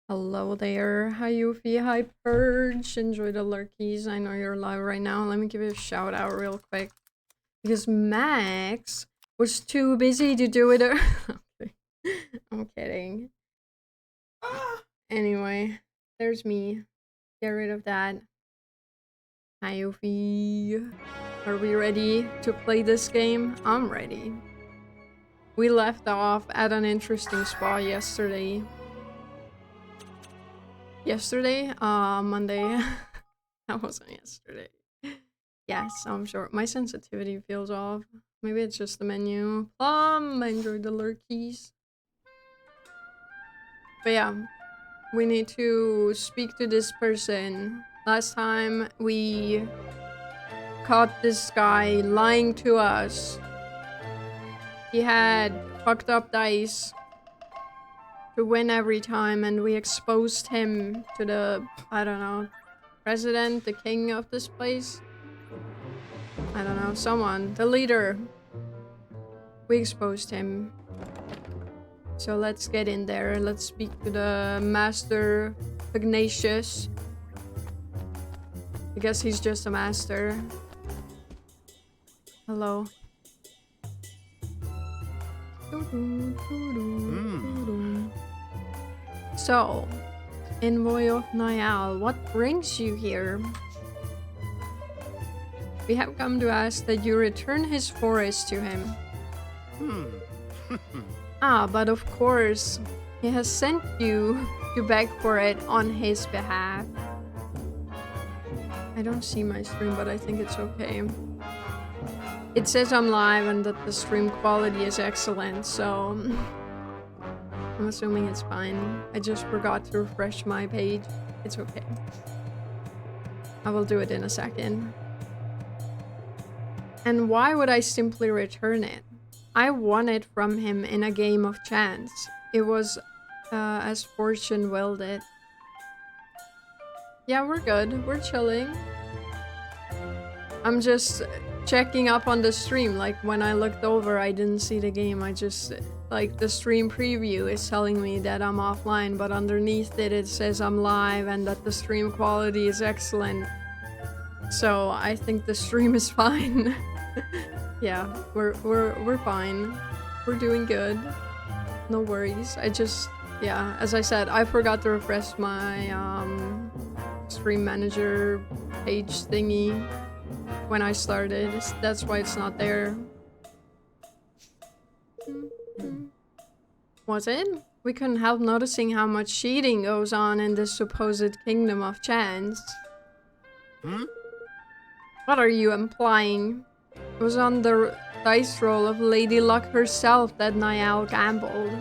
Hello there, hi Yuffie, hi Purge, enjoy the lurkies. I know you're live right now. Let me give you a shout out real quick. Because Max was too busy to do it. Okay. I'm kidding. Anyway, there's me. Get rid of that. Hi Yuffie. Are we ready to play this game? I'm ready. We left off at an interesting spot yesterday. Monday. That wasn't yesterday. Yes, I'm sure. My sensitivity feels off. Maybe it's just the menu. I enjoyed the lurkies. But yeah, we need to speak to this person. Last time we caught this guy lying to us. He had fucked up dice to win every time, and we exposed him to the, I don't know, president, the king of this place? I don't know, someone, the leader. We exposed him. So let's get in there. Let's speak to the Master Ignatius. I guess he's just a master. Hello. So, Envoy of Niall, what brings you here? We have come to ask that you return his forest to him. But of course, he has sent you to beg for it on his behalf. I don't see my stream, but I think it's okay. It says I'm live and that the stream quality is excellent, so I'm assuming it's fine. I just forgot to refresh my page. It's okay. I will do it in a second. And why would I simply return it? I won it from him in a game of chance. It was as fortune willed it. Yeah, we're good. We're chilling. I'm just checking up on the stream. Like, when I looked over, I didn't see the game. I just... Like, the stream preview is telling me that I'm offline, but underneath it, it says I'm live and that the stream quality is excellent. So, I think the stream is fine. Yeah, we're fine. We're doing good. No worries. I just... Yeah, as I said, I forgot to refresh my stream manager page thingy when I started. That's why it's not there. Was it? We couldn't help noticing how much cheating goes on in this supposed kingdom of chance. What are you implying? It was on the dice roll of Lady Luck herself that Niall gambled.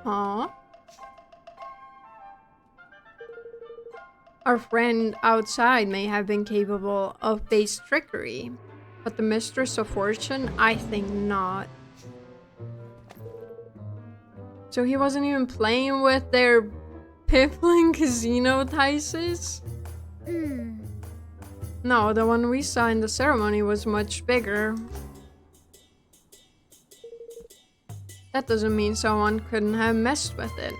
Aww. Our friend outside may have been capable of base trickery, but the Mistress of Fortune, I think not. So he wasn't even playing with their piffling casino dices? No, the one we saw in the ceremony was much bigger. That doesn't mean someone couldn't have messed with it.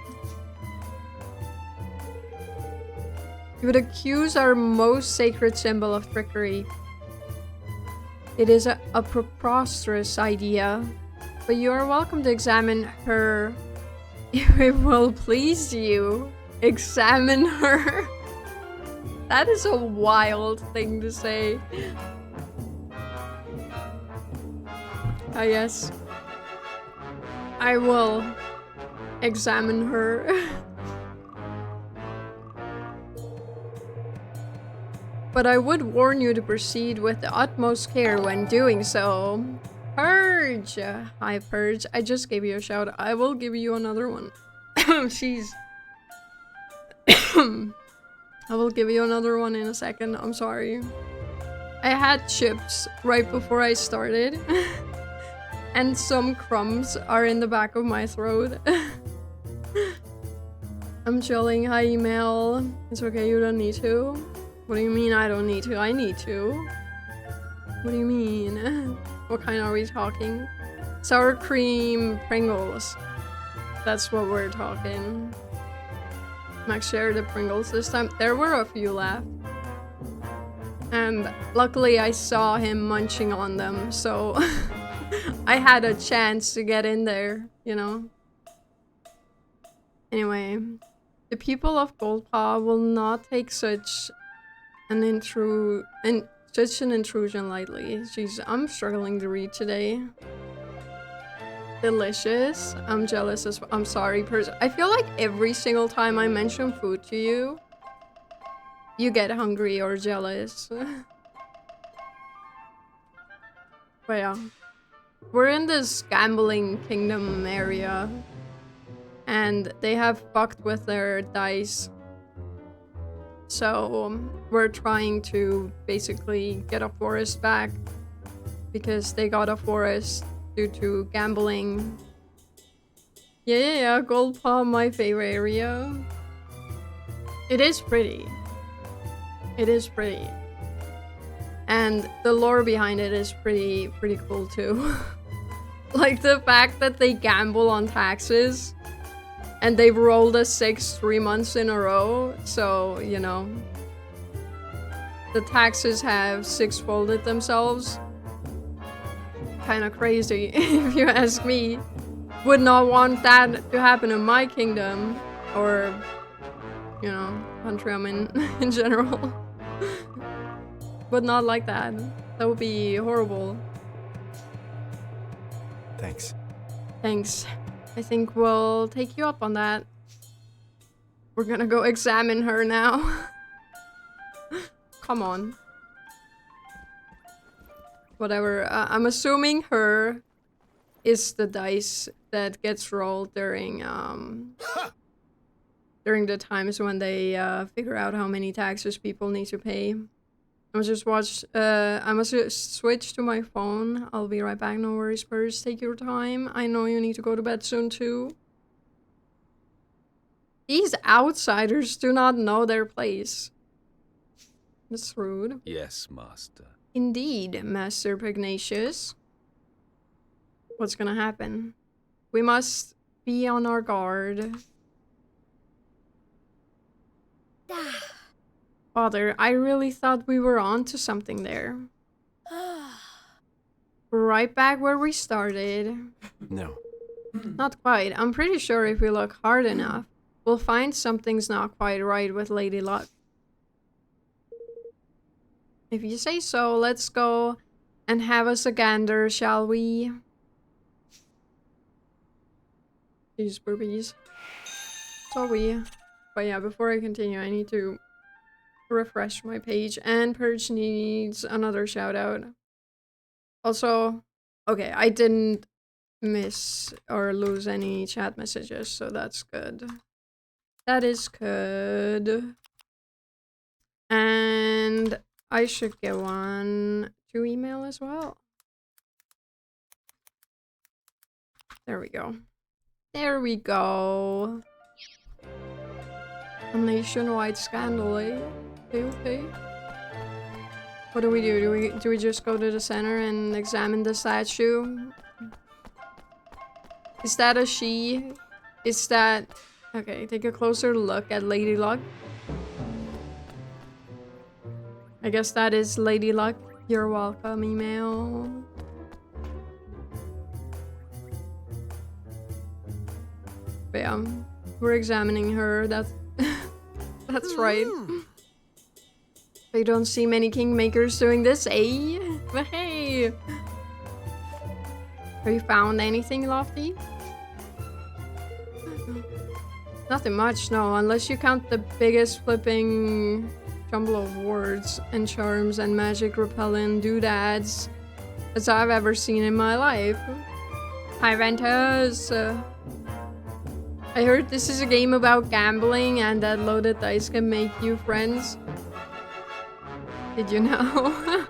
You would accuse our most sacred symbol of trickery. It is a preposterous idea, but you are welcome to examine her if it will please you. Examine her? That is a wild thing to say. Yes. I will examine her. But I would warn you to proceed with the utmost care when doing so. Purge! Hi, Purge. I just gave you a shout. I will give you another one. Jeez. I will give you another one in a second. I'm sorry. I had chips right before I started. And some crumbs are in the back of my throat. I'm chilling. Hi, email. It's okay, you don't need to. What do you mean I don't need to? I need to. What do you mean? What kind are we talking? Sour cream Pringles. That's what we're talking. Max shared the Pringles this time. There were a few left. And luckily I saw him munching on them, so I had a chance to get in there, you know? Anyway, the people of Goldpaw will not take such an intrusion lightly. Jeez, I'm struggling to read today. Delicious. I'm jealous as well. I'm sorry, I feel like every single time I mention food to you, you get hungry or jealous. But yeah. We're in this gambling kingdom area. And they have fucked with their dice. So we're trying to basically get a forest back. Because they got a forest due to gambling. Yeah, Goldpaw, my favorite area. It is pretty. It is pretty. And the lore behind it is pretty cool too. Like the fact that they gamble on taxes and they've rolled a 6 3 months in a row, so you know the taxes have 6-folded themselves. Kind of crazy if you ask me. Would not want that to happen in my kingdom or, you know, country I'm in general. But not like that. That would be horrible. Thanks. Thanks. I think we'll take you up on that. We're gonna go examine her now. Come on. Whatever. I'm assuming her is the dice that gets rolled during the times when they figure out how many taxes people need to pay. I must just switch to my phone. I'll be right back. No worries, Spurs. Take your time. I know you need to go to bed soon too. These outsiders do not know their place. That's rude. Yes, master. Indeed, Master Pugnacious. What's gonna happen? We must be on our guard. Father, I really thought we were on to something there. Right back where we started. No. Not quite. I'm pretty sure if we look hard enough, we'll find something's not quite right with Lady Luck. If you say so, let's go and have us a gander, shall we? These boobies. So we. But yeah, before I continue, I need to refresh my page, and Purge needs another shout out. Also, okay, I didn't miss or lose any chat messages, so that's good. That is good. And I should get one to email as well. There we go. There we go. A nationwide scandal, eh? Okay. What do we do? Do we just go to the center and examine the statue? Is that a she? Is that... Okay, take a closer look at Lady Luck. I guess that is Lady Luck. You're welcome, email. But yeah, we're examining her. That's right. They don't see many kingmakers doing this, eh? But hey! Have you found anything, Lofty? Nothing much, no, unless you count the biggest flipping jumble of words and charms and magic repellent doodads as I've ever seen in my life. Hi, Ventus! I heard this is a game about gambling and that loaded dice can make you friends. Did you know?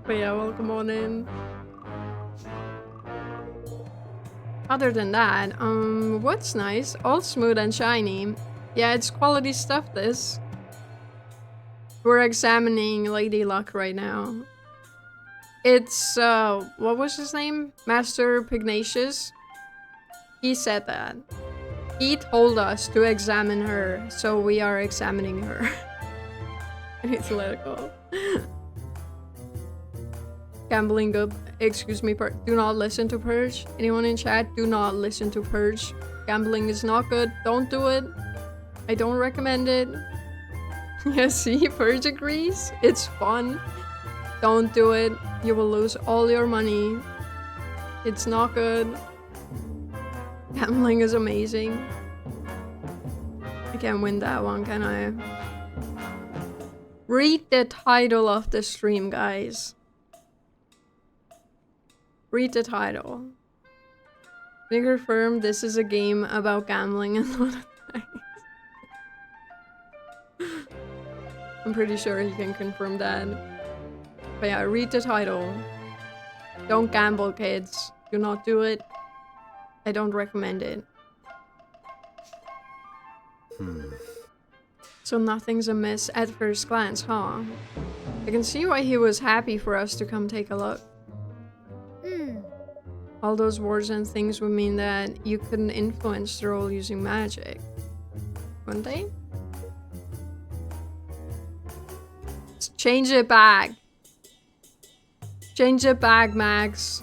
But yeah, welcome on in. Other than that, what's nice? All smooth and shiny. Yeah, it's quality stuff, this. We're examining Lady Luck right now. It's, what was his name? Master Pugnacious? He said that. He told us to examine her, so we are examining her. I need to let it go. Gambling good. Excuse me, do not listen to Purge. Anyone in chat, do not listen to Purge. Gambling is not good. Don't do it. I don't recommend it. Yeah, see, Purge agrees. It's fun. Don't do it. You will lose all your money. It's not good. Gambling is amazing. I can't win that one, can I? Read the title of the stream, guys. Read the title. We confirm this is a game about gambling and a lot of things. I'm pretty sure he can confirm that. But yeah, read the title. Don't gamble, kids. Do not do it. I don't recommend it. So nothing's amiss at first glance, huh? I can see why he was happy for us to come take a look. All those words and things would mean that you couldn't influence the role using magic. Wouldn't they? Let's change it back. Change it back, Max.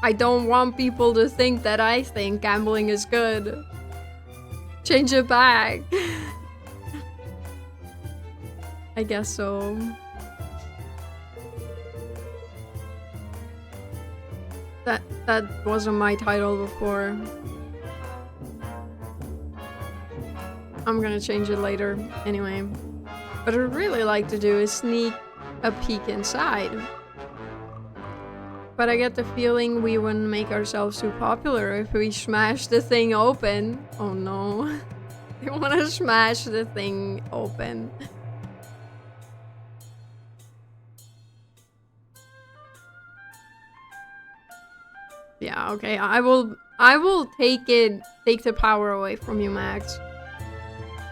I don't want people to think that I think gambling is good. Change it back. I guess so. That wasn't my title before. I'm gonna change it later anyway. What I'd really like to do is sneak a peek inside. But I get the feeling we wouldn't make ourselves too popular if we smash the thing open. Oh no. They want to smash the thing open. Yeah, okay. I will take the power away from you, Max.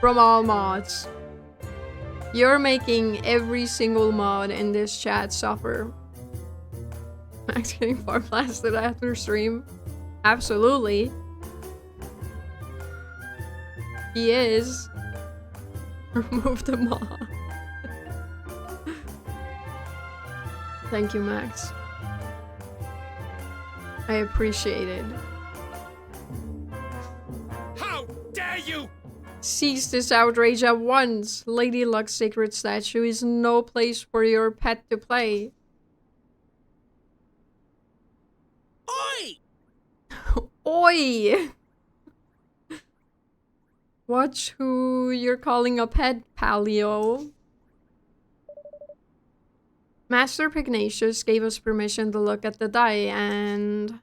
From all mods. You're making every single mod in this chat suffer. Max getting far blasted after stream. Absolutely. He is. Remove the mod. Thank you, Max. I appreciate it. How dare you! Cease this outrage at once. Lady Luck's sacred statue is no place for your pet to play. Oi! Oi! Watch who you're calling a pet, Paleo. Master Pugnacious gave us permission to look at the die and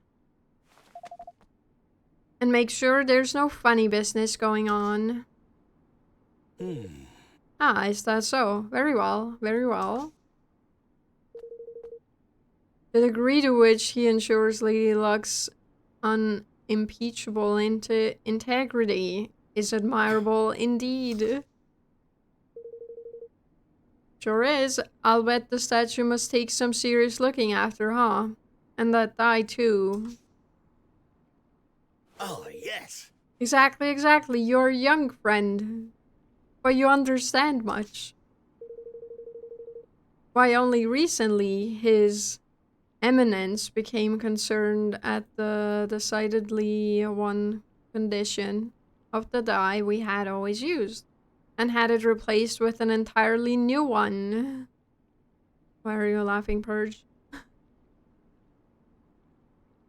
make sure there's no funny business going on. Ah, is that so? Very well, very well. The degree to which he ensures Lady Luck's unimpeachable integrity is admirable indeed. Sure is. I'll bet the statue must take some serious looking after, huh? And that die too. Oh, yes. Exactly, exactly. You're a young friend. But you understand much. Why, only recently His Eminence became concerned at the decidedly one condition of the die we had always used, and had it replaced with an entirely new one. Why are you laughing, Purge?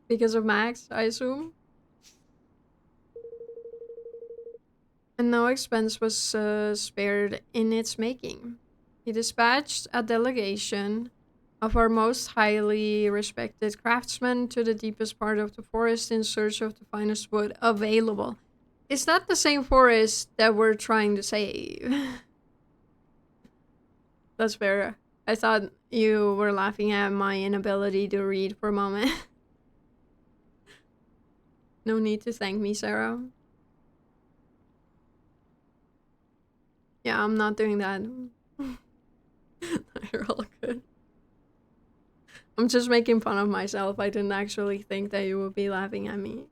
Because of Max, I assume? And no expense was spared in its making. He dispatched a delegation of our most highly respected craftsmen to the deepest part of the forest in search of the finest wood available. Is that the same forest that we're trying to save? That's fair. I thought you were laughing at my inability to read for a moment. No need to thank me, Sarah. Yeah, I'm not doing that. You're all good. I'm just making fun of myself. I didn't actually think that you would be laughing at me.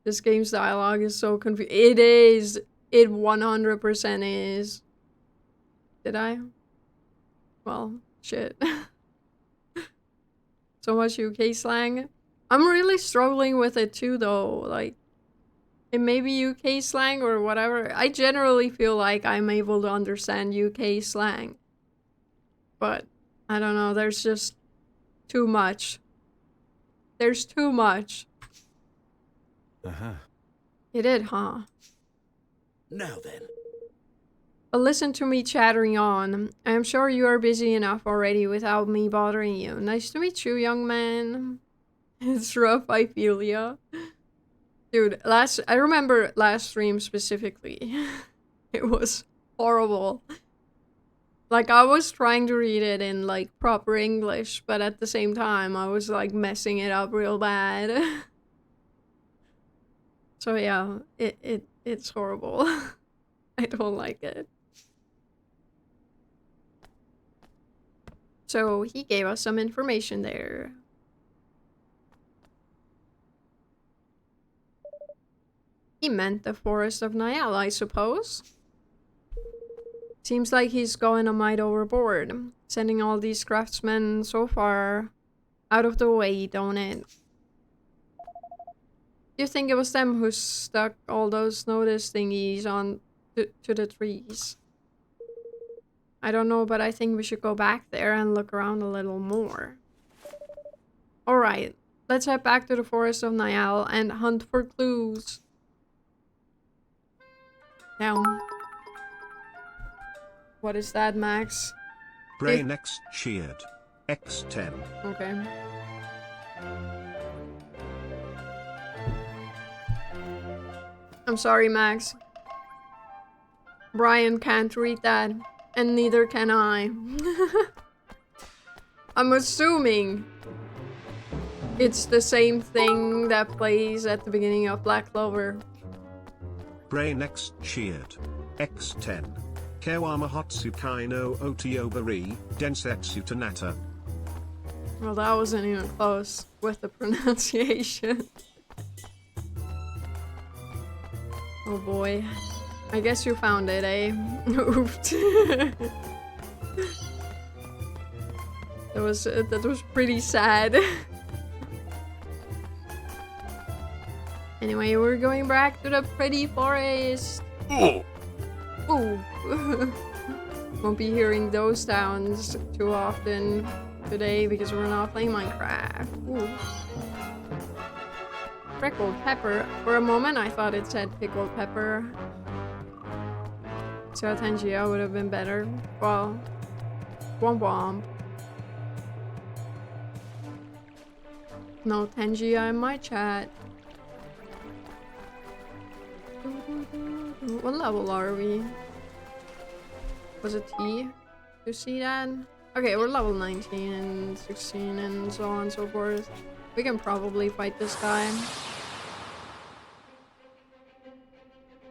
This game's dialogue is so confusing. It is. It 100% is. Did I? Well, shit. So much UK slang. I'm really struggling with it too, though. Like, it may be UK slang or whatever. I generally feel like I'm able to understand UK slang. But, I don't know, there's just too much. There's too much. Uh-huh. You did, huh? Now then. But listen to me chattering on. I am sure you are busy enough already without me bothering you. Nice to meet you, young man. It's rough, I feel ya. Dude, I remember last stream specifically. It was horrible. Like, I was trying to read it in, like, proper English, but at the same time, I was, like, messing it up real bad. So, yeah, it's horrible. I don't like it. So, he gave us some information there. He meant the Forest of Niall, I suppose. Seems like he's going a mite overboard, sending all these craftsmen so far out of the way, don't it? Do you think it was them who stuck all those notice thingies on to the trees? I don't know, but I think we should go back there and look around a little more. Alright, let's head back to the Forest of Niall and hunt for clues. Down. What is that, Max? Brain X cheered. X10. Okay. I'm sorry, Max. Brian can't read that, and neither can I. I'm assuming it's the same thing that plays at the beginning of Black Clover. Brain X cheered. X10. Kewama Hotsukai no Otiobari, Densetsu Tanata. Well, that wasn't even close with the pronunciation. Oh boy. I guess you found it, eh? Oops. That was pretty sad. Anyway, we're going back to the pretty forest. Oh. Ooh. Won't be hearing those sounds too often today because we're not playing Minecraft. Ooh. Pickled pepper. For a moment, I thought it said pickled pepper. So Tangia would have been better. Well, womp womp. No Tangia in my chat. What level are we? Was it T? You see that? Okay, we're level 19 and 16 and so on and so forth. We can probably fight this guy.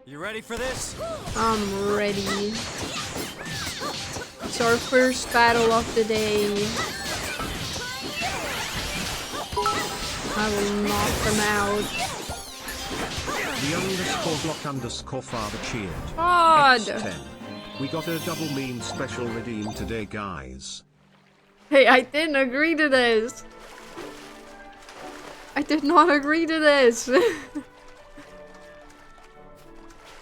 You ready for this? I'm ready. It's our first battle of the day. I will knock them out. The _block _father cheered. God! X10. We got a double meme special redeem today, guys. Hey, I didn't agree to this. I did not agree to this.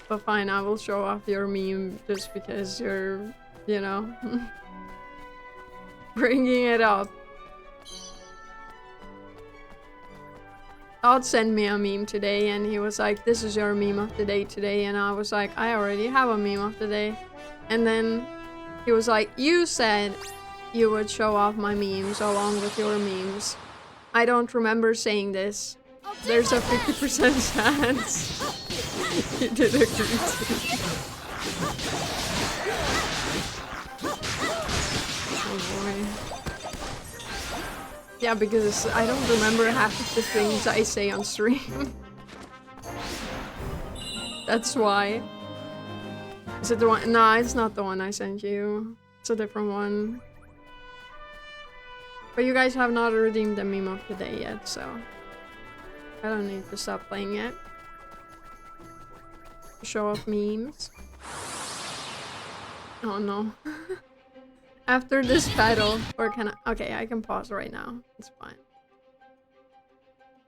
But fine, I will show off your meme just because you're, you know, bringing it up. Todd sent me a meme today and he was like, this is your meme of the day today. And I was like, I already have a meme of the day. And then he was like, you said you would show off my memes along with your memes. I don't remember saying this. There's a 50% chance you did agree to. Oh boy. Yeah, because I don't remember half of the things I say on stream. That's why. Is it the one? Nah, it's not the one I sent you. It's a different one. But you guys have not redeemed the meme of the day yet, so I don't need to stop playing it. Show off memes. Oh no. After this battle, or can I? Okay, I can pause right now. It's fine.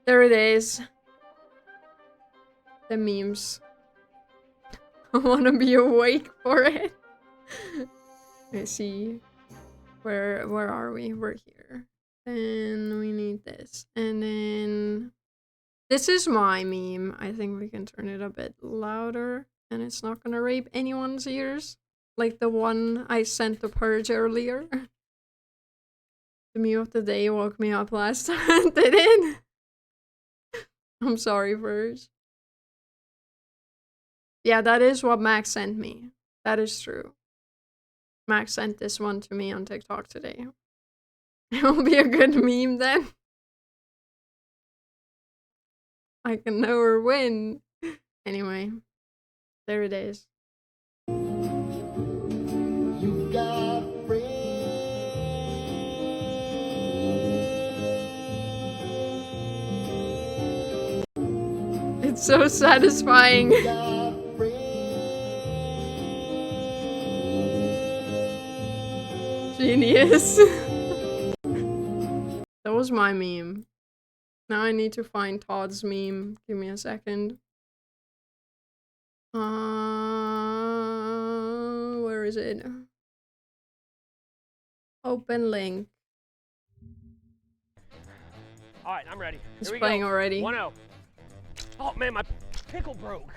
There it is. The memes. I wanna be awake for it. I see. Where are we? We're here. And we need this. And then this is my meme. I think we can turn it a bit louder and it's not gonna rape anyone's ears. Like the one I sent to Purge earlier. The meme of the day woke me up last time. Did it? I'm sorry, Purge. Yeah, that is what Max sent me. That is true. Max sent this one to me on TikTok today. It will be a good meme then. I can never win. Anyway, there it is. You got It's so satisfying. Genius. That was my meme. Now I need to find Todd's meme. Give me a second. Where is it? Open link. Alright, I'm ready. It's Here we playing go. already. 1-0. Oh man, my pickle broke.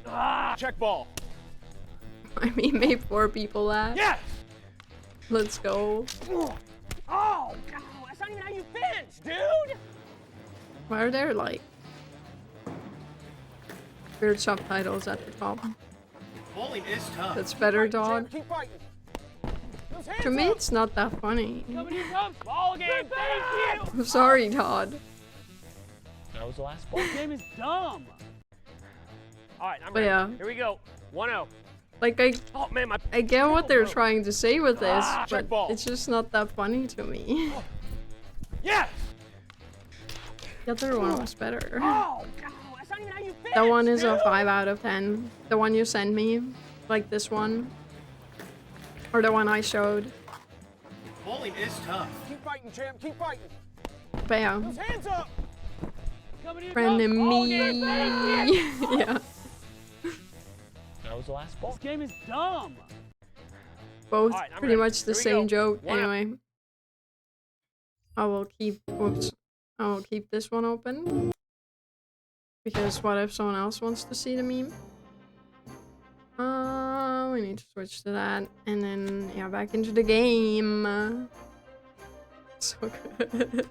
Ah! Check ball. I mean, made 4 people laugh. Yes! Let's go. Oh, no, that's not even how you finish, dude! Why are there like weird subtitles at the top? Bowling is tough. That's better, Keep dog. fighting, Keep fighting. Those hands To me, up. it's not that funny. Somebody comes. Ball game, thank you! I'm sorry, Todd. That was the last ball. This game is dumb. All right, I'm But ready. yeah. Here we go. 1-0. Like, Oh, man, my... I get what they're trying to say with this, check but ball. it's just not that funny to me. Yes! The other one was better. Oh, no, that's not even how you finish, That one is a dude. 5 out of 10. The one you sent me, like this one. Or the one I showed. Bowling is tough. Keep fighting, champ. Keep fighting. But yeah. Those hands up. Somebody Friend comes. and Ball me. game, thank you. Yeah. That was the last ball. This game is dumb. Both Alright, I'm pretty ready. much the Here we same go. joke. 1-0. Anyway. I will keep this one open. Because what if someone else wants to see the meme? We need to switch to that. And then, yeah, back into the game. So good.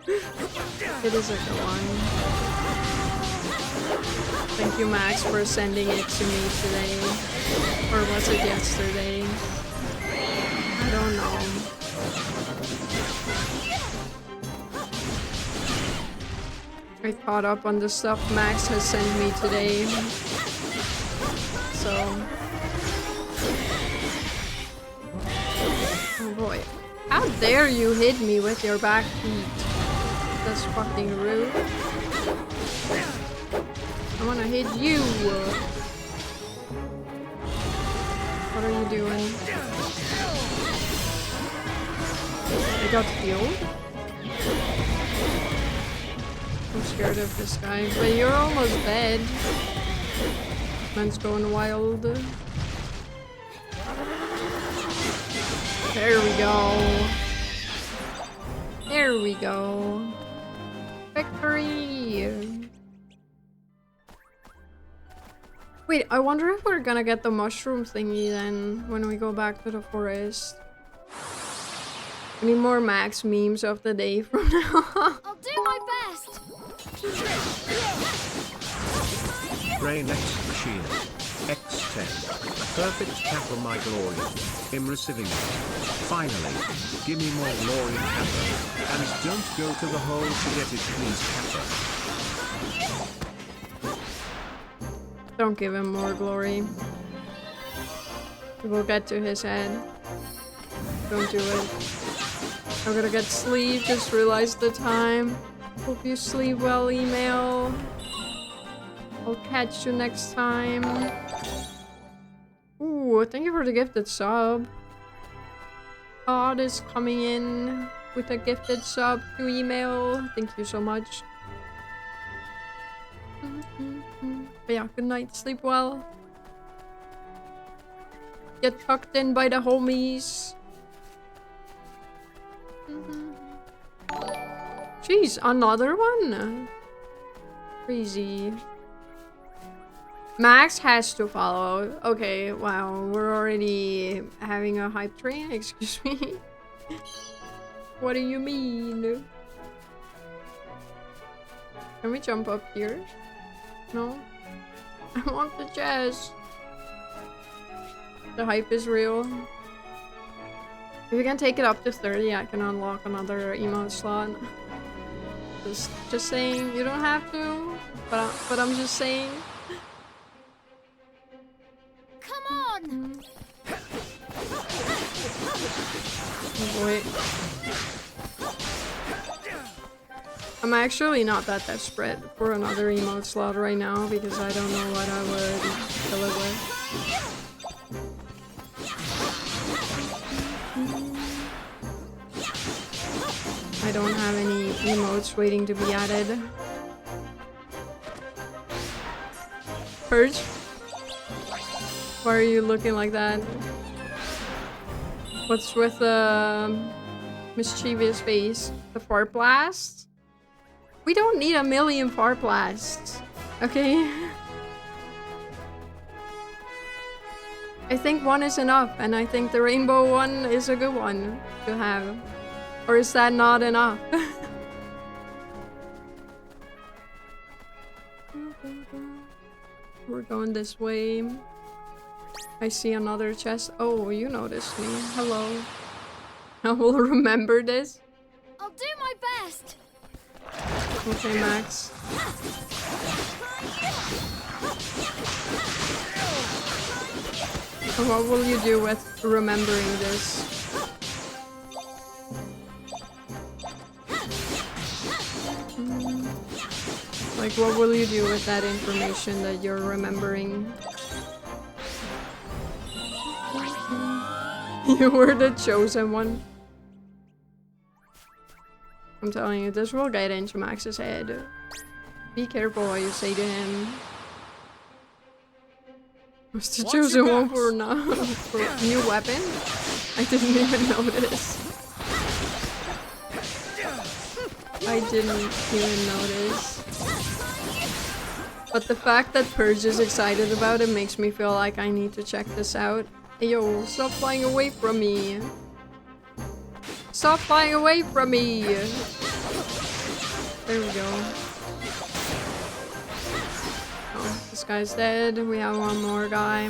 It is a good one. Thank you, Max, for sending it to me today. Or was it yesterday? I don't know. I caught up on the stuff Max has sent me today. So... Oh boy. How dare you hit me with your back feet? That's fucking rude. I wanna hit you. What are you doing? I got healed? I'm scared of this guy. But you're almost dead. Man's going wild. There we go. There we go. Victory! Wait, I wonder if we're gonna get the mushroom thingy then when we go back to the forest. Any more Max memes of the day from now on? I'll do my best. Brain X Shield. X10. Perfect Kappa my glory. I'm receiving it. Finally. Give me more glory Kappa. And don't go to the hole to get it please Kappa. Don't give him more glory. We'll get to his head. Don't do it. I'm gonna get sleep, just realized the time. Hope you sleep well, email. I'll catch you next time. Ooh, thank you for the gifted sub. God is coming in with a gifted sub to email. Thank you so much. But yeah, good night, sleep well. Get tucked in by the homies. Jeez, another one? Crazy. Max has to follow. Okay, wow, we're already having a hype train, excuse me. What do you mean? Can we jump up here? No? I want the chest. The hype is real. If we can take it up to 30, I can unlock another emote slot. Just saying, you don't have to, but I'm just saying. Come on. Oh boy. I'm actually not that desperate for another emote slot right now because I don't know what I would fill it with. I don't have any emotes waiting to be added. Purge? Why are you looking like that? What's with the mischievous face? The fart blast? We don't need a million fart blasts. Okay? I think one is enough, and I think the rainbow one is a good one to have. Or is that not enough? We're going this way. I see another chest. Oh, you noticed me. Hello. I will remember this. I'll do my best. Okay, Max. What will you do with remembering this? Like, what will you do with that information that you're remembering? You were the chosen one. I'm telling you, this will get into Max's head. Be careful what you say to him. Was the chosen one for now for a new weapon? I didn't even notice. I didn't even notice. But the fact that Purge is excited about it makes me feel like I need to check this out. Hey, yo, stop flying away from me. Stop flying away from me. There we go. Oh, this guy's dead. We have one more guy.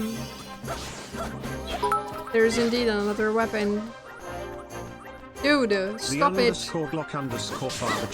There's indeed another weapon. Dude, stop it. _Glock_Father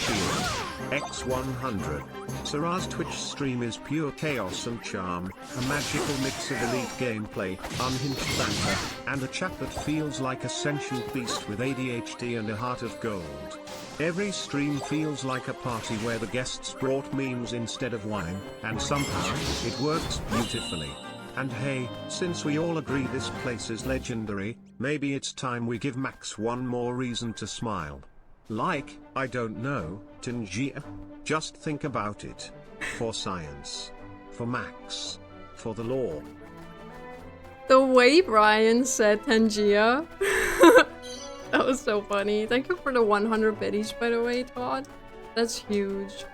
X100. Sarah's Twitch stream is pure chaos and charm, a magical mix of elite gameplay, unhinged banter, and a chat that feels like a sentient beast with ADHD and a heart of gold. Every stream feels like a party where the guests brought memes instead of wine, and somehow, it works beautifully. And hey, since we all agree this place is legendary, maybe it's time we give Max one more reason to smile. Like, I don't know, Tangier? Just think about it. For science. For Max. For the law. The way Brian said Tangia. That was so funny. Thank you for the 100 biddies, by the way, Todd. That's huge.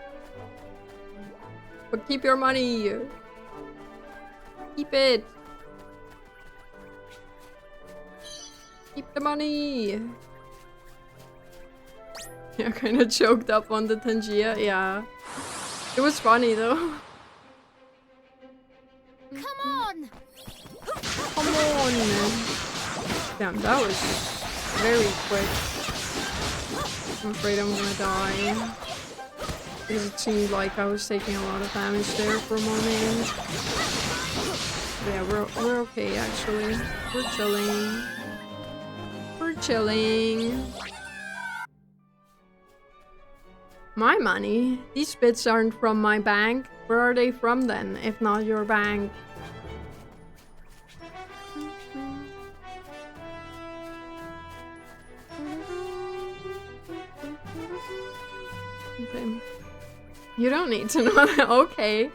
But keep your money. Keep it. Keep the money. Yeah, kind of choked up on the Tangia. Yeah. It was funny though. Come on. Come on. Damn, that was very quick. I'm afraid I'm gonna die. Because it seemed like I was taking a lot of damage there for a moment. Yeah, we're okay actually. We're chilling. We're chilling. My money? These bits aren't from my bank. Where are they from then, if not your bank? Okay. You don't need to know that. Okay.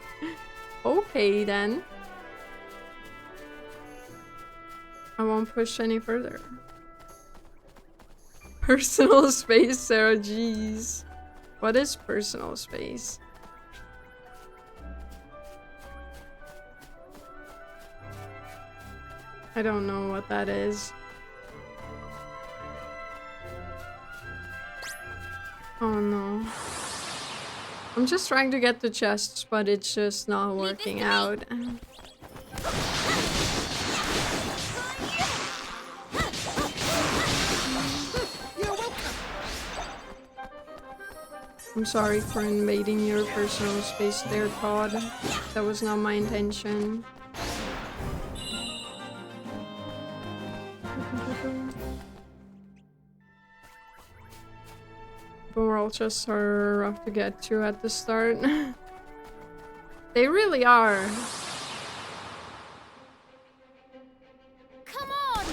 Okay then. I won't push any further. Personal space, Sarah. Jeez. What is personal space? I don't know what that is. Oh no. I'm just trying to get the chests, but it's just not working out. I'm sorry for invading your personal space there, Todd. That was not my intention. But we're all just so rough to get to at the start. They really are. Come on.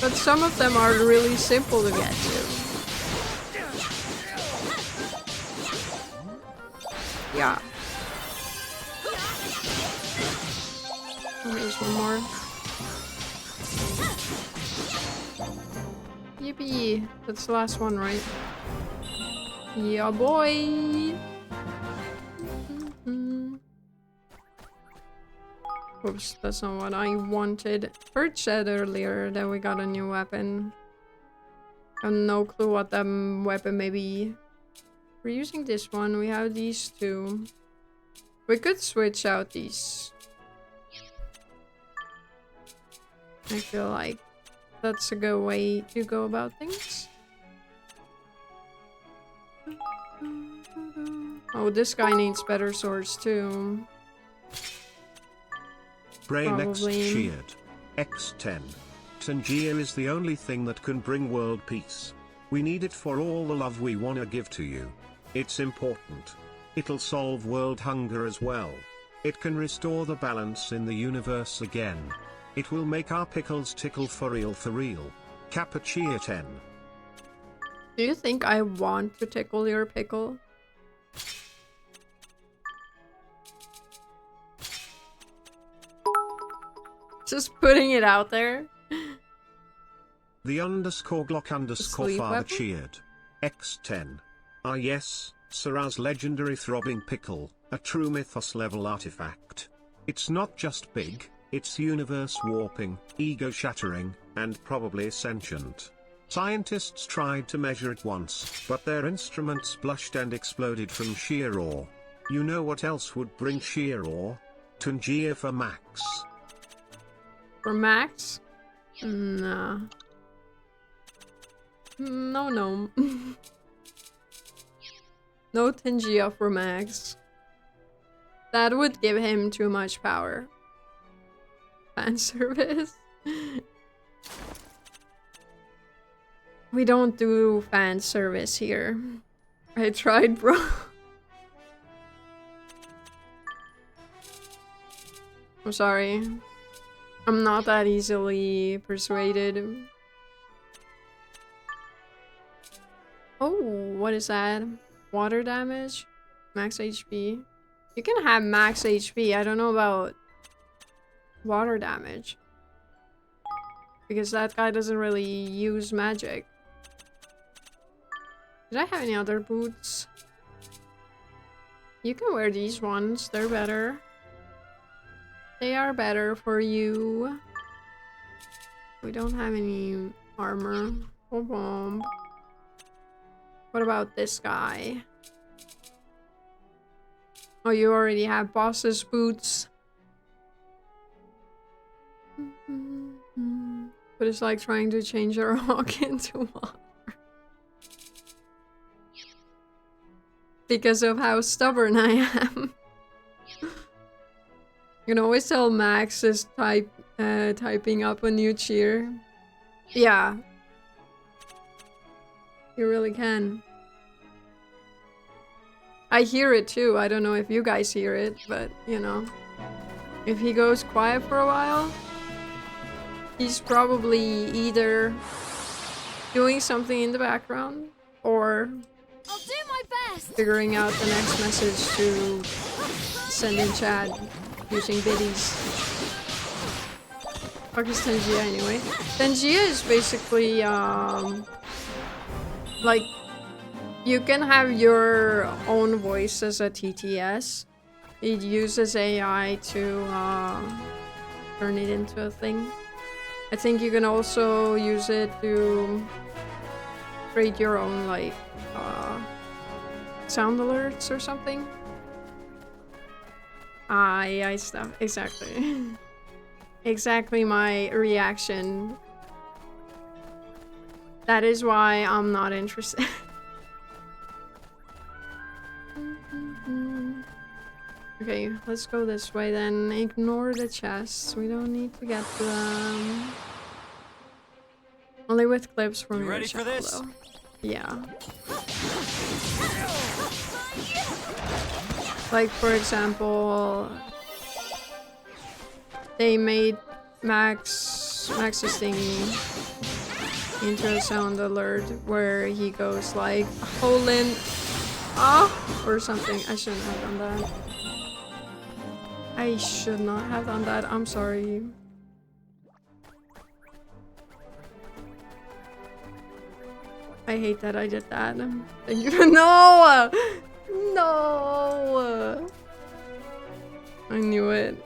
But some of them are really simple to get to. Yeah. Oh, there's one more. Yippee! That's the last one, right? Yeah, boy! Oops, that's not what I wanted. Bert said earlier that we got a new weapon. I have no clue what that weapon may be. We're using this one. We have these two. We could switch out these. I feel like that's a good way to go about things. Oh, this guy needs better swords too. Brain X Probably. cheered. X10. Tangier is the only thing that can bring world peace. We need it for all the love we wanna give to you. It's important. It'll solve world hunger as well. It can restore the balance in the universe again. It will make our pickles tickle for real for real. Kappa cheer 10. Do you think I want to tickle your pickle? Just putting it out there. The underscore Glock underscore Sleep father weapon? cheered. X10. Ah yes, Sarah's legendary throbbing pickle, a true mythos level artifact. It's not just big, it's universe warping, ego shattering, and probably sentient. Scientists tried to measure it once, but their instruments blushed and exploded from sheer awe. You know what else would bring sheer awe? Tangier for Max. For Max? Nah. No. No Tangia for Max. That would give him too much power. Fan service. We don't do fan service here. I tried, bro. I'm sorry. I'm not that easily persuaded. Oh, what is that? Water damage? Max HP? You can have max HP. I don't know about water damage. Because that guy doesn't really use magic. Did I have any other boots? You can wear these ones. They're better. They are better for you. We don't have any armor. Oh, bomb. What about this guy? Oh, you already have boss's boots. But it's like trying to change a rock into water. Because of how stubborn I am. You can always tell Max is typing up a new cheer. Yeah. You really can. I hear it too. I don't know if you guys hear it, but you know. If he goes quiet for a while, he's probably either doing something in the background or I'll do my best. figuring out the next message to send in chat using biddies. Fuck is Tangia anyway? Tangia is basically like you can have your own voice as a TTS. It uses AI to turn it into a thing. I think you can also use it to create your own like sound alerts or something. Yeah, stuff exactly. Exactly my reaction. That is why I'm not interested. Okay, let's go this way then. Ignore the chests. We don't need to get to them. Only with clips from You your ready for channel, this? though. Yeah. Like, for example, they made Max's thingy into a sound alert where he goes like, Holland, or something. I shouldn't have done that. I should not have done that. I'm sorry. I hate that I did that. Thank you. No! No! I knew it.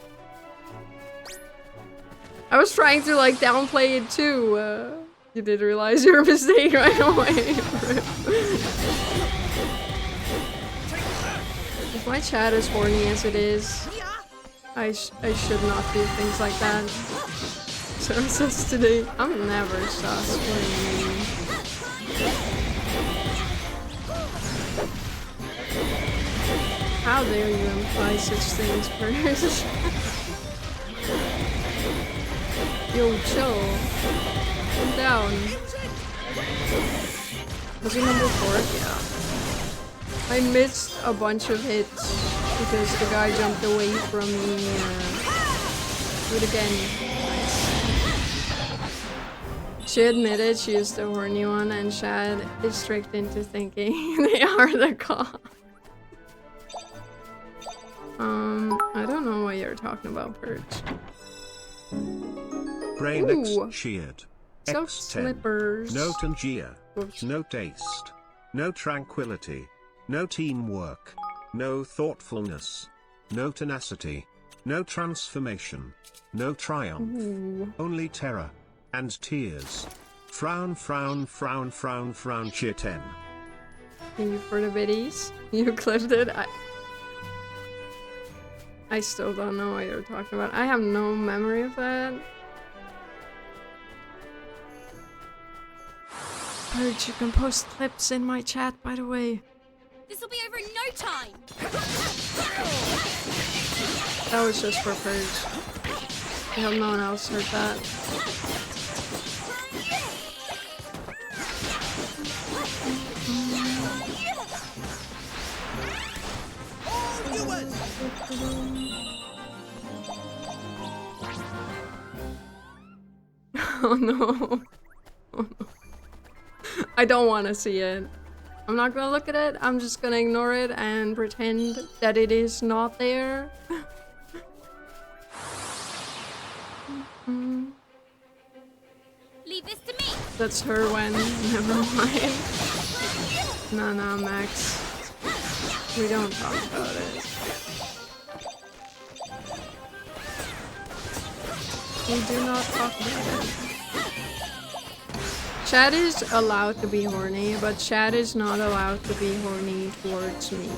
I was trying to like downplay it too. You did realize your mistake right away. If my chat is horny as it is, I should not do things like that. So it says today, I'm never sus. What do you mean? How dare you imply such things first? Yo, chill. Calm down. Was it number 4? Yeah. I missed a bunch of hits because the guy jumped away from me. Do it again. Nice. She admitted she is the horny one, and Shad is tricked into thinking they are the cop. I don't know what you're talking about, Perch. Brainix Ooh. cheered. So X10. slippers. No Tangia. Oops. No taste. No tranquility. No teamwork. No thoughtfulness. No tenacity. No transformation. No triumph. Ooh. Only terror. And tears. Frown, frown, frown, frown, frown, cheer 10. Thank you for the biddies. You clipped it. I still don't know what you're talking about. I have no memory of that. Purge, you can post clips in my chat, by the way. This'll be over in no time. That was just for Purge. I hope no one else heard that. Oh no. Oh no. I don't want to see it. I'm not gonna look at it. I'm just gonna ignore it and pretend that it is not there. Leave this to me. That's her when. Never mind. Nah, Max. We don't talk about it. We do not talk about it. Chad is allowed to be horny, but Chad is not allowed to be horny towards me.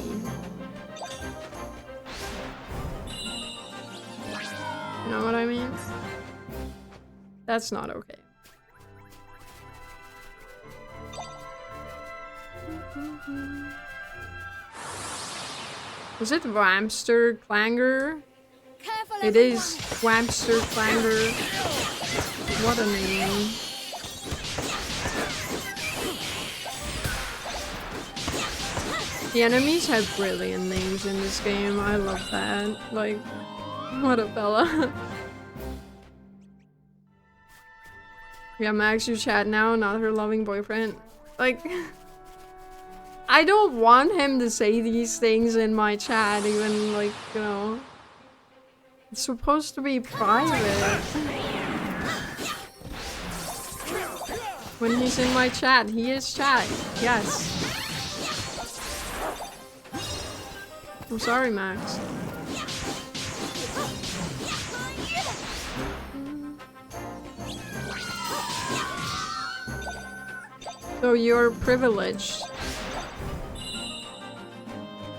You know what I mean? That's not okay. Was it Whamster Clanger? Careful, It everyone. is Whamster Clanger. What a name. The enemies have brilliant names in this game. I love that. Like, what a fella. Yeah, Max, you chat now, not her loving boyfriend. Like, I don't want him to say these things in my chat, even, like, you know. It's supposed to be private. When he's in my chat, he is chat. Yes. I'm sorry, Max. So you're privileged.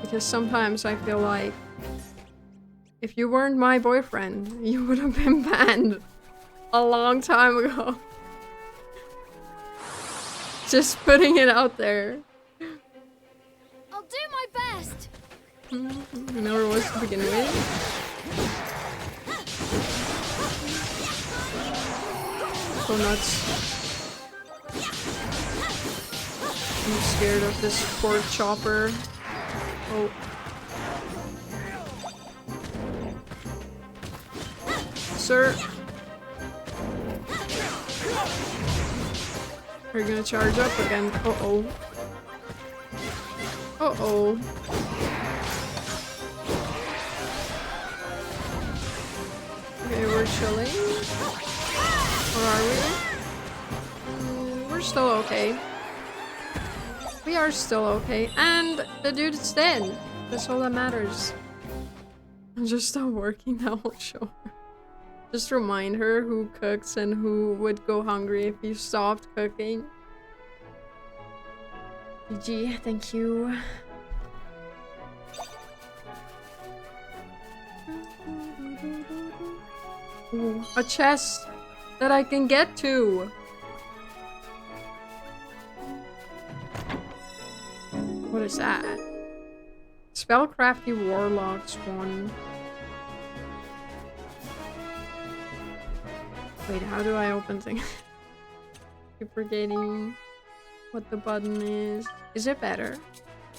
Because sometimes I feel like if you weren't my boyfriend, you would have been banned a long time ago. Just putting it out there. I'll do my best. Never was to begin with. So nuts. I'm scared of this pork chopper. Oh. Sir. Are you gonna charge up again? Uh-oh. Uh-oh. Okay, we're chilling. Or are we? We're still okay. We are still okay. And the dude is dead. That's all that matters. I'm just not working that whole show. Just remind her who cooks and who would go hungry if you stopped cooking. GG, thank you. Ooh, a chest that I can get to. What is that? Spellcrafty Warlock's one. Wait, how do I open things? Keep forgetting what the button is. Is it better?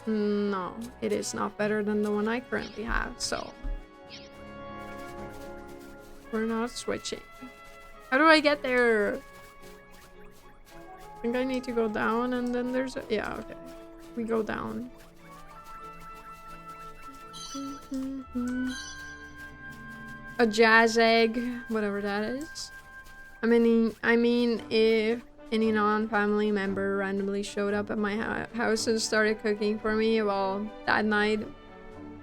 No, it is not better than the one I currently have, so we're not switching. How do I get there? I think I need to go down and then there's a... Yeah, okay. We go down. A jazz egg, whatever that is. I mean, if any non-family member randomly showed up at my house and started cooking for me, well, that night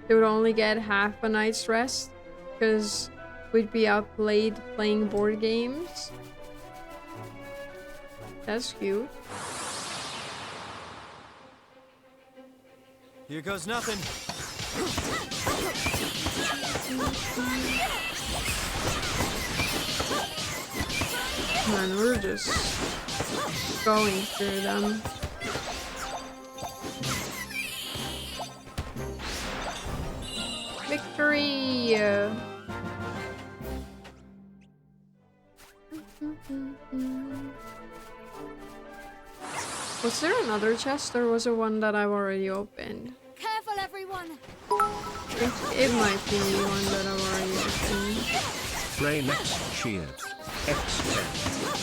they would only get half a night's rest because we'd be up late playing board games. That's cute. Here goes nothing. Man, we're just going through them. Victory! Was there another chest or was it one that I've already opened? Careful, everyone. It might be one that I've already opened. Ray next cheered. X10.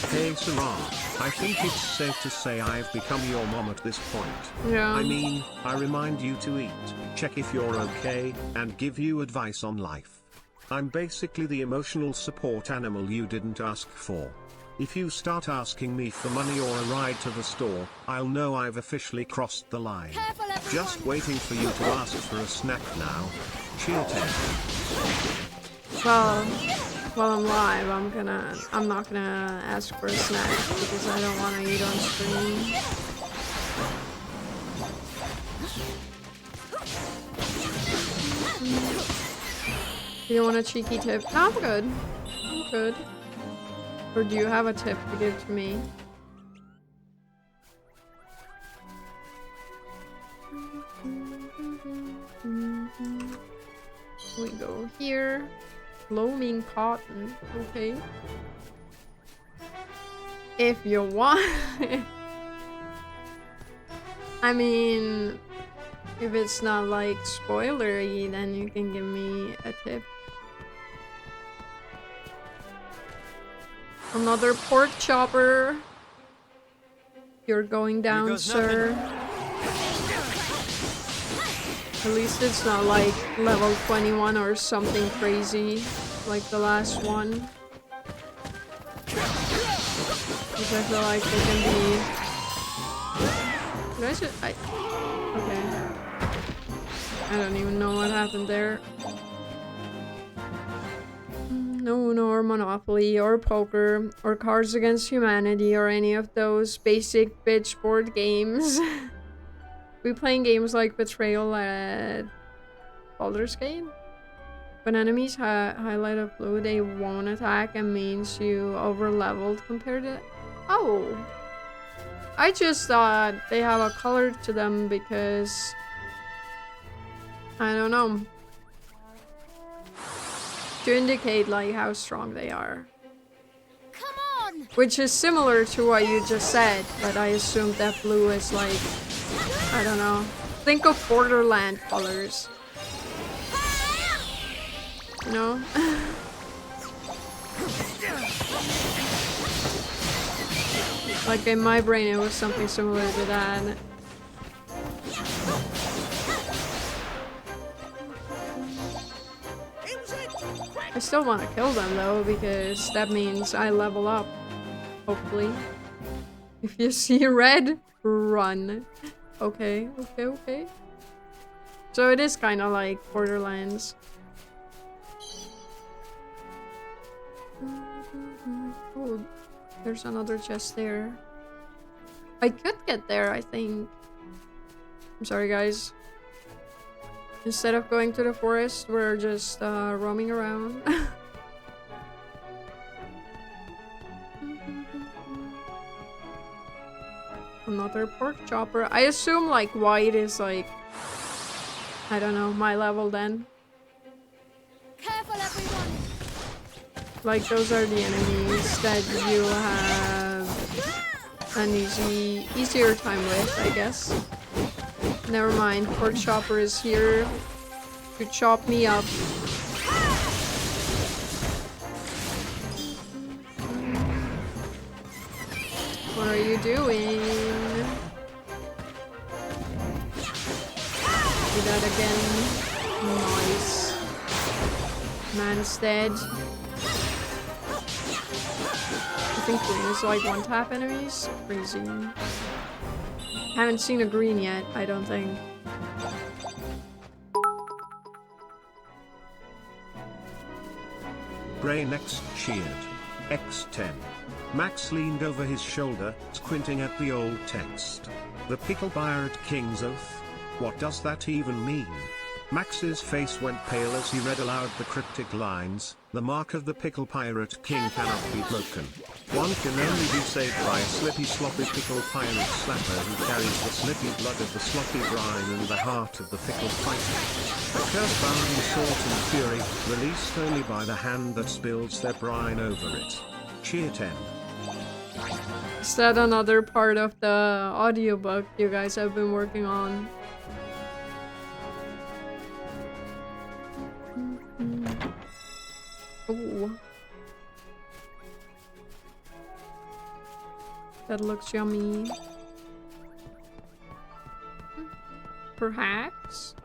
Hey Sarah, I think it's safe to say I've become your mom at this point. Yeah. I mean, I remind you to eat, check if you're okay, and give you advice on life. I'm basically the emotional support animal you didn't ask for. If you start asking me for money or a ride to the store, I'll know I've officially crossed the line. Careful, everyone. Just waiting for you to ask for a snack now. Cheer 10. While I'm live, I'm not gonna ask for a snack because I don't want to eat on stream. Do you want a cheeky tip? No, I'm good. I'm good. Or do you have a tip to give to me? We go here. Blooming cotton. Okay. If you want. I mean, if it's not like spoilery, then you can give me a tip. Another pork chopper. You're going down, sir. At least it's not like level 21 or something crazy like the last one. Because I feel like they can be... Did I just... Okay. I don't even know what happened there. No, or Monopoly, or Poker, or Cards Against Humanity, or any of those basic bitch board games. We playing games like Betrayal at Baldur's Gate. When enemies highlight a blue, they won't attack and means you over-leveled compared to... Oh! I just thought they have a color to them because... I don't know. To indicate like how strong they are. Come on! Which is similar to what you just said, but I assumed that blue is like... I don't know. Think of Borderland colors. You know? Like in my brain it was something similar to that. I still want to kill them though, because that means I level up. Hopefully. If you see red, run. Okay. So it is kind of like Borderlands. Oh, there's another chest there. I could get there, I think. I'm sorry, guys. Instead of going to the forest, we're just roaming around. Another pork chopper. I assume like white is like, I don't know, my level then. Careful, everyone! Like those are the enemies that you have an easier time with, I guess. Never mind, pork chopper is here to chop me up. What are you doing? Do that again. Nice. Man's dead. I think green is like one-tap enemies. Crazy. Haven't seen a green yet, I don't think. Brain X cheered. X10. Max leaned over his shoulder, squinting at the old text. The Pickle Pirate King's Oath? What does that even mean? Max's face went pale as he read aloud the cryptic lines. The mark of the Pickle Pirate King cannot be broken. One can only be saved by a slippy sloppy pickle pirate slapper who carries the slippy blood of the sloppy brine in the heart of the pickle fighter. A curse bound in salt and fury, released only by the hand that spills their brine over it. Cheer 10. Is that another part of the audiobook you guys have been working on? Ooh. That looks yummy. Perhaps?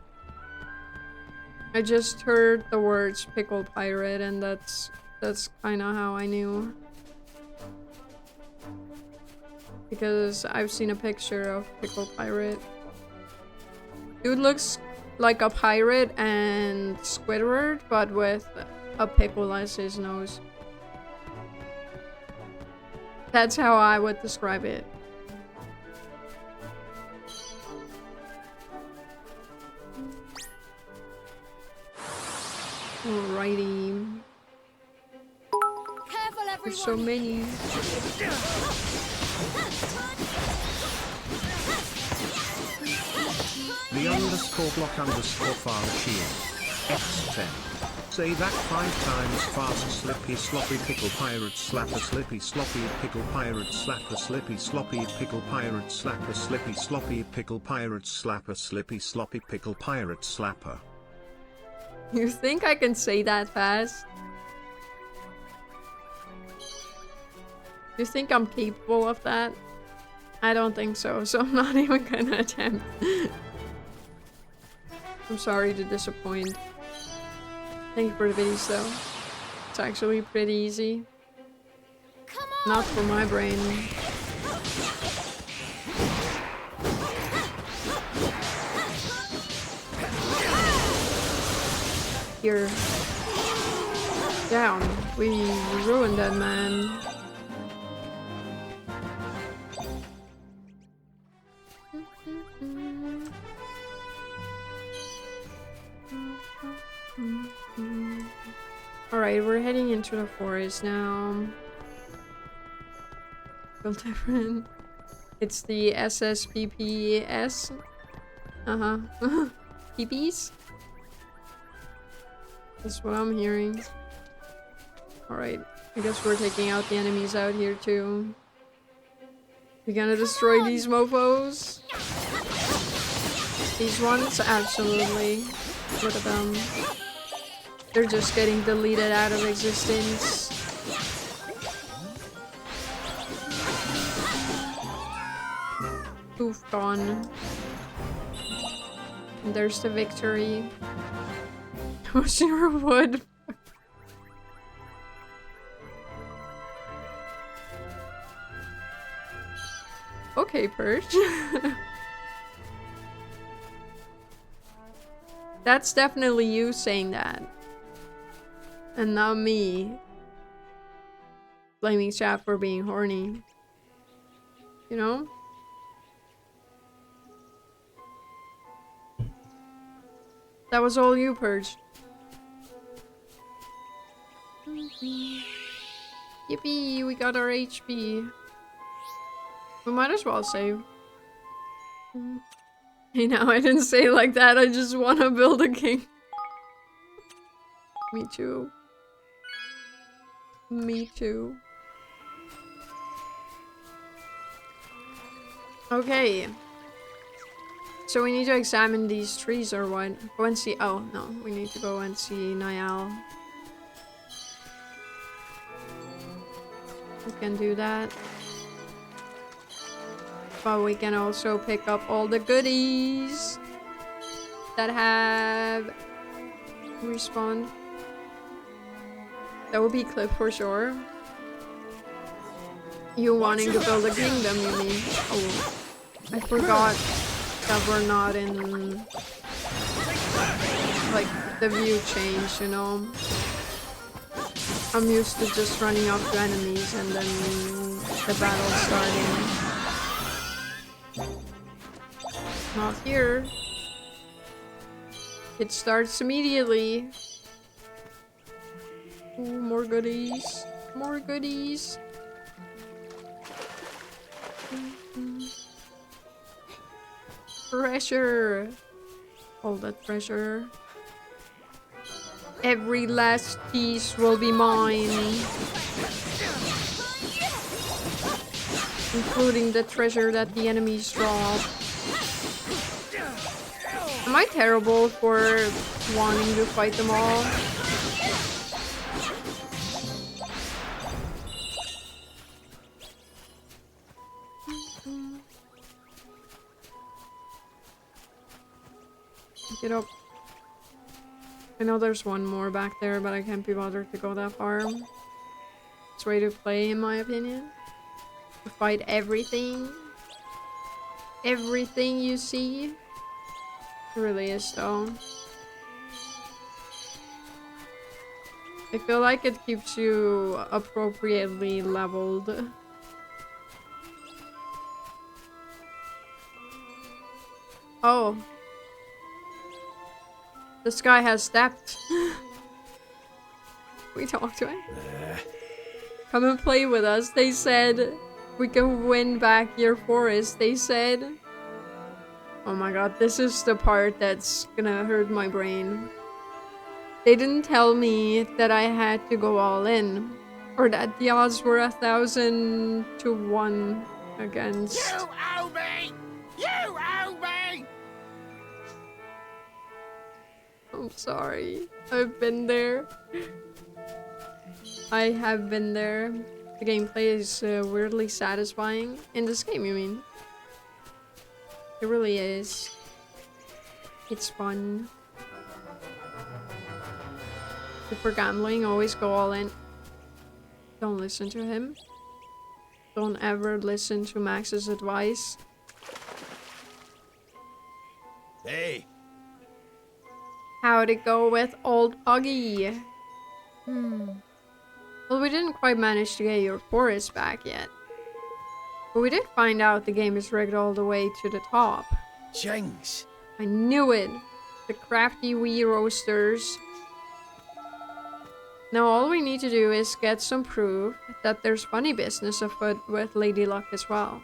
I just heard the words pickle pirate and that's kind of how I knew. Because I've seen a picture of pickle pirate. Dude looks like a pirate and Squidward, but with a pickle as his nose. That's how I would describe it. Alrighty. Careful, everyone! There's so many. The underscore block underscore file cheer. X10. Say that 5 times fast. Slippy sloppy pickle pirate slapper. Slippy sloppy pickle pirate slapper. Slippy sloppy pickle pirate slapper. Slippy sloppy pickle pirate slapper. Slippy sloppy pickle pirate slapper. You think I can say that fast? You think I'm capable of that? I don't think so, so I'm not even gonna attempt. I'm sorry to disappoint. Thank you for the videos though. It's actually pretty easy. Come on! Not for my brain. Here. Down. We ruined that man. Alright, we're heading into the forest now. Feel different. It's the SSPPS. PPs? That's what I'm hearing. Alright, I guess we're taking out the enemies out here too. We gonna destroy these mofos? These ones? Absolutely. Look at them. They're just getting deleted out of existence. Poof, gone. And there's the victory. What's your wood? Okay, Perch. That's definitely you saying that. And not me. blaming chat for being horny. You know? That was all you, Purge. Yippee, we got our HP. We might as well save. Hey, now I didn't say it like that, I just want to build a king. Me too. Me too. Okay. So we need to examine these trees or what? Go and see- oh, no. We need to go and see Niall. We can do that. But we can also pick up all the goodies that have respawned. That would be Cliff for sure. You wanting to build a kingdom, you mean? Oh, I forgot that we're not in like the view change, you know? I'm used to just running up to enemies and then the battle starting. Not here. It starts immediately. Ooh, more goodies. More goodies. Treasure. All that treasure. Every last piece will be mine. Including the treasure that the enemies drop. Am I terrible for wanting to fight them all? Get up. I know there's one more back there, but I can't be bothered to go that far. It's way to play, in my opinion. To fight everything. Everything you see. It really is, though. I feel like it keeps you appropriately leveled. Oh. This guy has stepped. We talked to him. Come and play with us. They said we can win back your forest. They said. Oh my god, this is the part that's gonna hurt my brain. They didn't tell me that I had to go all in. Or that the odds were 1,000 to 1 against. You owe me! You owe me! I'm sorry. I've been there. I have been there. The gameplay is weirdly satisfying. In this game, you mean? It really is. It's fun. If for gambling, always go all in. Don't listen to him. Don't ever listen to Max's advice. Hey. How'd it go with old Puggy? Well, we didn't quite manage to get your forest back yet. But we did find out the game is rigged all the way to the top. Jinx. I knew it! The crafty wee roasters. Now all we need to do is get some proof that there's funny business afoot with Lady Luck as well.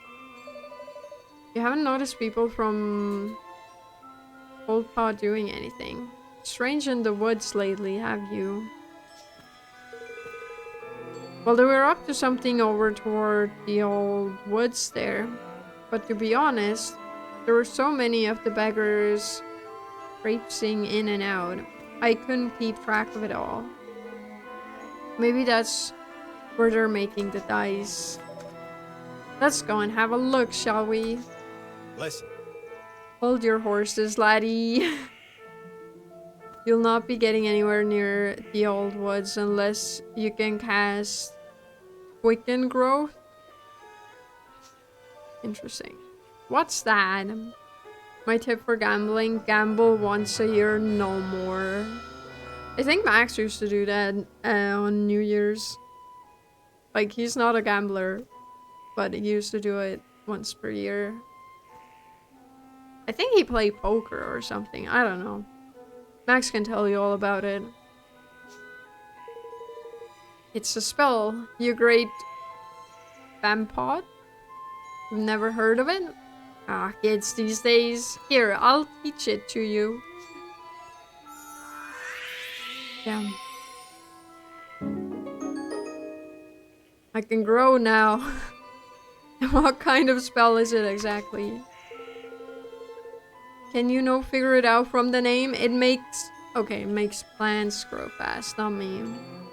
You haven't noticed people from Old Pod doing anything strange in the woods lately, have you? Well, they were up to something over toward the old woods there. But to be honest, there were so many of the beggars traipsing in and out. I couldn't keep track of it all. Maybe that's where they're making the dice. Let's go and have a look, shall we? Listen. Hold your horses, laddie. You'll not be getting anywhere near the old woods unless you can cast Quicken Growth. Interesting. What's that? My tip for gambling, gamble once a year, no more. I think Max used to do that on New Year's. Like, he's not a gambler, but he used to do it once per year. I think he played poker or something. I don't know. Max can tell you all about it. It's a spell. You great vampod? You've never heard of it? Ah, kids these days. Here, I'll teach it to you. Damn. I can grow now. What kind of spell is it exactly? Can you no figure it out from the name? It makes... Okay, it makes plants grow fast, not me.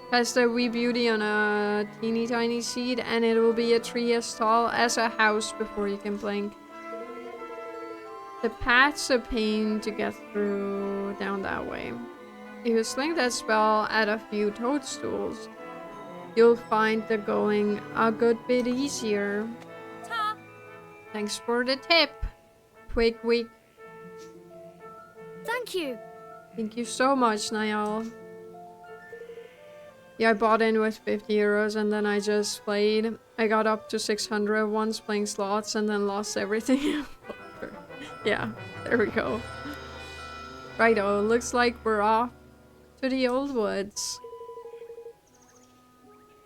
Cast a wee beauty on a teeny tiny seed and it will be a tree as tall as a house before you can blink. The path's a pain to get through down that way. If you sling that spell at a few toadstools, you'll find the going a good bit easier. Ta. Thanks for the tip. Quick week. Thank you. Thank you so much, Niall. Yeah, I bought in with 50 euros and then I just played. I got up to 600 once playing slots and then lost everything. Yeah, there we go. Righto, looks like we're off to the old woods.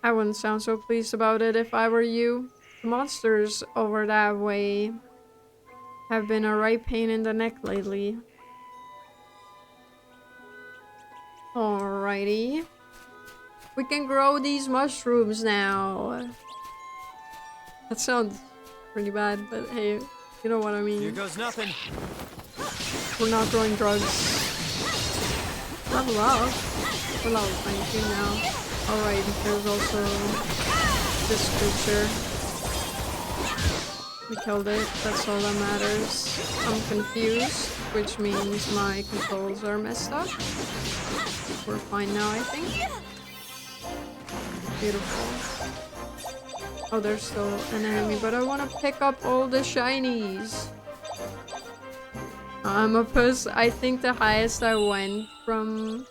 I wouldn't sound so pleased about it if I were you. The monsters over that way have been a right pain in the neck lately. Alrighty. We can grow these mushrooms now. That sounds pretty bad, but hey, you know what I mean. Here goes nothing. We're not growing drugs. Level up. We're level 22 now. Alright, there's also this creature. We killed it, that's all that matters. I'm confused, which means my controls are messed up. We're fine now, I think. Beautiful. Oh, there's still an enemy, but I want to pick up all the shinies. I'm a puss. I think the highest I went from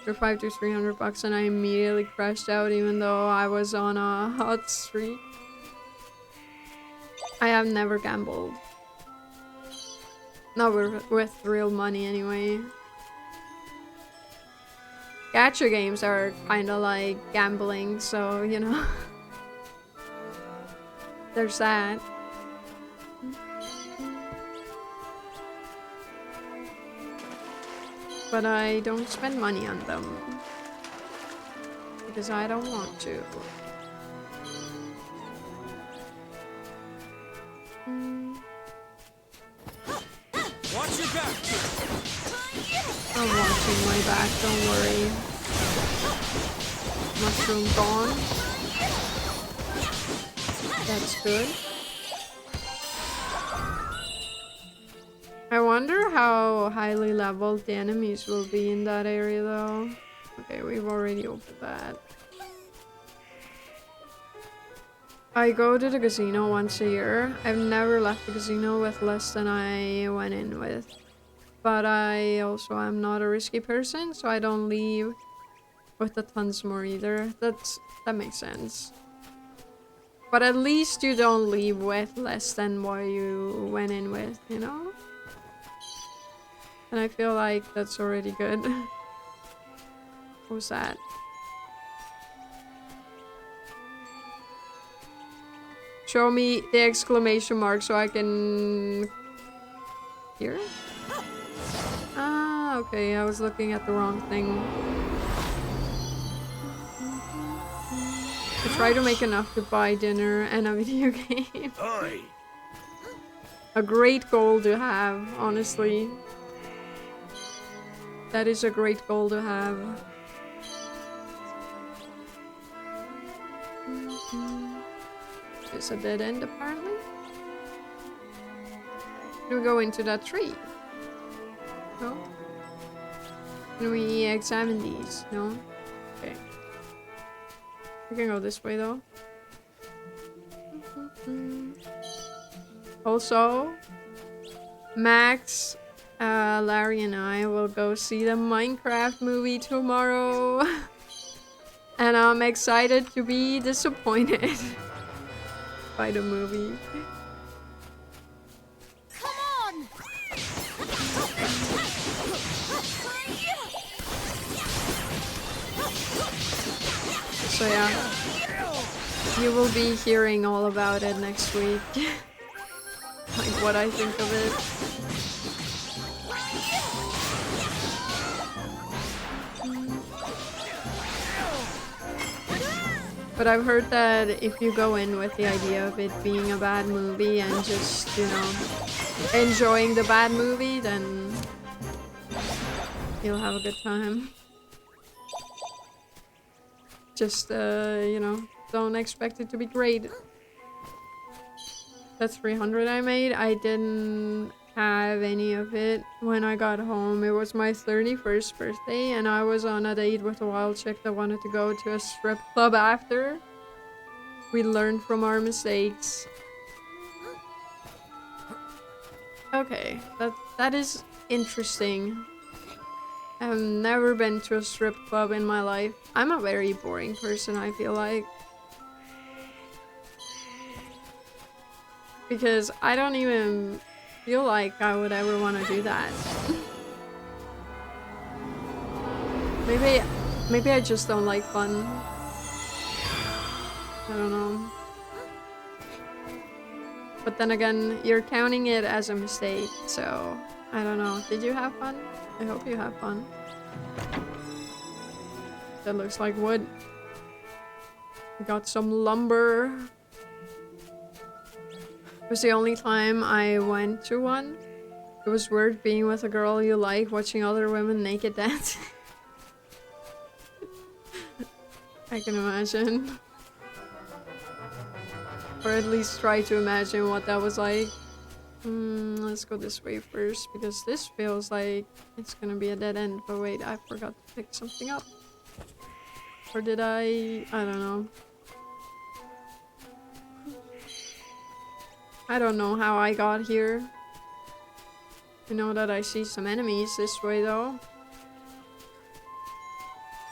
5 to 300 bucks and I immediately crashed out even though I was on a hot streak. I have never gambled. Not with real money anyway. Gacha games are kind of like gambling, so you know. There's that. But I don't spend money on them. Because I don't want to. Watch your back. I'm watching my back, don't worry. Mushroom gone. That's good. I wonder how highly leveled the enemies will be in that area though. Okay, we've already opened that. I go to the casino once a year. I've never left the casino with less than I went in with. But I also am not a risky person, so I don't leave with the tons more either. That makes sense. But at least you don't leave with less than what you went in with, you know? And I feel like that's already good. What was that? Show me the exclamation mark so I can hear? Ah, okay, I was looking at the wrong thing. I try to make enough to buy dinner and a video game. Oi! A great goal to have, honestly. That is a great goal to have. It's a dead end, apparently. Can we go into that tree? No? Can we examine these? No? Okay. We can go this way, though. Also, Max, Larry and I will go see the Minecraft movie tomorrow. And I'm excited to be disappointed by the movie. Come on! So yeah, you will be hearing all about it next week. Like what I think of it. But I've heard that if you go in with the idea of it being a bad movie and just, you know, enjoying the bad movie, then you'll have a good time. Just, you know, don't expect it to be great. That's 300 I made. I didn't have any of it when I got home. It was my 31st birthday and I was on a date with a wild chick that wanted to go to a strip club after. We learned from our mistakes. Okay, that is interesting. I've never been to a strip club in my life. I'm a very boring person, I feel like. Because I don't even feel like I would ever want to do that. Maybe I just don't like fun. I don't know. But then again, you're counting it as a mistake, so I don't know. Did you have fun? I hope you have fun. That looks like wood. We got some lumber. It was the only time I went to one. It was weird being with a girl you like, watching other women naked dance. I can imagine. Or at least try to imagine what that was like. Let's go this way first, because this feels like it's gonna be a dead end. But wait, I forgot to pick something up. Or did I? I don't know. I don't know how I got here. I know that I see some enemies this way though.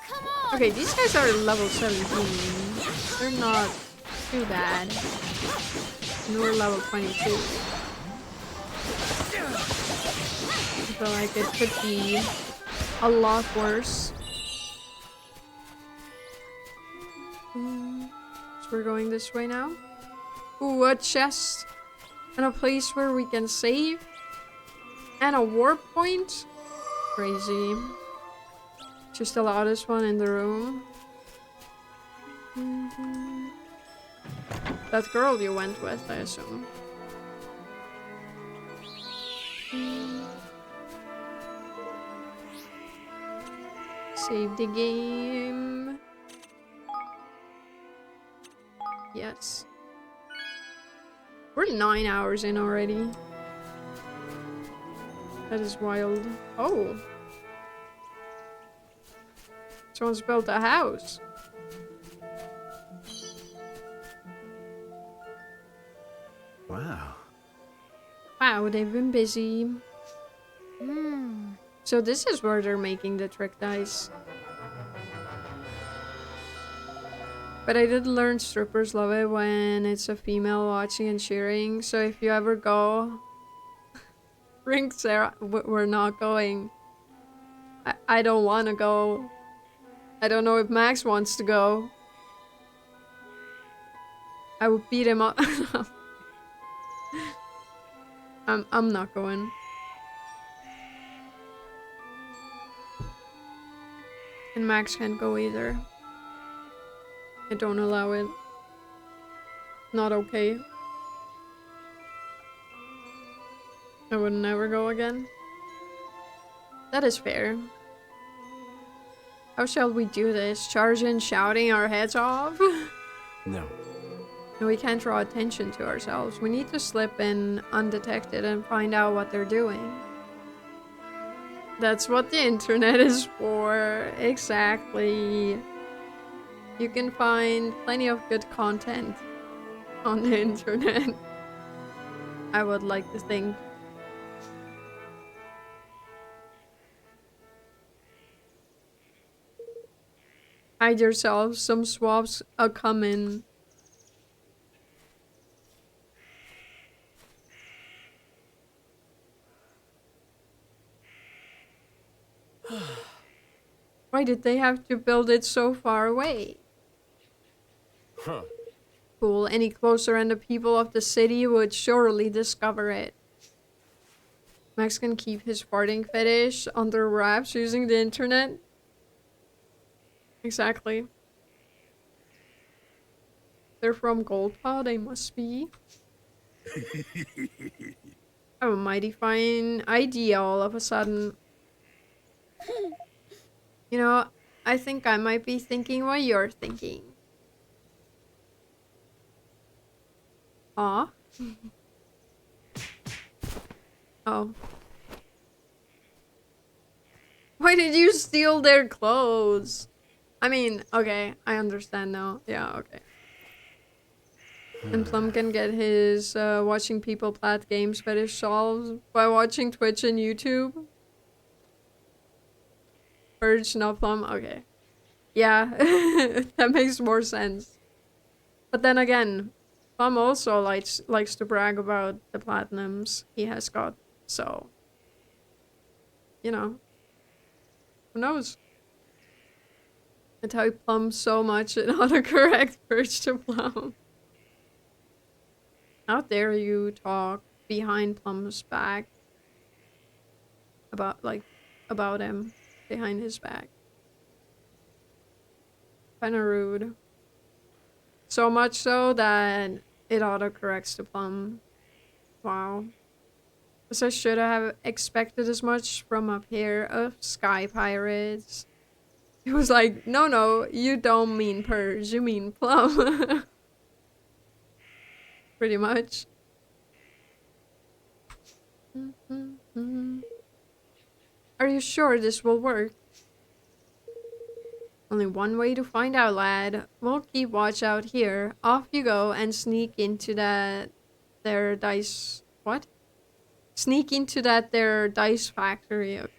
Come on! Okay, these guys are level 17. They're not too bad. And we're level 22. I feel like it could be a lot worse. So we're going this way now. Ooh, a chest. And a place where we can save. And a warp point. Crazy. Just the loudest one in the room. That girl you went with, I assume. Save the game. Yes. We're 9 hours in already. That is wild. Oh. Someone's built a house. Wow. Wow, they've been busy. So this is where they're making the trick dice. But I did learn strippers love it when it's a female watching and cheering. So if you ever go... Ring Sarah, we're not going. I don't want to go. I don't know if Max wants to go. I would beat him up. I'm not going. And Max can't go either. I don't allow it. Not okay. I would never go again. That is fair. How shall we do this? Charge in shouting our heads off? No. No, we can't draw attention to ourselves. We need to slip in undetected and find out what they're doing. That's what the internet is for. Exactly. You can find plenty of good content on the internet. I would like to think. Hide yourself. Some swabs are coming. Why did they have to build it so far away? Huh. Cool. Any closer and the people of the city would surely discover it. Max can keep his farting fetish under wraps using the internet. Exactly. They're from Goldpaw, they must be. Oh, a mighty fine idea all of a sudden. You know, I think I might be thinking what you're thinking. Aw. Oh. Why did you steal their clothes? I mean, okay, I understand now. Yeah, okay. And Plum can get his watching people plat games fetish solved by watching Twitch and YouTube. Purge, no Plum, okay. Yeah, that makes more sense. But then again, Plum also likes to brag about the platinums he has got, so... You know. Who knows? I type Plum so much in autocorrect Purge to Plum. How dare you talk behind Plum's back about him behind his back. Kinda rude. So much so that it autocorrects to Plum. Wow. Guess I should have expected as much from a pair of sky pirates. It was like, no, you don't mean Purge, you mean Plum. Pretty much. Are you sure this will work? Only one way to find out, lad. We'll keep watch out here. Off you go and sneak into that their dice... What? Sneak into that their dice factory, okay.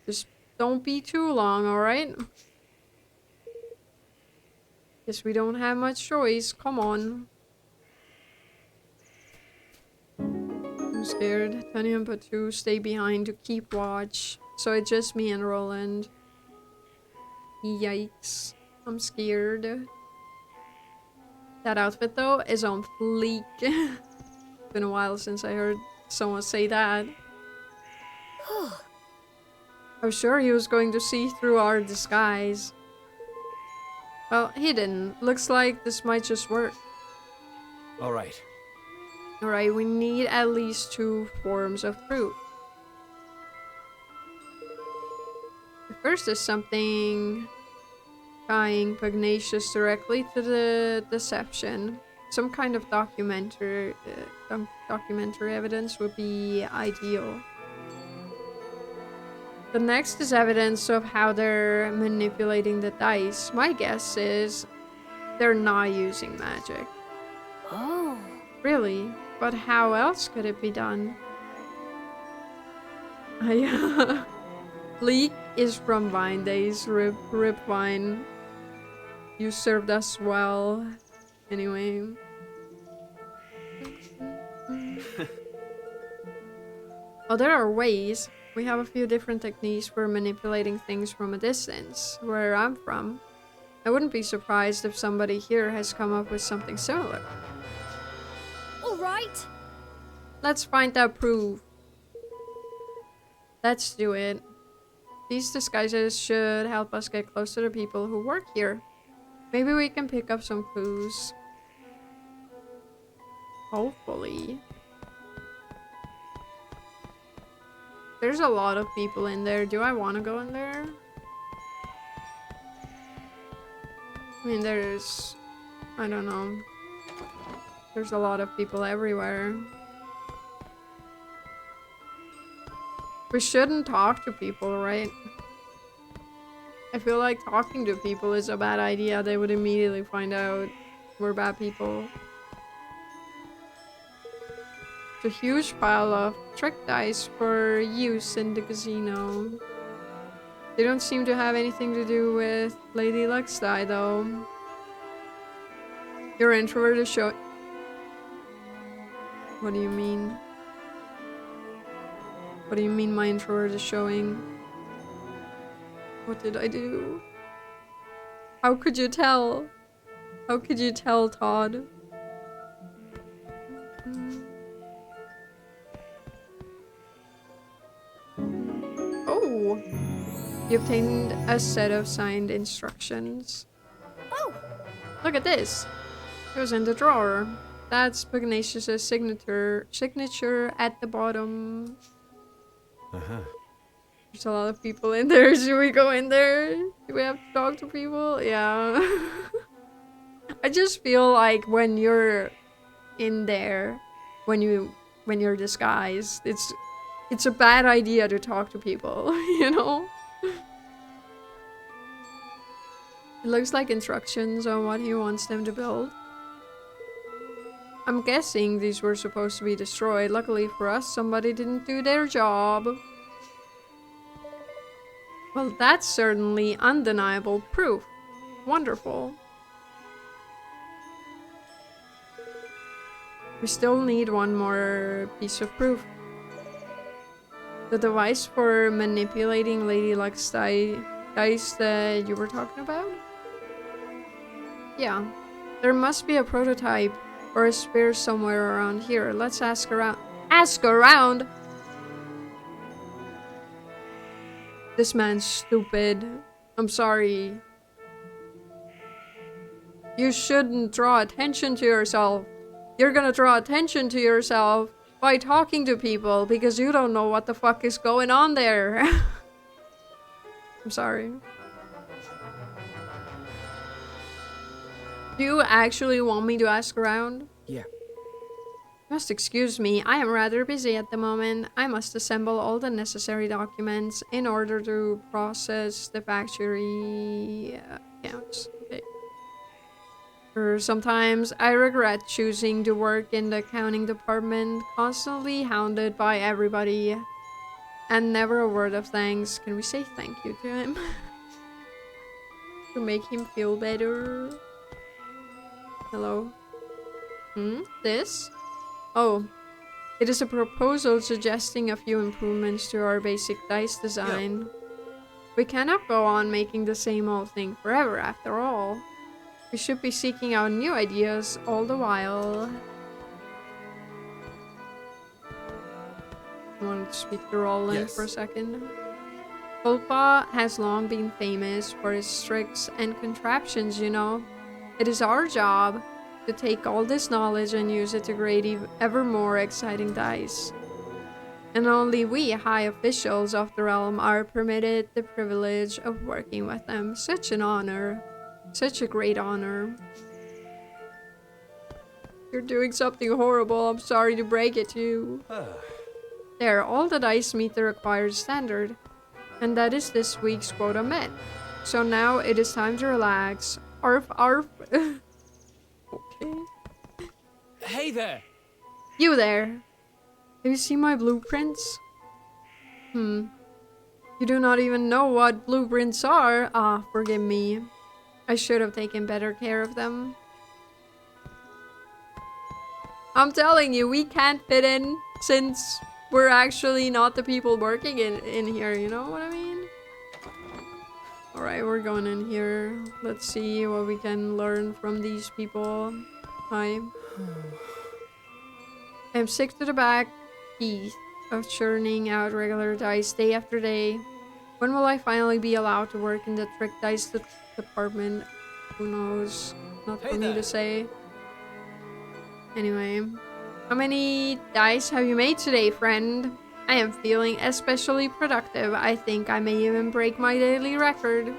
Just don't be too long, alright? Guess we don't have much choice. Come on. I'm scared. Tony and Patu stay behind to keep watch. So it's just me and Roland. Yikes. I'm scared. That outfit though is on fleek. Been a while since I heard someone say that. I was sure he was going to see through our disguise. Well, he didn't. Looks like this might just work. All right. Alright, we need at least 2 forms of fruit. The first is something tying pugnacious directly to the deception. Some kind of documentary evidence would be ideal. The next is evidence of how they're manipulating the dice. My guess is they're not using magic. Oh. Really? But how else could it be done? Bleak is from Vine Days. Rip Vine. You served us well. Anyway. Oh, there are ways. We have a few different techniques for manipulating things from a distance. Where I'm from, I wouldn't be surprised if somebody here has come up with something similar. All right. Let's find that proof. Let's do it. These disguises should help us get close to the people who work here. Maybe we can pick up some clues. Hopefully. There's a lot of people in there. Do I want to go in there? I mean, there's... I don't know. There's a lot of people everywhere. We shouldn't talk to people, right? I feel like talking to people is a bad idea. They would immediately find out we're bad people. It's a huge pile of trick dice for use in the casino. They don't seem to have anything to do with Lady Luxdie, though. Your introvert is show. What do you mean? What do you mean my introvert is showing? What did I do? How could you tell? How could you tell, Todd? Oh! You obtained a set of signed instructions. Oh, Look at this! It was in the drawer. That's Pugnacious's signature at the bottom. There's a lot of people in there. Should we go in there? Do we have to talk to people? Yeah. I just feel like when you're in there, when you're disguised, it's a bad idea to talk to people, you know? It looks like instructions on what he wants them to build. I'm guessing these were supposed to be destroyed. Luckily for us, somebody didn't do their job. Well, that's certainly undeniable proof. Wonderful. We still need one more piece of proof. The device for manipulating Lady Luck's dice that you were talking about? Yeah. There must be a prototype or a spare somewhere around here. Let's ask around. Ask around? This man's stupid. I'm sorry. You shouldn't draw attention to yourself. You're gonna draw attention to yourself by talking to people because you don't know what the fuck is going on there. I'm sorry. Do you actually want me to ask around? Yeah. You must excuse me, I am rather busy at the moment. I must assemble all the necessary documents in order to process the factory accounts. Okay. Sometimes I regret choosing to work in the accounting department, constantly hounded by everybody, and never a word of thanks. Can we say thank you to him? To make him feel better? Hello? This? Oh. It is a proposal suggesting a few improvements to our basic dice design. Yeah. We cannot go on making the same old thing forever, after all. We should be seeking out new ideas all the while. I wanted to speak to Roland for a second. Fulpa has long been famous for its tricks and contraptions, you know. It is our job to take all this knowledge and use it to create ever more exciting dice. And only we high officials of the realm are permitted the privilege of working with them. Such an honor. Such a great honor. You're doing something horrible. I'm sorry to break it to you. There, all the dice meet the required standard. And that is this week's quota met. So now it is time to relax. Arf, arf. Okay. Hey there! You there. Have you seen my blueprints? You do not even know what blueprints are. Ah, forgive me. I should have taken better care of them. I'm telling you, we can't fit in since we're actually not the people working in here, you know what I mean? Alright, we're going in here. Let's see what we can learn from these people. Hi. I am sick to the back teeth of churning out regular dice day after day. When will I finally be allowed to work in the trick dice department? Who knows? Not for me to say. Anyway. How many dice have you made today, friend? I am feeling especially productive. I think I may even break my daily record.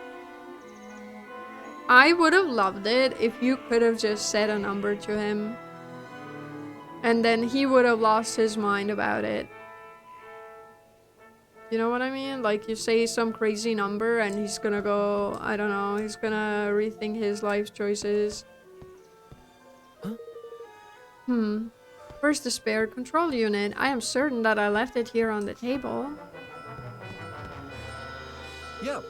I would have loved it if you could have just said a number to him. And then he would have lost his mind about it. You know what I mean? Like, you say some crazy number and he's gonna go, I don't know, he's gonna rethink his life choices. Where's the spare control unit? I am certain that I left it here on the table. Yep.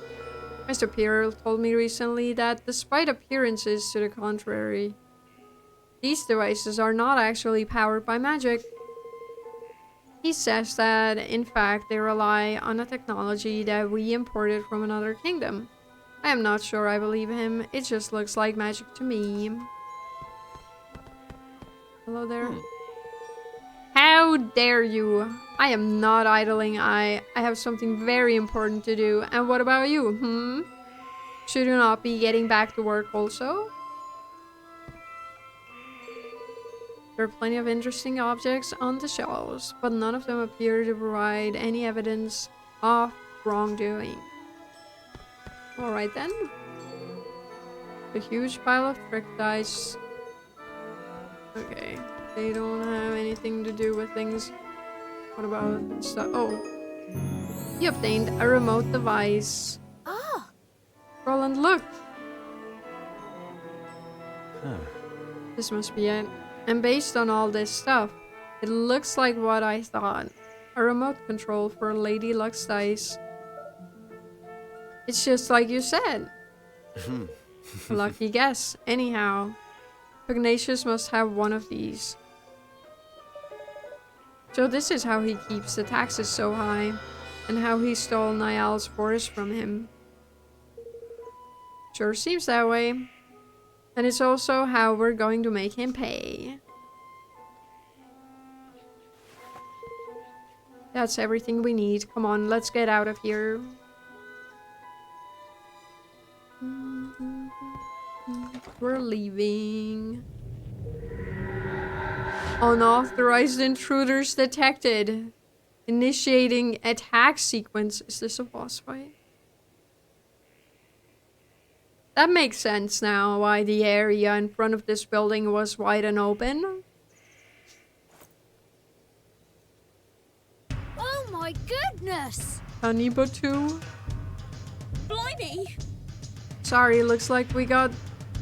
Mr. Pierre told me recently that despite appearances to the contrary, these devices are not actually powered by magic. He says that, in fact, they rely on a technology that we imported from another kingdom. I am not sure I believe him. It just looks like magic to me. Hello there. How dare you? I am not idling. I have something very important to do. And what about you? Should you not be getting back to work also? There are plenty of interesting objects on the shelves, but none of them appear to provide any evidence of wrongdoing. Alright then. A huge pile of trick dice. Okay. They don't have anything to do with things. What about stuff? Oh. You obtained a remote device. Ah, Roland, look! This must be it. And based on all this stuff, it looks like what I thought. A remote control for Lady Luck's dice. It's just like you said. A lucky guess. Anyhow, Pugnacious must have one of these. So this is how he keeps the taxes so high, and how he stole Niall's forest from him. Sure seems that way. And it's also how we're going to make him pay. That's everything we need. Come on, let's get out of here. We're leaving. Unauthorized intruders detected. Initiating attack sequence. Is this a boss fight? That makes sense now why the area in front of this building was wide and open. oh my goodness! Kanibatu. Blimey! Sorry, looks like we got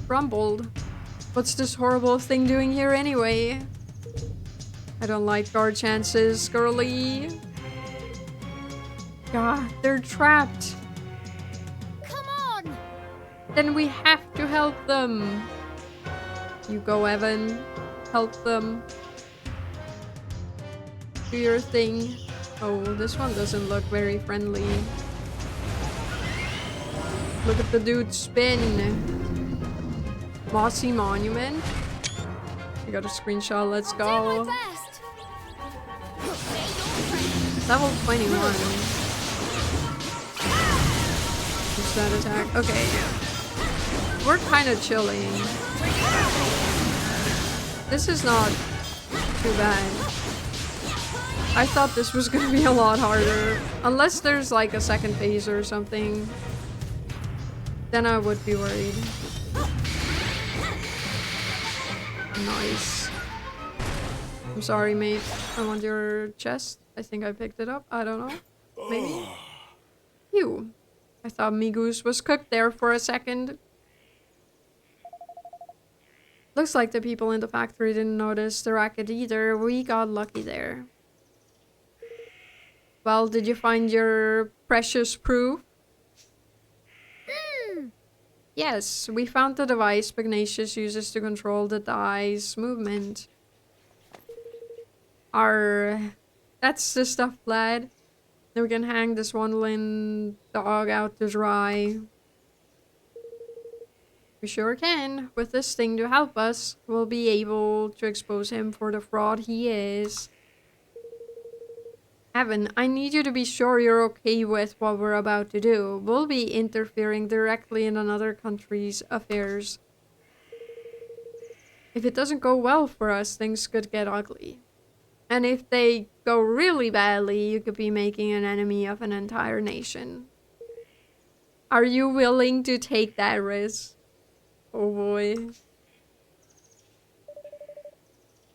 rumbled. What's this horrible thing doing here anyway? I don't like our chances, girly. God, they're trapped. Come on! Then we have to help them. You go, Evan. Help them. Do your thing. Oh, this one doesn't look very friendly. Look at the dude spin. Mossy Monument. I got a screenshot, let's Do go. my best! Level 21. What's that attack? Okay. We're kind of chilling. This is not too bad. I thought this was gonna be a lot harder. Unless there's like a second phase or something. Then I would be worried. Nice. I'm sorry, mate. I want your chest. I think I picked it up. I don't know. Maybe. Phew. I thought Migoose was cooked there for a second. Looks like the people in the factory didn't notice the racket either. We got lucky there. Well, did you find your precious proof? Yes, we found the device Pugnacious uses to control the dice movement. That's the stuff, lad. Then we can hang this wandling dog out to dry. We sure can. With this thing to help us, we'll be able to expose him for the fraud he is. Evan, I need you to be sure you're okay with what we're about to do. We'll be interfering directly in another country's affairs. If it doesn't go well for us, things could get ugly. And if they go really badly, you could be making an enemy of an entire nation. Are you willing to take that risk? Oh boy.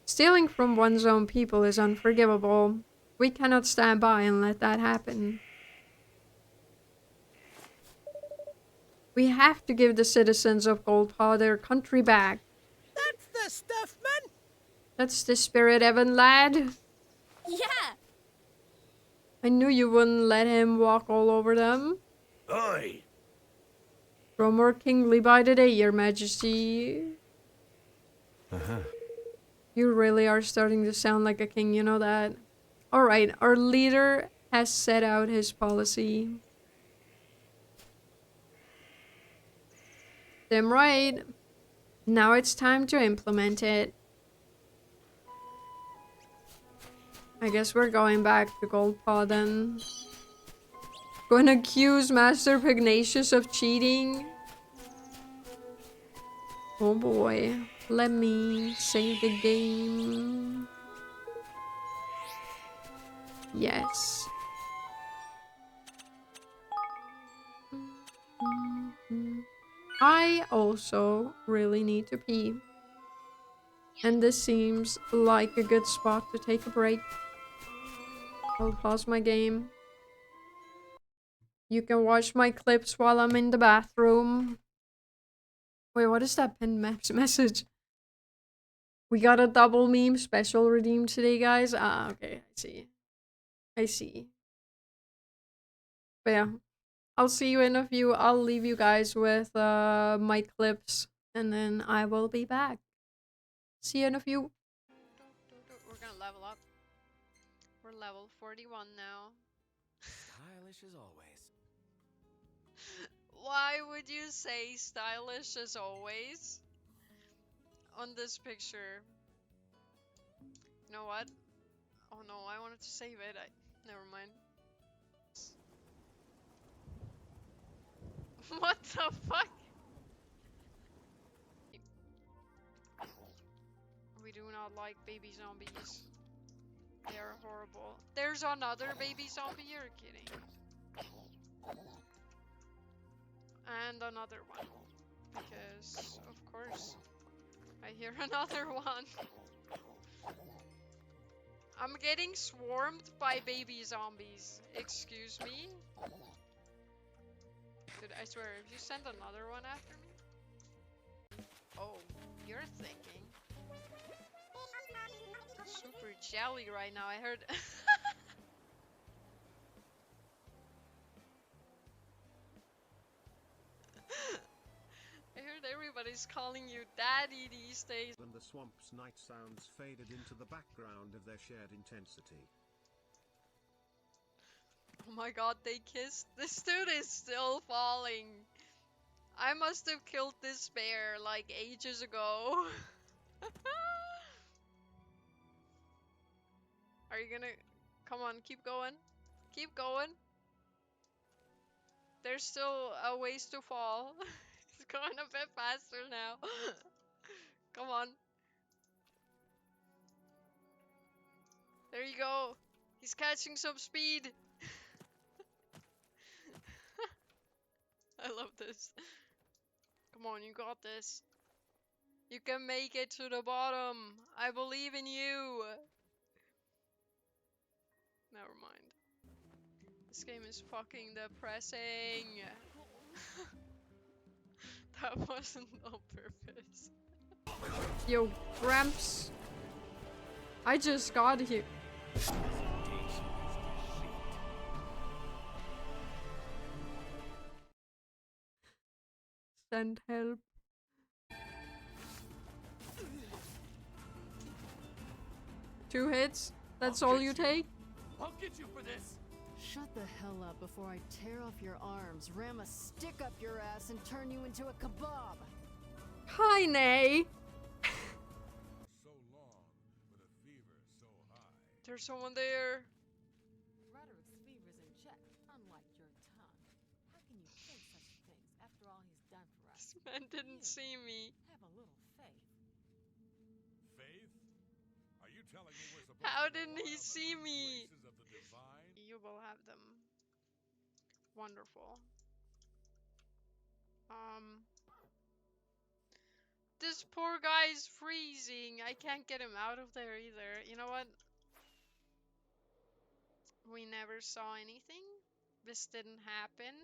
Stealing from one's own people is unforgivable. We cannot stand by and let that happen. We have to give the citizens of Goldpaw their country back. That's the stuff, man. That's the spirit, Evan, lad. Yeah! I knew you wouldn't let him walk all over them. Oi! Grow more kingly by the day, your majesty. You really are starting to sound like a king, you know that? Alright, our leader has set out his policy. Damn right. Now it's time to implement it. I guess we're going back to Goldpaw then. Gonna accuse Master Pugnacious of cheating. Oh boy. Let me save the game. Yes. I also really need to pee. And this seems like a good spot to take a break. I'll pause my game. You can watch my clips while I'm in the bathroom. Wait, what is that pinned message? We got a double meme special redeemed today, guys. Ah, okay, I see. I see. But yeah, I'll see you in a few. I'll leave you guys with my clips, and then I will be back. See you in a few. We're gonna level up. We're level 41 now. Stylish as always. Why would you say stylish as always on this picture? You know what? Oh no, I wanted to save it. Never mind. What the fuck? We do not like baby zombies. They are horrible. There's another baby zombie, you're kidding. And another one. Because, of course, I hear another one. I'm getting swarmed by baby zombies. Excuse me? Dude, I swear, if you send another one after me... Oh, you're thinking. Super jelly right now, I heard... I heard everybody's calling you daddy these days. And the swamp's night sounds faded into the background of their shared intensity. Oh my god, they kissed. This dude is still falling. I must have killed this bear like ages ago. Are you gonna... Come on, keep going. Keep going. There's still a ways to fall. It's going a bit faster now. Come on. There you go. He's catching some speed. I love this. Come on, you got this. You can make it to the bottom. I believe in you. Never mind. This game is fucking depressing. That wasn't on purpose. Yo, Gramps. I just got here. Send help. Two hits? That's all you take? I'll get you for this. Shut the hell up before I tear off your arms, ram a stick up your ass, and turn you into a kebab. Hi, Nay. So long, with a fever so high. There's someone there. Roderick's fever's in check, unlike your tongue. How can you think such things after all he's done for us? This man didn't see me. Have a little faith. Faith? Are you telling me we're supposed How to didn't rely he on the see good me? graces of the divine? You will have them. Wonderful. This poor guy's freezing. I can't get him out of there either. You know what? We never saw anything. This didn't happen.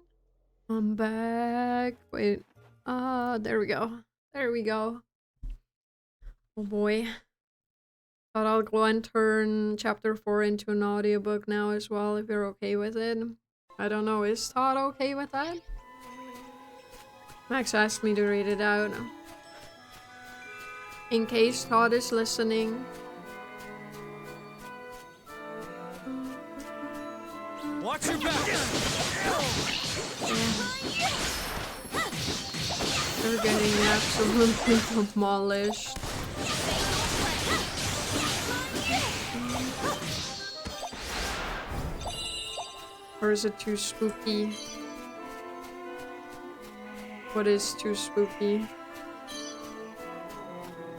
I'm back. Wait. There we go. There we go. Oh boy. Thought I'll go and turn chapter 4 into an audiobook now as well, if you're okay with it. I don't know, is Todd okay with that? Max asked me to read it out. In case Todd is listening. Watch your back! They're getting absolutely demolished. Or is it too spooky? What is too spooky?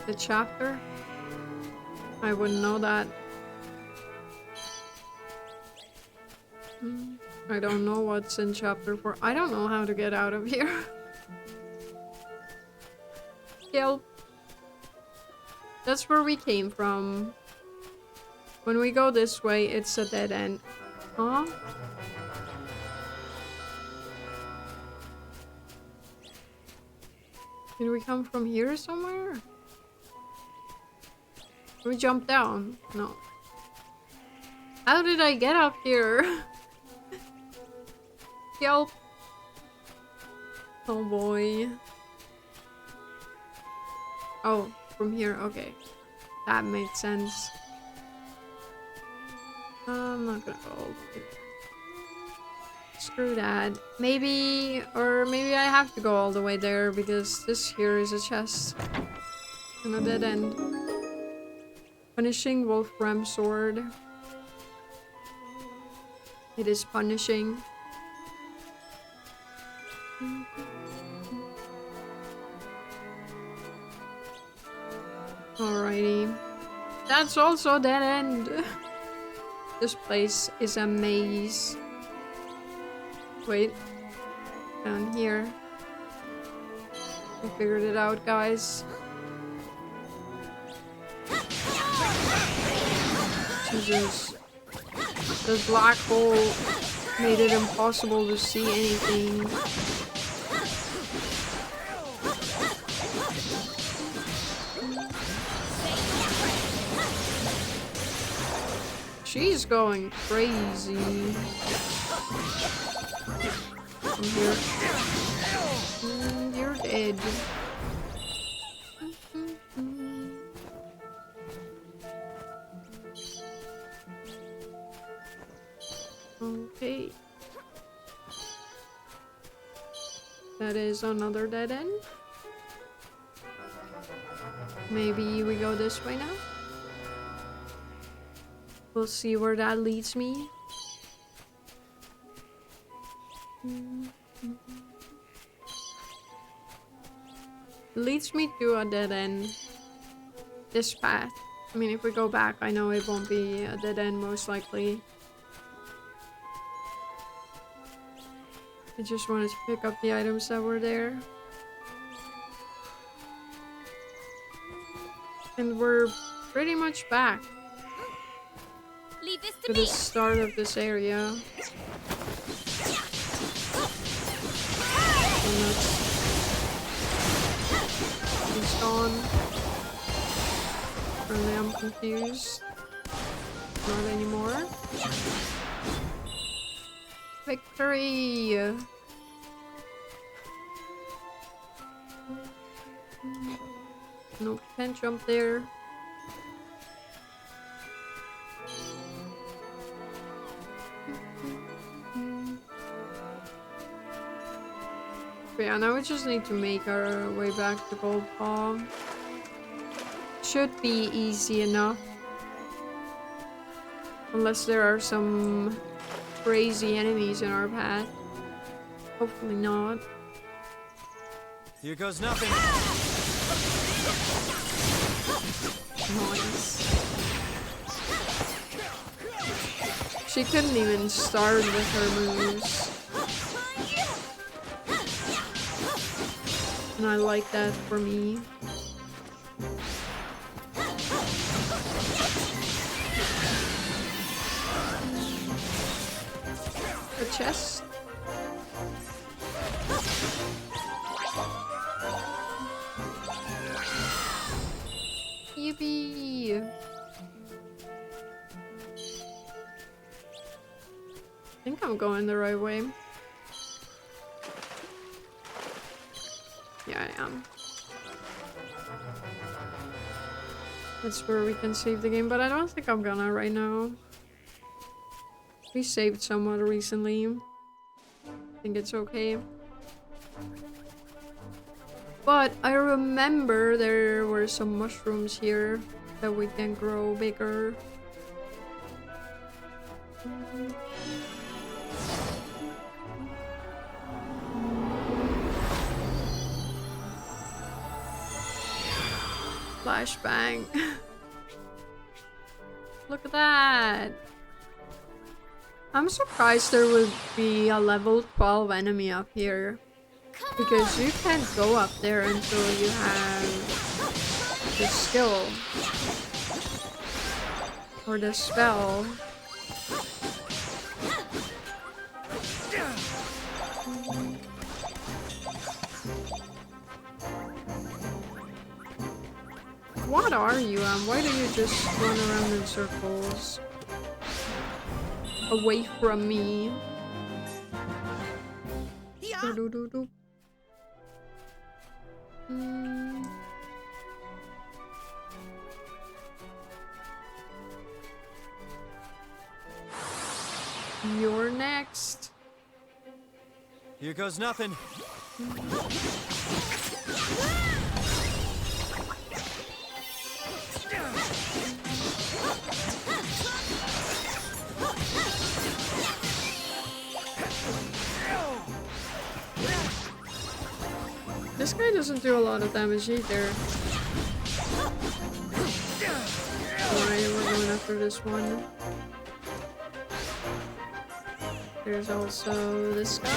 The chapter? I wouldn't know that. I don't know what's in chapter 4. I don't know how to get out of here. Help. That's where we came from. When we go this way, it's a dead end. Huh? Did we come from here somewhere? Did we jump down? No. How did I get up here? Help. Oh boy. Oh, from here, okay. That makes sense. I'm not gonna go. Screw that. Maybe, or maybe I have to go all the way there because this here is a chest. And a dead end. Punishing Wolfram Sword. It is punishing. Alrighty. That's also a dead end. This place is a maze. Wait. Down here. We figured it out, guys. Jesus. The black hole made it impossible to see anything. She's going crazy. From here. You're dead. Okay. That is another dead end. Maybe we go this way now? We'll see where that leads me. Leads me to a dead end. This path. I mean, if we go back, I know it won't be a dead end, most likely. I just wanted to pick up the items that were there. And we're pretty much back Leave this to to the me. start of this area. And that's... He's gone. Apparently I'm confused. Not anymore. Victory! No, can't jump there. But yeah, now we just need to make our way back to Gold Paw. Should be easy enough. Unless there are some crazy enemies in our path. Hopefully not. Here goes nothing. Nice. She couldn't even start with her moves. And I like that for me. A chest. Yippee! think I'm going the right way. Yeah, I am. That's where we can save the game, but I don't think I'm gonna right now. We saved somewhat recently. I think it's okay. But I remember there were some mushrooms here that we can grow bigger. Flashbang. Look at that. I'm surprised there would be a level 12 enemy up here. Because you can't go up there until you have the skill. Or the spell. What are you? Why do you just run around in circles? Away from me. Do-do-do-do. You're next. Here goes nothing. This guy doesn't do a lot of damage either. Alright, we're going after this one. There's also this guy.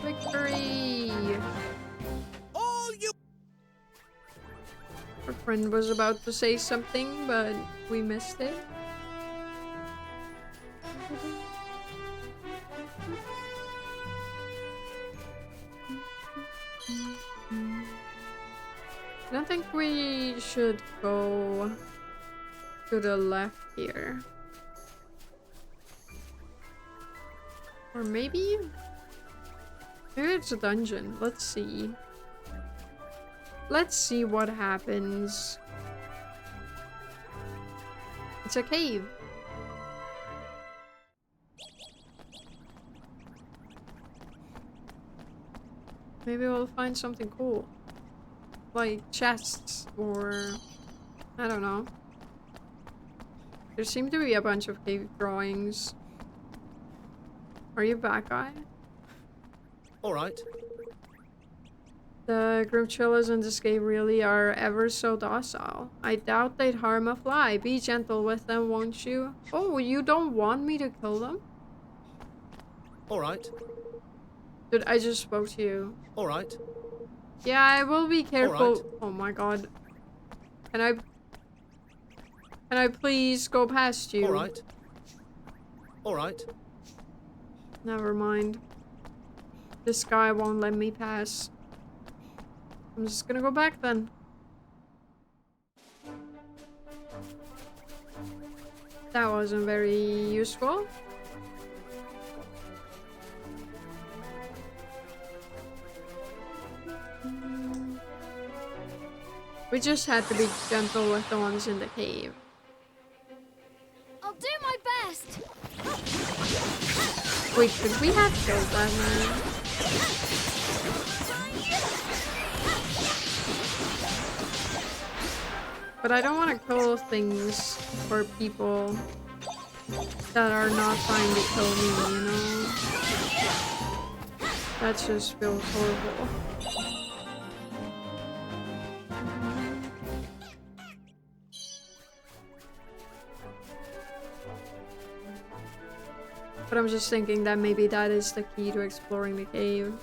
Victory! Our friend was about to say something, but we missed it. I don't think we should go to the left here. Or maybe it's a dungeon. Let's see. Let's see what happens. It's a cave. Maybe we'll find something cool. Like chests or I don't know. There seem to be a bunch of cave drawings. Are you back, guy? Alright. The Grimchillas in this cave really are ever so docile. I doubt they'd harm a fly. Be gentle with them, won't you? Oh, you don't want me to kill them? Alright. Dude, I just spoke to you. Alright. Yeah, I will be careful. Alright. Oh my god. Can I please go past you? Alright. Alright. Never mind. This guy won't let me pass. I'm just gonna go back then. That wasn't very useful. We just had to be gentle with the ones in the cave. I'll do my best. Wait, could we have killed that man? But I don't want to kill things or people that are not trying to kill me, you know? That just feels horrible. But I'm just thinking that maybe that is the key to exploring the cave.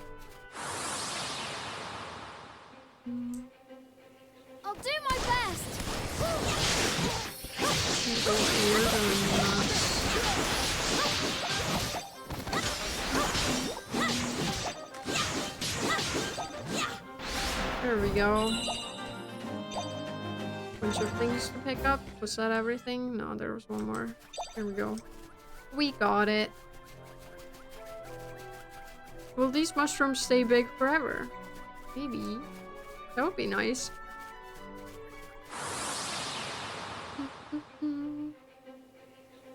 I'll do my best. Go here, there we go. We're bunch of things to pick up. Was that everything? No, there was one more. There we go. We got it. Will these mushrooms stay big forever? Maybe. That would be nice.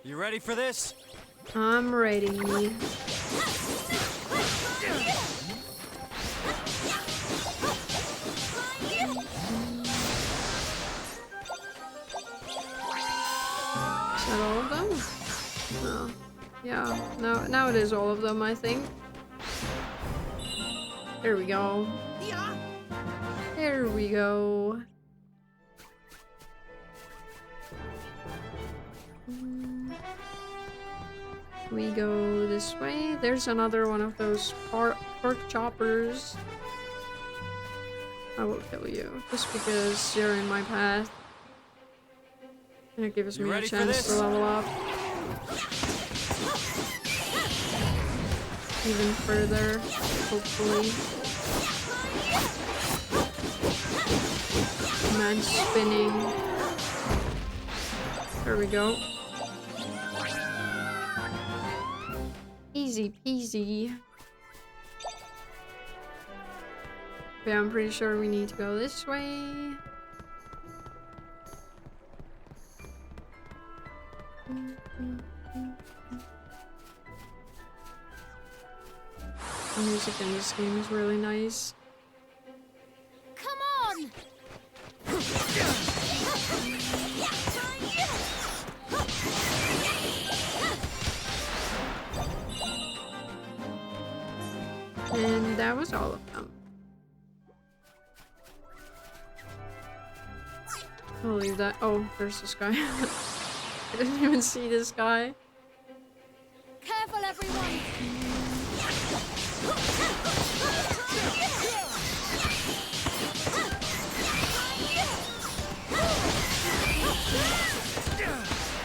You ready for this? I'm ready. Is that all of them? No. Yeah, now it is all of them, I think. There we go. There we go. We go this way. There's another one of those pork choppers. I will kill you just because you're in my path. And it gives me a chance to level up even further, hopefully. Man spinning. There we go. Easy peasy. Yeah, I'm pretty sure we need to go this way. The music in this game is really nice. Come on! And that was all of them. I'll leave that. Oh, there's this guy. I didn't even see this guy. Careful, everyone!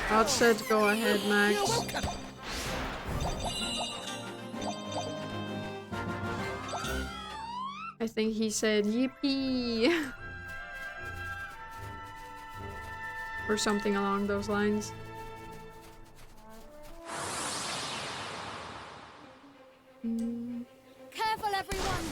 God said go ahead, Max. I think he said yippee! Or something along those lines. Careful, everyone!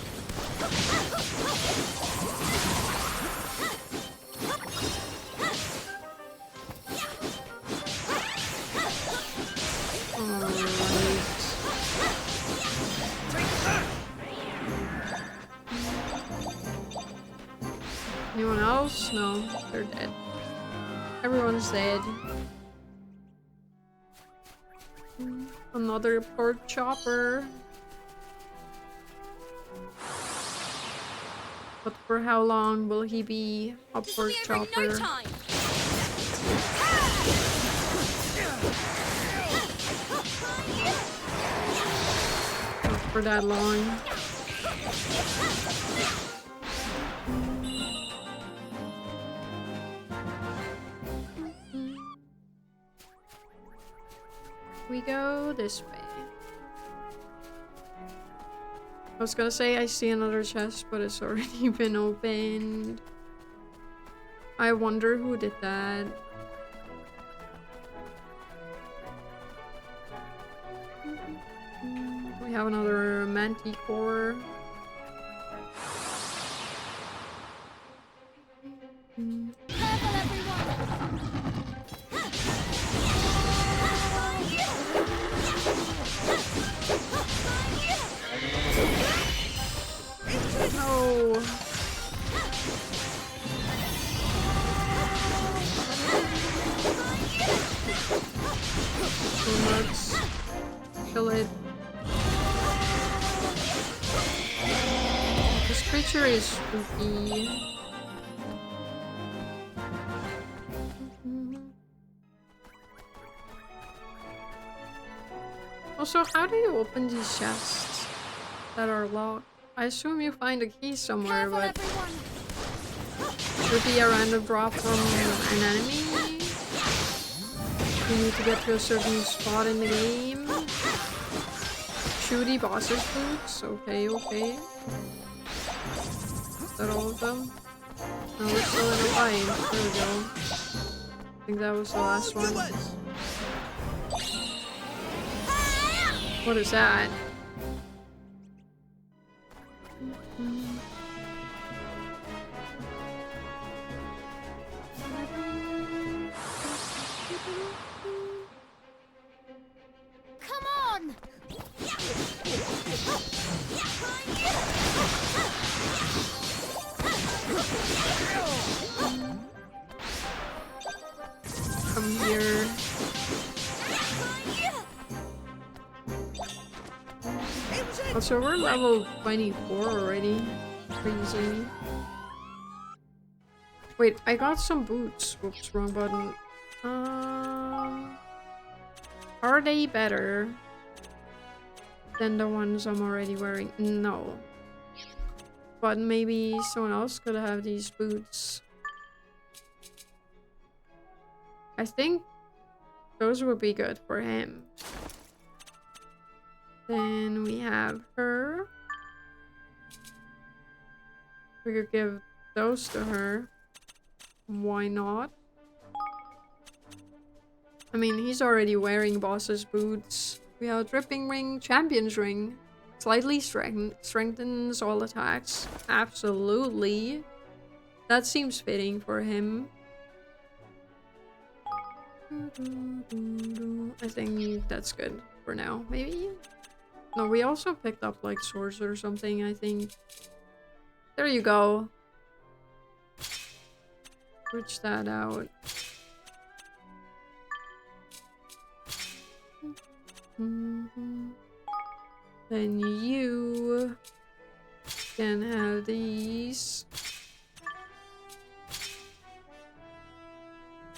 Anyone else? No, they're dead. Everyone's dead. Another pork chopper. But for how long will he be a pork chopper? No time. Not for that long. We go this way. I was gonna say I see another chest, but it's already been opened. I wonder who did that. We have another manticore. Careful, everyone! No. So much. Kill it. This creature is spooky. Also, how do you open these chests that are locked? I assume you find a key somewhere, Careful, but everyone! should be a random drop from an enemy. You need to get to a certain spot in the game. Shooty bosses boots. Okay, okay. Is that all of them? No, we're still in a fight. There we go. I think that was the last one. What is that? Come on! Come here. Oh, so we're level 24 already. Crazy. Wait, I got some boots. Whoops, wrong button. Are they better than the ones I'm already wearing? No. But maybe someone else could have these boots. I think those would be good for him. Then we have her. We could give those to her. Why not? I mean, he's already wearing boss's boots. We have dripping ring, champion's ring. Slightly strengthens all attacks. Absolutely. That seems fitting for him. I think that's good for now. Maybe? No, we also picked up like swords or something, I think. There you go. Switch that out. Then you can have these.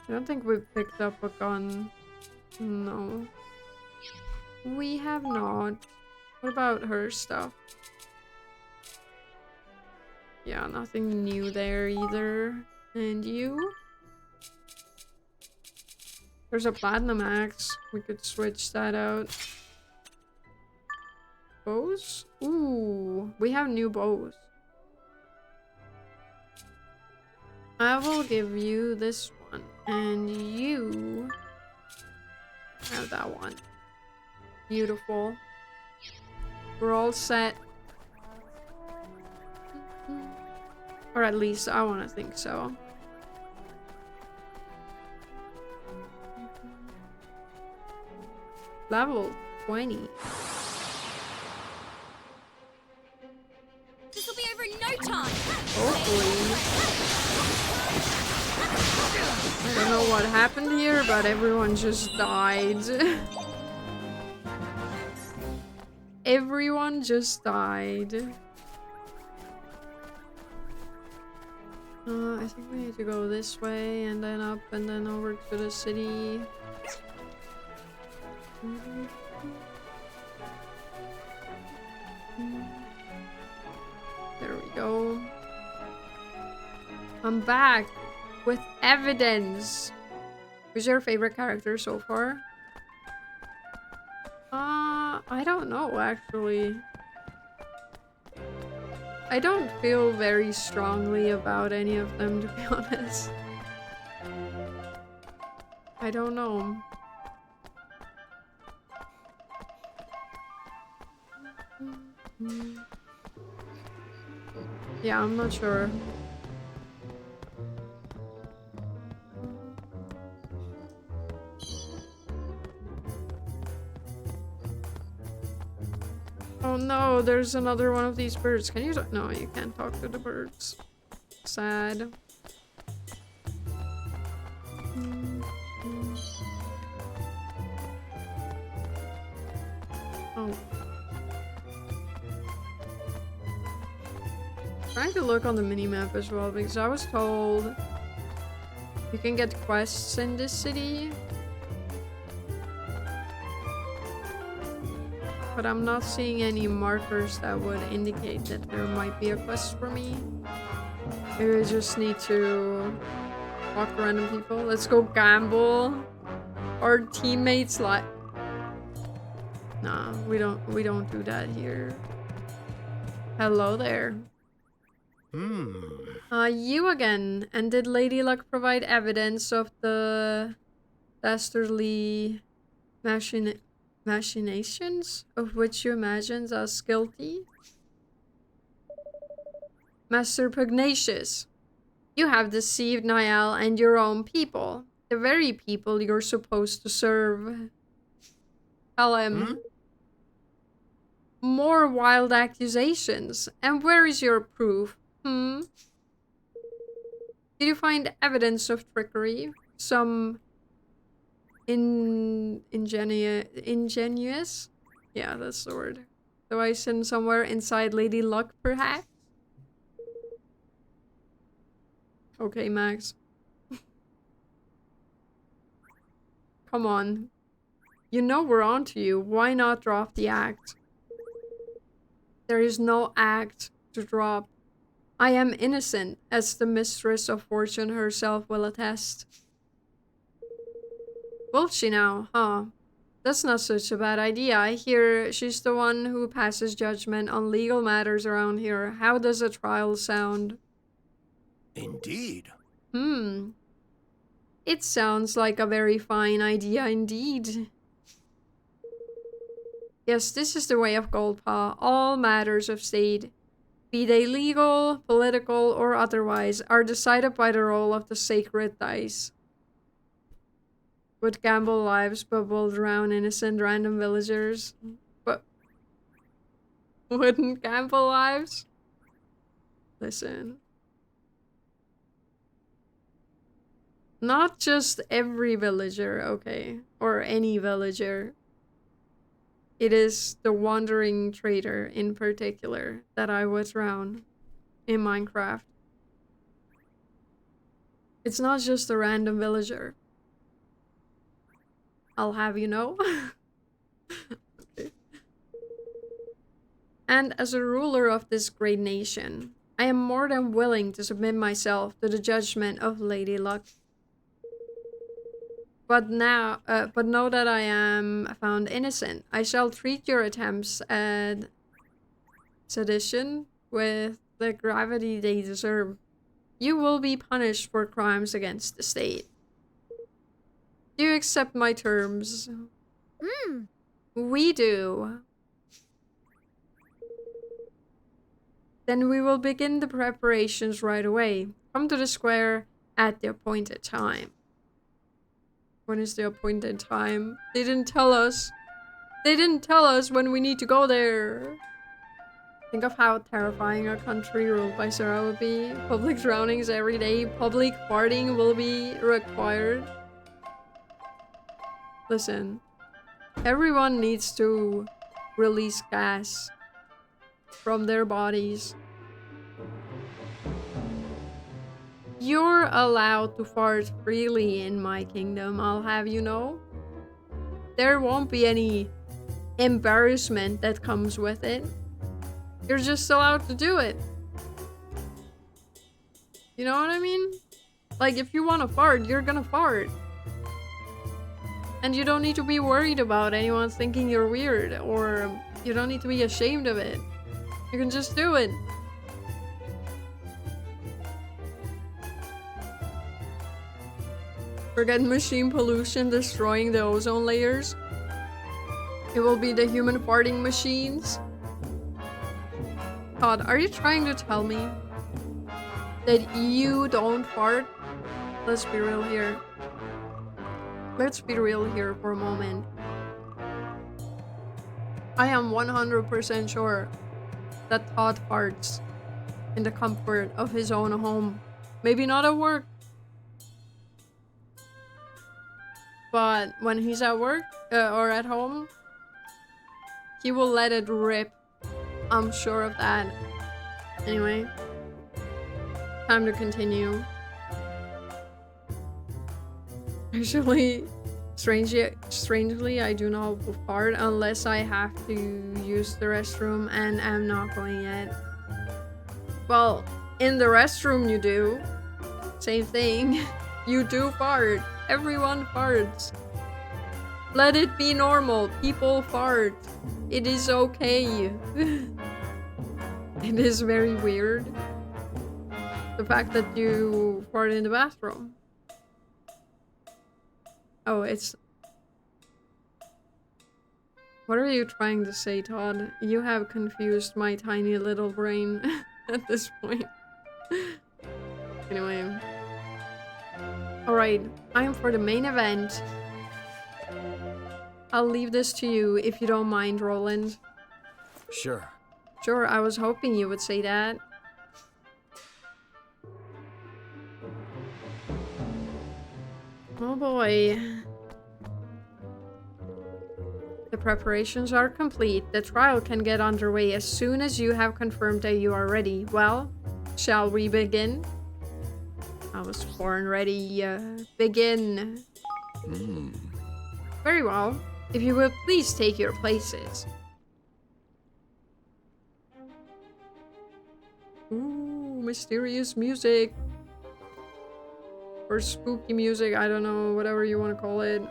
I don't think we picked up a gun. No. We have not. What about her stuff? Yeah, nothing new there either. And you? There's a platinum axe. We could switch that out. Bows? Ooh, we have new bows. I will give you this one. And you have that one. Beautiful. We're all set. Or at least I want to think so. Level 20. This will be over in no time! Hopefully. I don't know what happened here, but everyone just died. Everyone just died. I think we need to go this way and then up and then over to the city. There we go. I'm back with evidence. Who's your favorite character so far? I don't know actually. I don't feel very strongly about any of them, to be honest. I don't know. Yeah, I'm not sure. Oh no, there's another one of these birds. Can you? No, you can't talk to the birds. Sad. Oh. Trying to look on the minimap as well because I was told you can get quests in this city. But I'm not seeing any markers that would indicate that there might be a quest for me. Maybe I just need to talk to random people. Let's go gamble. Our teammates like... Nah, we don't do that here. Hello there. You again. And did Lady Luck provide evidence of the dastardly machinations of which you imagine us guilty? Master Pugnacious, you have deceived Niall and your own people. The very people you're supposed to serve. Tell him. More wild accusations. And where is your proof? Did you find evidence of trickery? Some ingenious? Yeah, that's the word. Device in somewhere inside Lady Luck, perhaps? Okay, Max. Come on. You know we're on to you. Why not drop the act? There is no act to drop. I am innocent, as the mistress of fortune herself will attest. Will she now, huh? That's not such a bad idea. I hear she's the one who passes judgment on legal matters around here. How does a trial sound? Indeed. It sounds like a very fine idea indeed. Yes, this is the way of Goldpaw. All matters of state, be they legal, political, or otherwise, are decided by the roll of the sacred dice. Would gamble lives but will drown innocent random villagers? But wouldn't gamble lives? Listen. Not just every villager, okay? Or any villager. It is the wandering trader in particular that I would drown in Minecraft. It's not just a random villager. I'll have you know. Okay. And as a ruler of this great nation, I am more than willing to submit myself to the judgment of Lady Luck. But know that I am found innocent. I shall treat your attempts at sedition with the gravity they deserve. You will be punished for crimes against the state. Do you accept my terms? We do. Then we will begin the preparations right away. Come to the square at the appointed time. When is the appointed time? They didn't tell us. They didn't tell us when we need to go there. Think of how terrifying a country ruled by Sarah would be. Public drownings every day. Public farting will be required. Listen. Everyone needs to release gas from their bodies. You're allowed to fart freely in my kingdom, I'll have you know. There won't be any embarrassment that comes with it. You're just allowed to do it. You know what I mean? Like, if you want to fart, you're gonna fart. And you don't need to be worried about anyone thinking you're weird, or you don't need to be ashamed of it. You can just do it. Forget machine pollution destroying the ozone layers. It will be the human farting machines. God, are you trying to tell me that you don't fart? Let's be real here. Let's be real here for a moment. I am 100% sure that Todd farts in the comfort of his own home. Maybe not at work. But when he's at work or at home, he will let it rip. I'm sure of that. Anyway, time to continue. Actually, strangely, I do not fart unless I have to use the restroom, and I'm not going yet. Well, in the restroom you do. Same thing. You do fart. Everyone farts. Let it be normal. People fart. It is okay. It is very weird. The fact that you farted in the bathroom. Oh, it's... What are you trying to say, Todd? You have confused my tiny little brain at this point. Anyway. Alright, time for the main event. I'll leave this to you if you don't mind, Roland. Sure. Sure, I was hoping you would say that. Oh boy. The preparations are complete. The trial can get underway as soon as you have confirmed that you are ready. Well, shall we begin? I was born ready. Begin. Very well. If you will please take your places. Ooh, mysterious music. Or spooky music, I don't know, whatever you want to call it.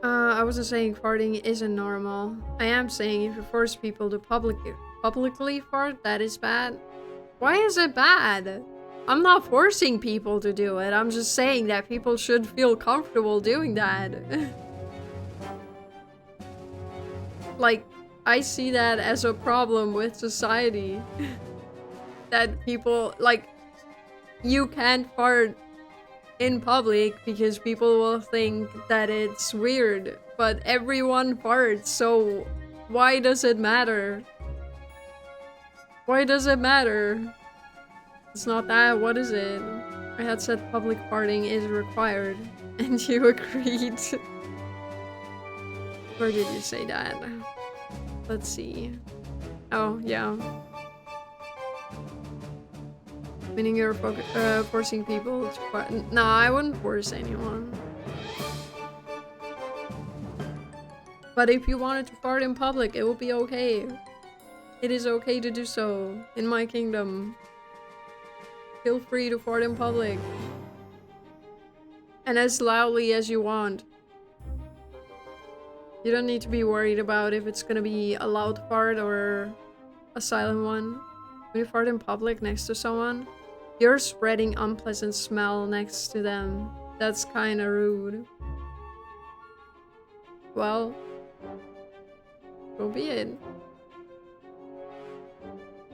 I wasn't saying farting isn't normal. I am saying if you force people to publicly fart, that is bad. Why is it bad? I'm not forcing people to do it. I'm just saying that people should feel comfortable doing that. Like, I see that as a problem with society. That people, like, you can't fart in public because people will think that it's weird. But everyone farts, so why does it matter? Why does it matter? It's not that, what is it? I had said public farting is required, and you agreed. Where did you say that? Let's see. Oh, yeah. Meaning you're forcing people to fart. No, I wouldn't force anyone. But if you wanted to fart in public, it would be okay. It is okay to do so in my kingdom. Feel free to fart in public. And as loudly as you want. You don't need to be worried about if it's gonna be a loud fart or a silent one. When you fart in public next to someone, you're spreading unpleasant smell next to them. That's kinda rude. Well, so be it.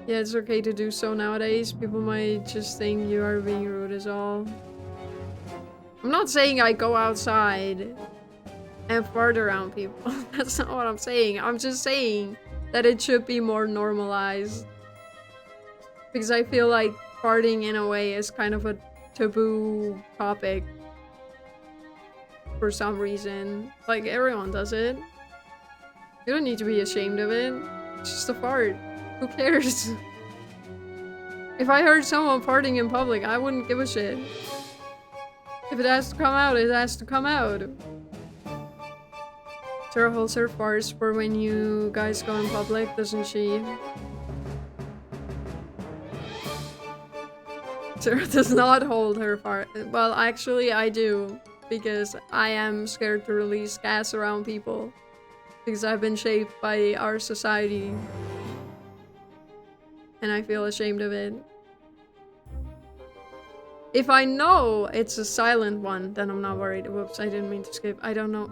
Yeah, it's okay to do so nowadays. People might just think you are being rude is all. I'm not saying I go outside and fart around people. That's not what I'm saying. I'm just saying that it should be more normalized. Because I feel like farting in a way is kind of a taboo topic. For some reason. Like, everyone does it. You don't need to be ashamed of it. It's just a fart. Who cares? If I heard someone farting in public, I wouldn't give a shit. If it has to come out, it has to come out. Sarah holds her farts for when you guys go in public, doesn't she? Sarah does not hold her fart. Well, actually, I do. Because I am scared to release gas around people. Because I've been shaped by our society. And I feel ashamed of it. If I know it's a silent one, then I'm not worried. Whoops, I didn't mean to skip. I don't know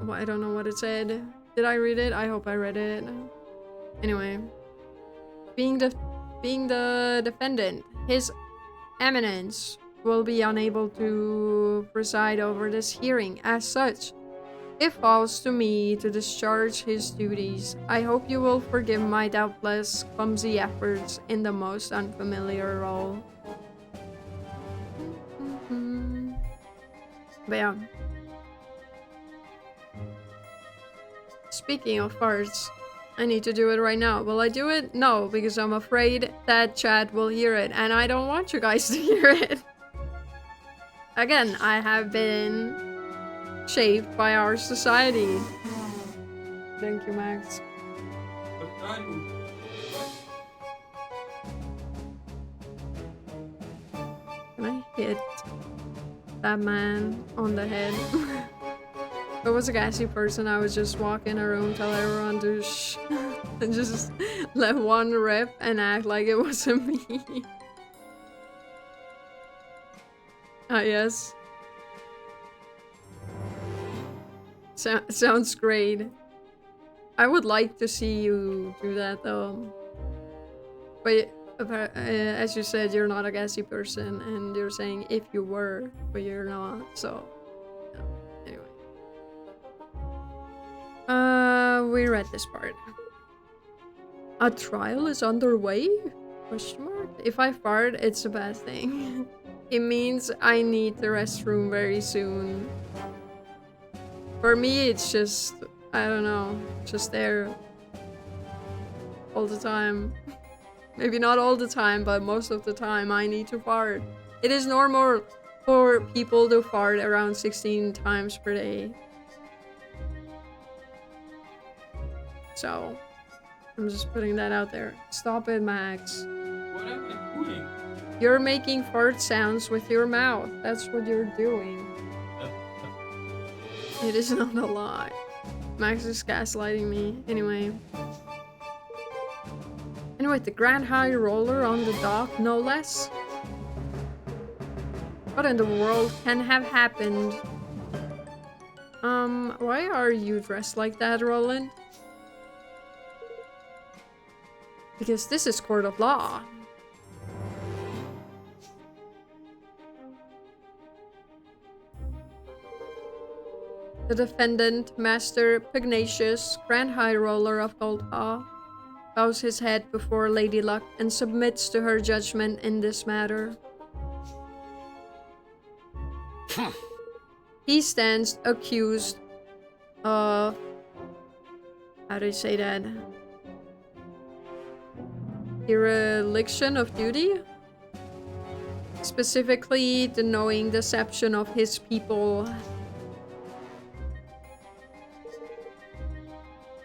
what it said. Did I read it? I hope I read it. Anyway. Being the defendant, His Eminence will be unable to preside over this hearing. As such, it falls to me to discharge his duties. I hope you will forgive my doubtless clumsy efforts in the most unfamiliar role. But yeah. Speaking of farts, I need to do it right now. Will I do it? No, because I'm afraid that chat will hear it, and I don't want you guys to hear it. Again, I have been shaped by our society. Thank you, Max. Can I hit that man on the head? If I was a gassy person, I would just walk in a room, tell everyone to shh, and just let one rip and act like it wasn't me. Ah, yes. Sounds great. I would like to see you do that though. But as you said, you're not a gassy person, and you're saying if you were, but you're not, so yeah. Anyway. We read this part. A trial is underway? Question mark? If I fart, it's a bad thing. It means I need the restroom very soon. For me, it's just, I don't know, just there all the time. Maybe not all the time, but most of the time I need to fart. It is normal for people to fart around 16 times per day. So, I'm just putting that out there. Stop it, Max. What am I doing? You're making fart sounds with your mouth. That's what you're doing. It is not a lie. Max is gaslighting me. Anyway, the Grand High Roller on the dock, no less. What in the world can have happened? Why are you dressed like that, Roland? Because this is court of law. The defendant, Master Pugnacious, Grand High Roller of Goldpaw, bows his head before Lady Luck and submits to her judgment in this matter. He stands accused of... how do you say that? Dereliction of duty? Specifically, the knowing deception of his people.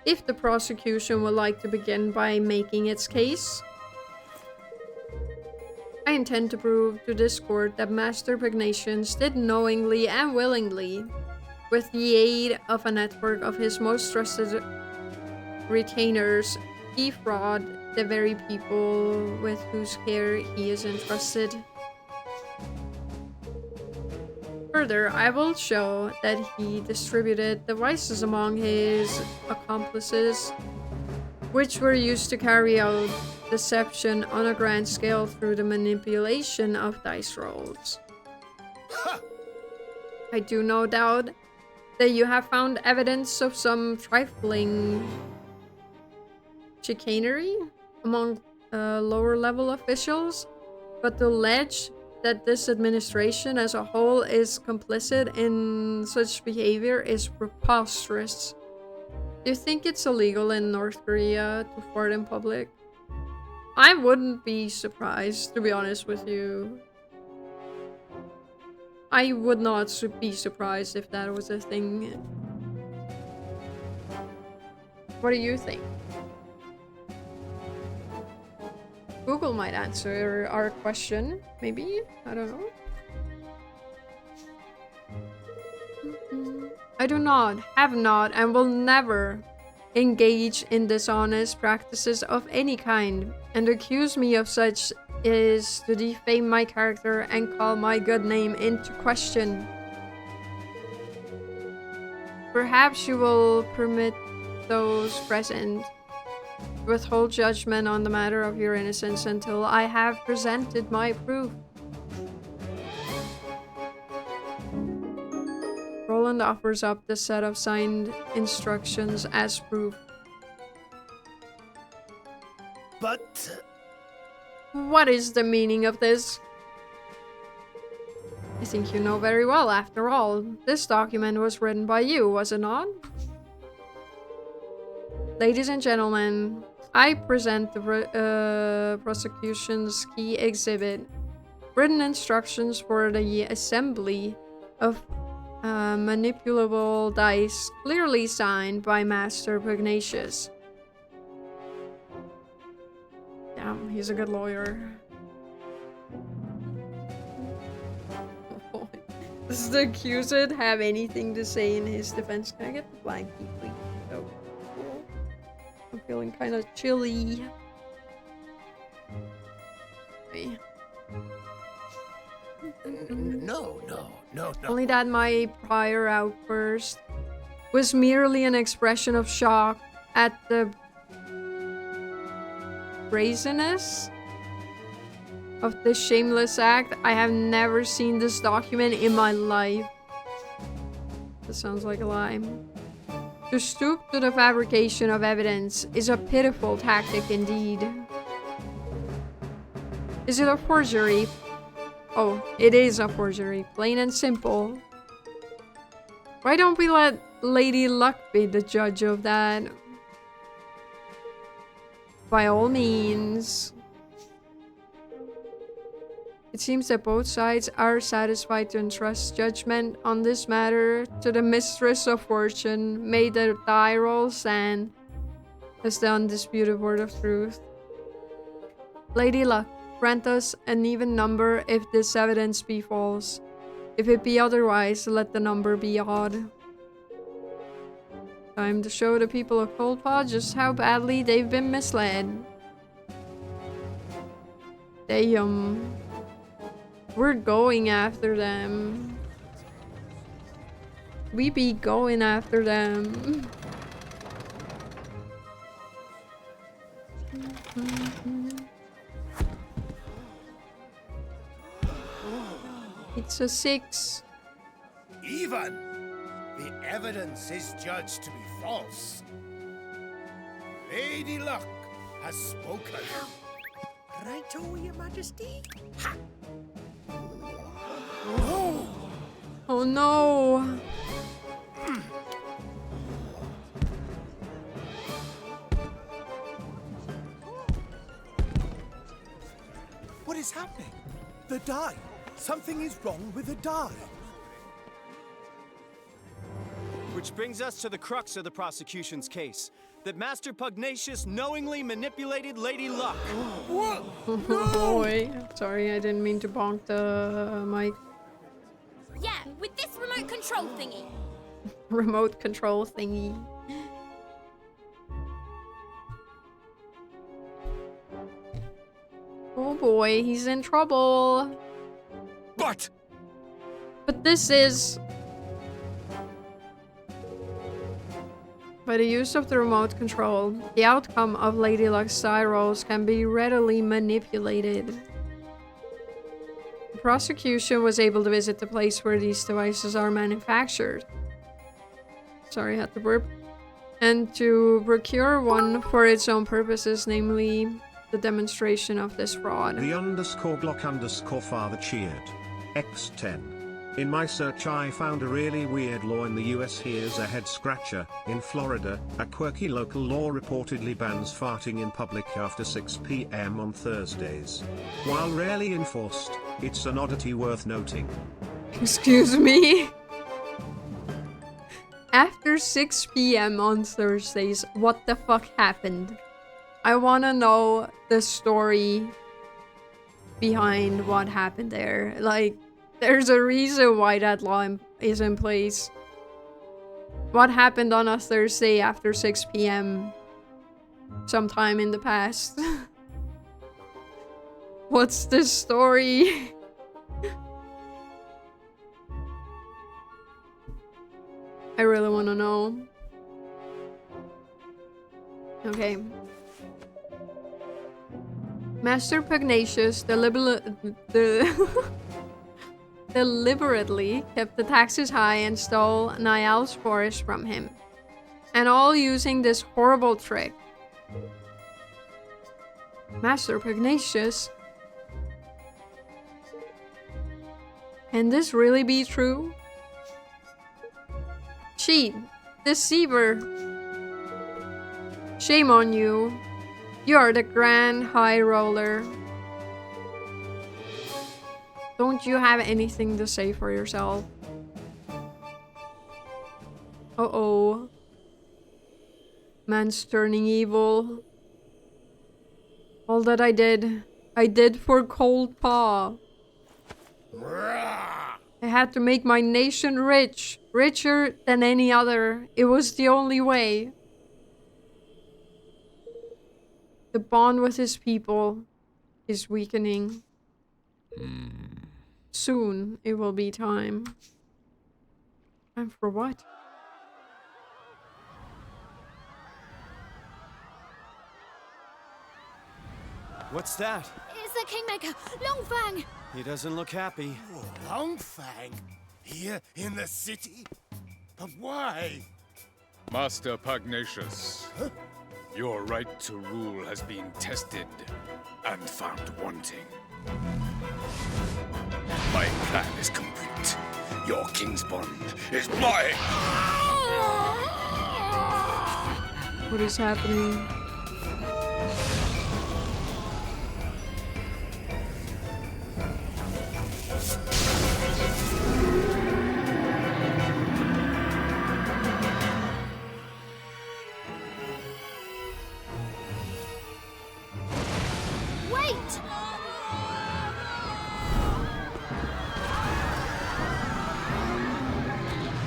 If the prosecution would like to begin by making its case, I intend to prove to this court that Master Pugnacious did knowingly and willingly, with the aid of a network of his most trusted retainers, defraud the very people with whose care he is entrusted. Further, I will show that he distributed devices among his accomplices, which were used to carry out deception on a grand scale through the manipulation of dice rolls. I do no doubt that you have found evidence of some trifling chicanery among lower level officials, but to allege that this administration as a whole is complicit in such behavior is preposterous. Do you think it's illegal in North Korea to fart in public? I wouldn't be surprised, to be honest with you. I would not be surprised if that was a thing. What do you think? Google might answer our question, maybe? I don't know. I do not, have not, and will never engage in dishonest practices of any kind, and accuse me of such is to defame my character and call my good name into question. Perhaps you will permit those present withhold judgment on the matter of your innocence until I have presented my proof. Roland offers up the set of signed instructions as proof. But... What is the meaning of this? I think you know very well, after all. This document was written by you, was it not? Ladies and gentlemen, I present the prosecution's key exhibit, written instructions for the assembly of manipulable dice, clearly signed by Master Pugnacious. Damn, he's a good lawyer. Does the accused have anything to say in his defense? Can I get the blankie, please? Oh, cool. I'm feeling kind of chilly. Okay. No. Only that my prior outburst was merely an expression of shock at the brazenness of this shameless act. I have never seen this document in my life. This sounds like a lie. To stoop to the fabrication of evidence is a pitiful tactic indeed. Is it a forgery? Oh, it is a forgery. Plain and simple. Why don't we let Lady Luck be the judge of that? By all means. It seems that both sides are satisfied to entrust judgment on this matter to the mistress of fortune. May the die roll stand as the undisputed word of truth. Lady Luck, grant us an even number if this evidence be false. If it be otherwise, let the number be odd. Time to show the people of Coldpaw just how badly they've been misled. Damn. We're going after them. We be going after them. It's a 6. Even the evidence is judged to be false. Lady Luck has spoken. Righto, Your Majesty. Ha! Oh no. What is happening? The die. Something is wrong with the die. Which brings us to the crux of the prosecution's case. That Master Pugnacious knowingly manipulated Lady Luck. What? Oh boy. Sorry, I didn't mean to bonk the mic. Yeah, with this remote control thingy. Remote control thingy. Oh boy, he's in trouble. But this is... By the use of the remote control, the outcome of Lady Luck's die rolls can be readily manipulated. The prosecution was able to visit the place where these devices are manufactured. Sorry, I had to burp. And to procure one for its own purposes, namely the demonstration of this fraud. The _Glock _father cheered. X10. In my search I found a really weird law in the US. Here's a head scratcher. In Florida, a quirky local law reportedly bans farting in public after 6 p.m. on Thursdays. While rarely enforced, it's an oddity worth noting. Excuse me? After 6 p.m. on Thursdays, what the fuck happened? I wanna know the story behind what happened there. Like, there's a reason why that law is in place. What happened on a Thursday after 6 p.m. sometime in the past? What's the story? I really want to know. Okay. Master Pugnacious deliberately kept the taxes high and stole Niall's forest from him. And all using this horrible trick. Master Pugnacious? Can this really be true? Cheat. Deceiver. Shame on you. You are the Grand High Roller. Don't you have anything to say for yourself? Uh-oh. Man's turning evil. All that I did for Cold Paw. I had to make my nation rich. Richer than any other. It was the only way. The bond with his people is weakening. Soon it will be time. Time for what? What's that? It's the Kingmaker, Longfang! He doesn't look happy. Longfang? Here in the city? But why? Master Pugnacious, your right to rule has been tested and found wanting. My plan is complete. Your king's bond is mine! What is happening? Wait!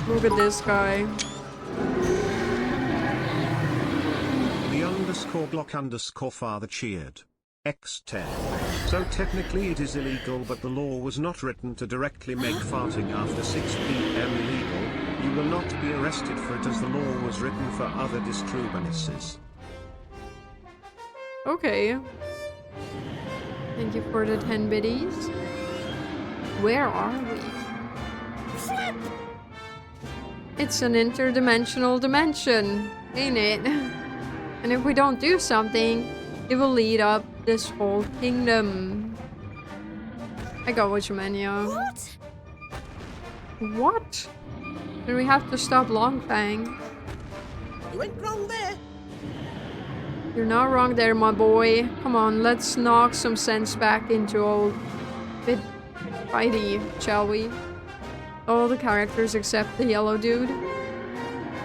Look at this guy. The underscore block underscore father cheered. X10. So technically it is illegal, but the law was not written to directly make farting after 6 p.m. illegal. You will not be arrested for it as the law was written for other disturbances. Okay. Thank you for the 10 biddies. Where are we? It's an interdimensional dimension, ain't it? And if we don't do something, it will lead up this whole kingdom. I got what you meant, yeah. What? What? Then we have to stop Longfang. You went wrong there. You're not wrong there, my boy. Come on, let's knock some sense back into old bit fighty, shall we? All the characters except the yellow dude.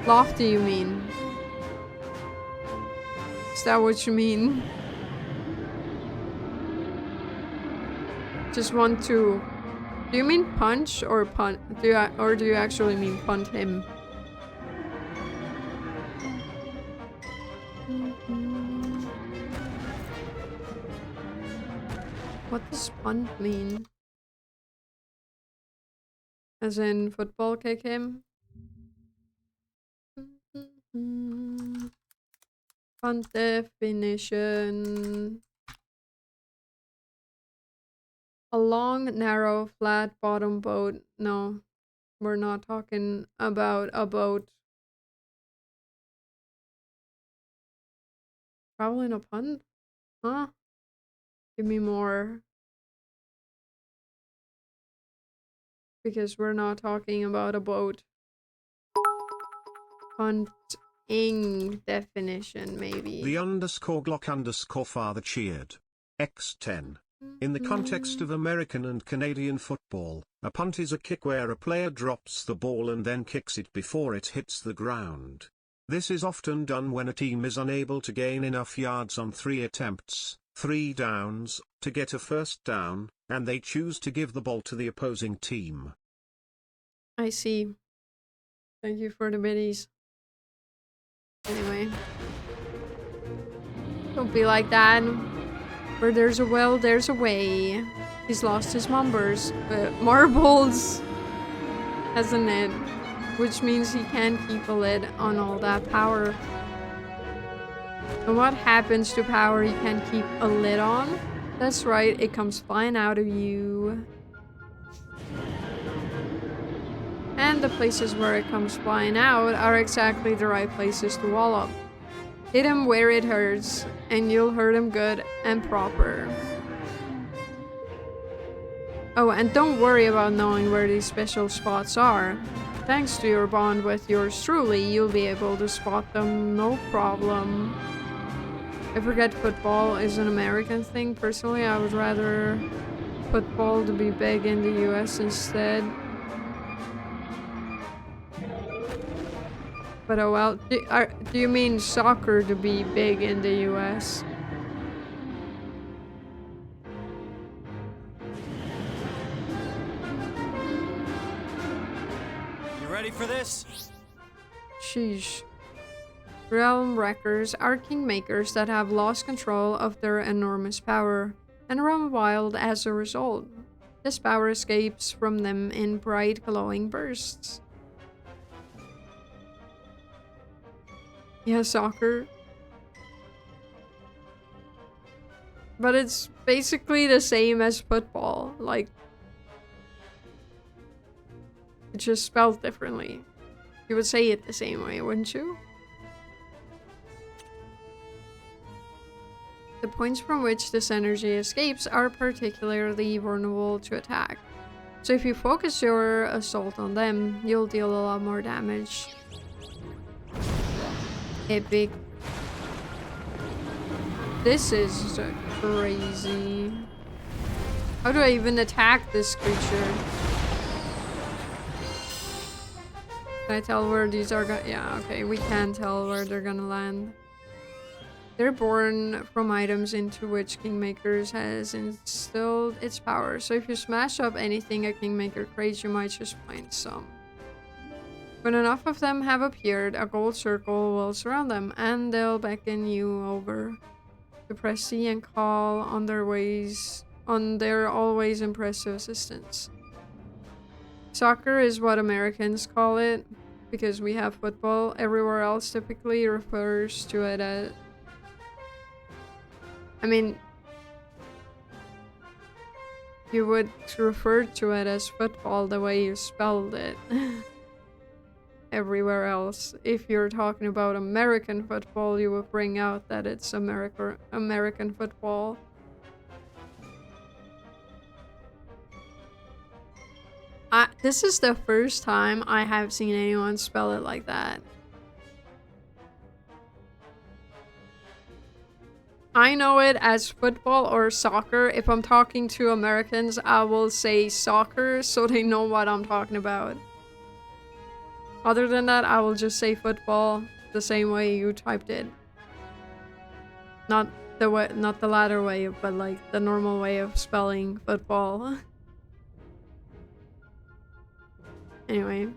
Lofty, you mean? Is that what you mean? Just want to... Do you mean punch or punt? Do you actually mean punt him? What does punt mean? As in football kick him? Punt definition. A long, narrow, flat bottom boat. No, we're not talking about a boat. Traveling a punt? Huh? Give me more. Because we're not talking about a boat. Punting definition, maybe. The underscore Glock underscore father cheered. X10. In the context of American and Canadian football, a punt is a kick where a player drops the ball and then kicks it before it hits the ground. This is often done when a team is unable to gain enough yards on 3 attempts, 3 downs, to get a first down, and they choose to give the ball to the opposing team. I see. Thank you for the biddies. Anyway. Don't be like that. Where there's a will, there's a way. He's lost his marbles, hasn't it? Which means he can't keep a lid on all that power. And what happens to power you can't keep a lid on? That's right, it comes flying out of you. And the places where it comes flying out are exactly the right places to wallop. Hit him where it hurts, and you'll hurt him good and proper. Oh, and don't worry about knowing where these special spots are. Thanks to your bond with yours truly, you'll be able to spot them no problem. I forget football is an American thing. Personally, I would rather football to be big in the US instead. But oh well, do you mean soccer to be big in the US? ready for this? Sheesh. Realm Wreckers are kingmakers that have lost control of their enormous power and run wild as a result. This power escapes from them in bright glowing bursts. Yeah, soccer. But it's basically the same as football. Like, it's just spelled differently. You would say it the same way, wouldn't you? The points from which this energy escapes are particularly vulnerable to attack. So if you focus your assault on them, you'll deal a lot more damage. Epic. This is crazy. How do I even attack this creature? Can I tell where these are going? Yeah, okay, we can tell where they're gonna land. They're born from items into which Kingmakers has instilled its power. So if you smash up anything a Kingmaker creates, you might just find some. When enough of them have appeared, a gold circle will surround them, and they'll beckon you over to press C and call on their always impressive assistance. Soccer is what Americans call it, because we have football. Everywhere else typically refers to it as... I mean, you would refer to it as football the way you spelled it. Everywhere else. If you're talking about American football, you would bring out that it's American football. This is the first time I have seen anyone spell it like that. I know it as football or soccer. If I'm talking to Americans, I will say soccer so they know what I'm talking about. Other than that, I will just say football the same way you typed it. Not the latter way, but like the normal way of spelling football. Anyway.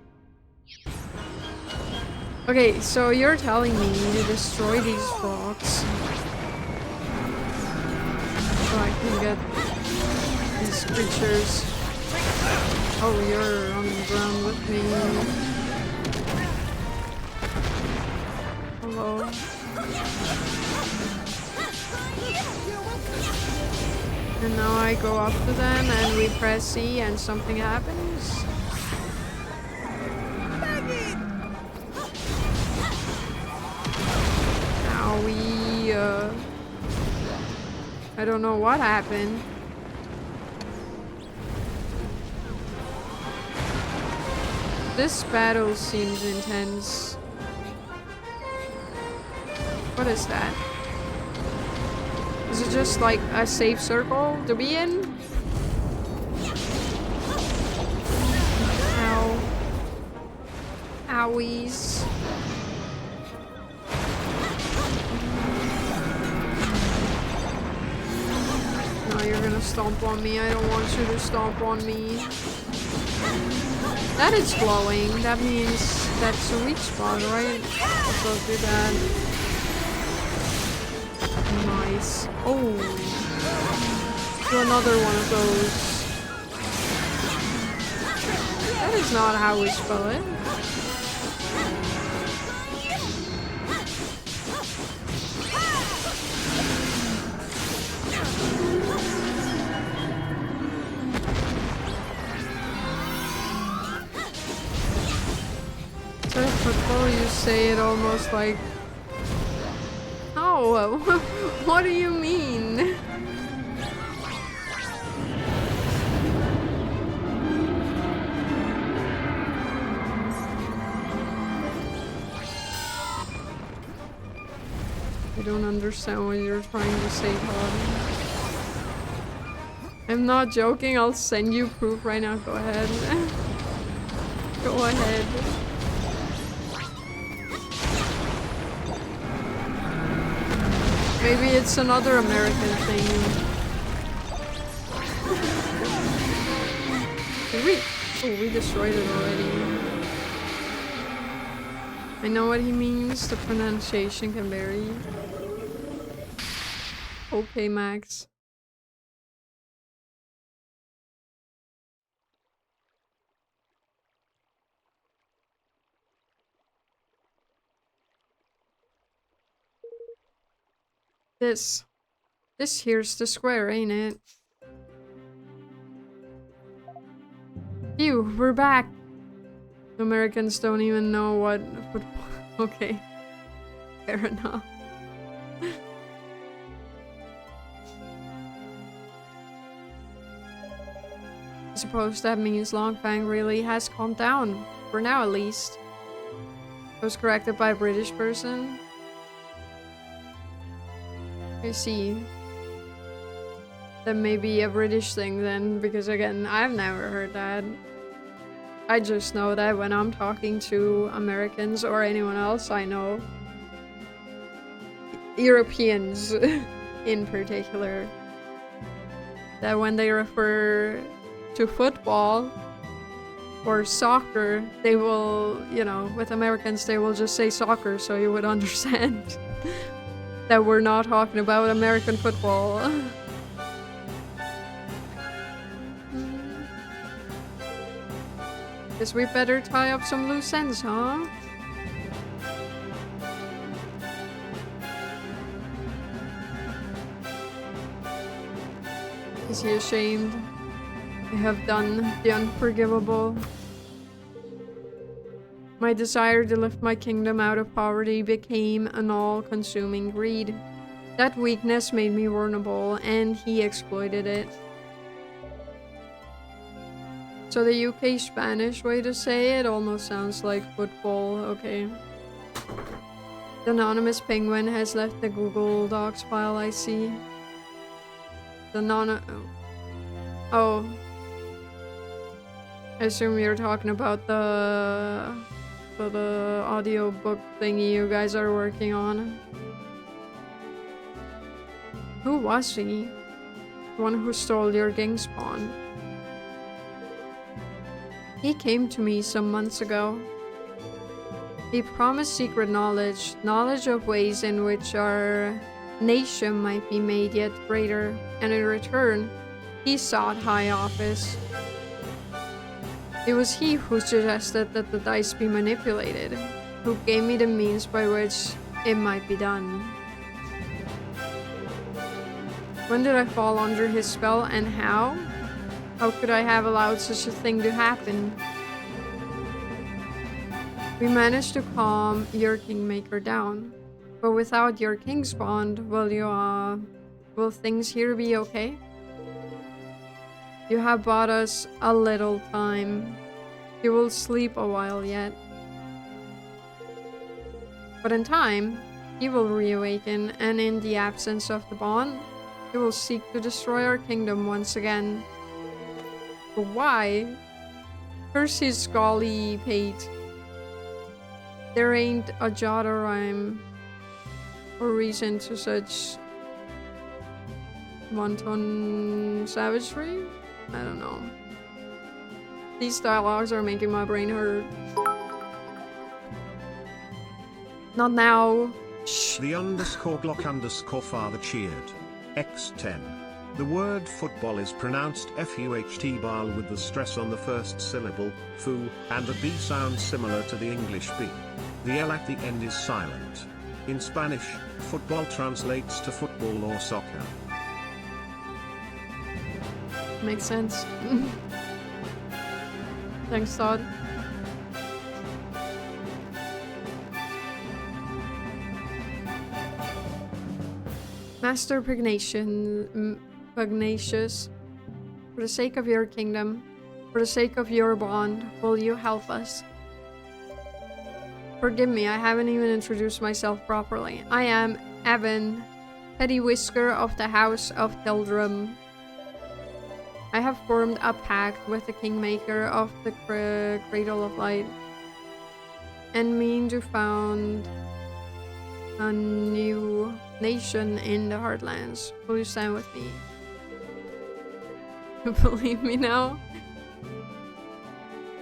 Okay, so you're telling me to destroy these rocks so I can get these creatures. Oh, you're on the ground with me. Hello. And now I go up to them and we press C and something happens. Now I don't know what happened. This battle seems intense. What is that? Is it just like a safe circle to be in? Ow. Owies. No, you're gonna stomp on me. I don't want you to stomp on me. That is glowing. That means that's a weak spot, right? Let's do that. Nice. Oh. Do another one of those. That is not how we spell it. Instead of football, you say it almost like... Oh, what do you mean? I don't understand what you're trying to say, Todd. I'm not joking, I'll send you proof right now. Go ahead. Go ahead. Maybe it's another American thing. Did we? Oh, we destroyed it already. I know what he means. The pronunciation can vary. Okay, Max. This here's the square, ain't it? Phew, we're back. Americans don't even know what football. Okay, fair enough. I suppose that means Longfang really has calmed down, for now at least. I was corrected by a British person. I see. That may be a British thing then, because again, I've never heard that. I just know that when I'm talking to Americans or anyone else I know, Europeans in particular, that when they refer to football or soccer, they will, you know, with Americans they will just say soccer so you would understand that we're not talking about American football. Guess we better tie up some loose ends, huh? Is he ashamed? I have done the unforgivable. My desire to lift my kingdom out of poverty became an all-consuming greed. That weakness made me vulnerable, and he exploited it. So the UK Spanish way to say it almost sounds like football, okay. The anonymous penguin has left the Google Docs file, I see. The oh. I assume you're talking about the audio book thingy you guys are working on. Who was he? The one who stole your gang spawn. He came to me some months ago. He promised secret knowledge, knowledge of ways in which our nation might be made yet greater, and in return, he sought high office. It was he who suggested that the dice be manipulated, who gave me the means by which it might be done. When did I fall under his spell, and how? How could I have allowed such a thing to happen? We managed to calm your kingmaker down, but without your king's bond, will things here be okay? You have bought us a little time. You will sleep a while yet. But in time, he will reawaken, and in the absence of the bond, he will seek to destroy our kingdom once again. But why? Curse his scally pate. There ain't a jot or rhyme or reason to such wanton savagery? I don't know. These dialogues are making my brain hurt. Not now. Shh. The _ father cheered. X10. The word football is pronounced fuht bal with the stress on the first syllable, foo, and the B sound similar to the English B. The L at the end is silent. In Spanish, football translates to football or soccer. Makes sense. Thanks, Todd. Master Pugnacious, for the sake of your kingdom, for the sake of your bond, will you help us? Forgive me, I haven't even introduced myself properly. I am Evan, Petty Whisker of the House of Tildrum. I have formed a pact with the Kingmaker of the Cradle of Light, and mean to found a new nation in the Heartlands. Will you stand with me? You believe me now?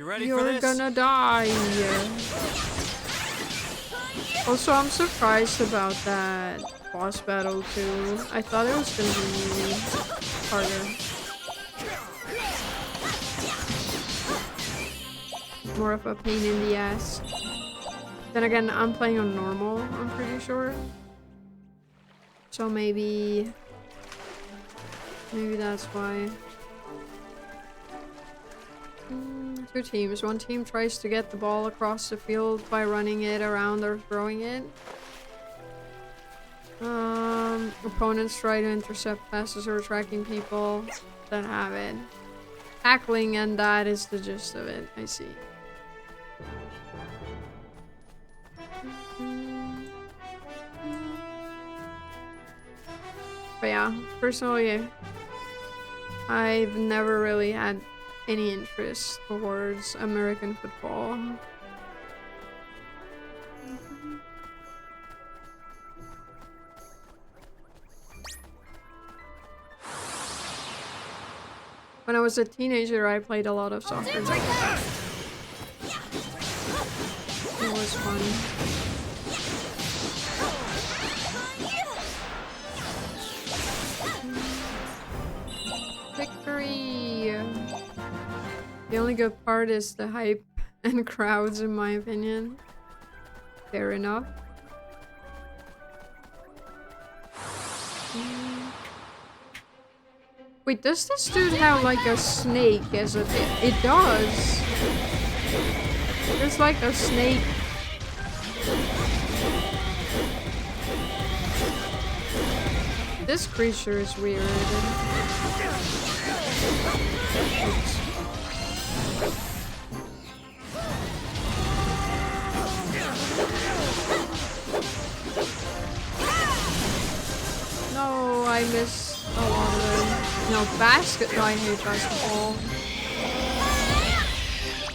You ready for You're this? gonna die. Also, I'm surprised about that boss battle too. I thought it was gonna be harder. More of a pain in the ass. Then again, I'm playing on normal, I'm pretty sure. So maybe that's why. Two teams. One team tries to get the ball across the field by running it around or throwing it. Opponents try to intercept passes or tracking people that have it. Tackling, and that is the gist of it. I see. But yeah, personally, I've never really had any interest towards American football. When I was a teenager, I played a lot of soccer. It was fun. Victory! The only good part is the hype and crowds, in my opinion. Fair enough. Wait, does this dude have like a snake as a bit? It does. There's like a snake. This creature is weird. Oops. No, I missed a lot of them. No, basketball. I hate basketball.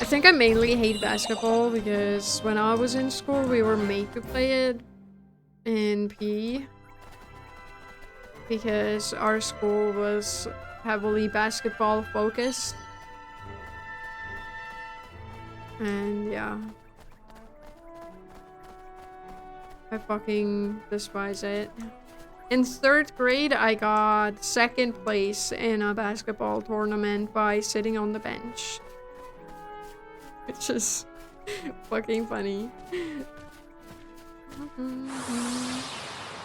I think I mainly hate basketball because when I was in school, we were made to play it in PE. Because our school was heavily basketball focused. And yeah. I fucking despise it. In 3rd grade, I got 2nd place in a basketball tournament by sitting on the bench. Which is fucking funny.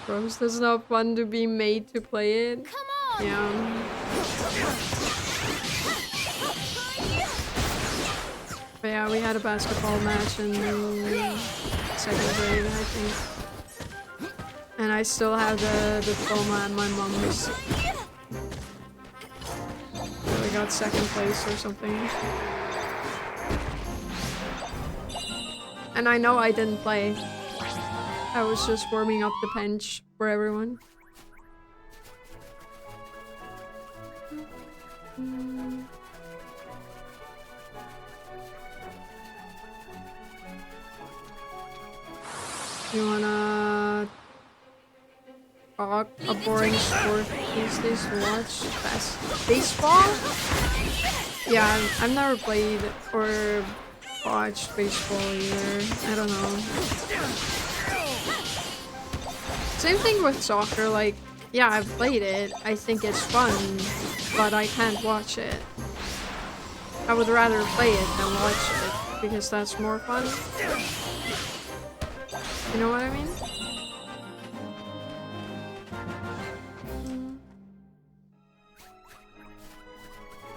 Bros, it's not fun to be made to play it. Come on! Yeah. But yeah, we had a basketball match in 2nd grade, I think. And I still have the diploma at my mom's. We got 2nd place or something. And I know I didn't play. I was just warming up the bench for everyone. You wanna talk a boring sport these days to watch? Baseball? Yeah, I've never played or watched baseball either. I don't know. Same thing with soccer, like, yeah, I've played it. I think it's fun, but I can't watch it. I would rather play it than watch it, because that's more fun. You know what I mean?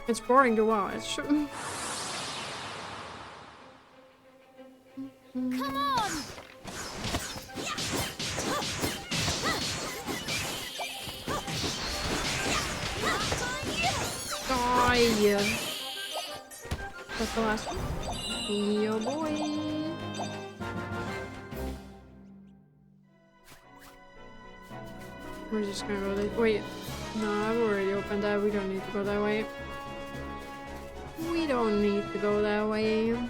It's boring to watch. Come on! Die! That's the last one. Yo boy! We're just gonna go that. Wait, no, I've already opened that. We don't need to go that way. We don't need to go that way. I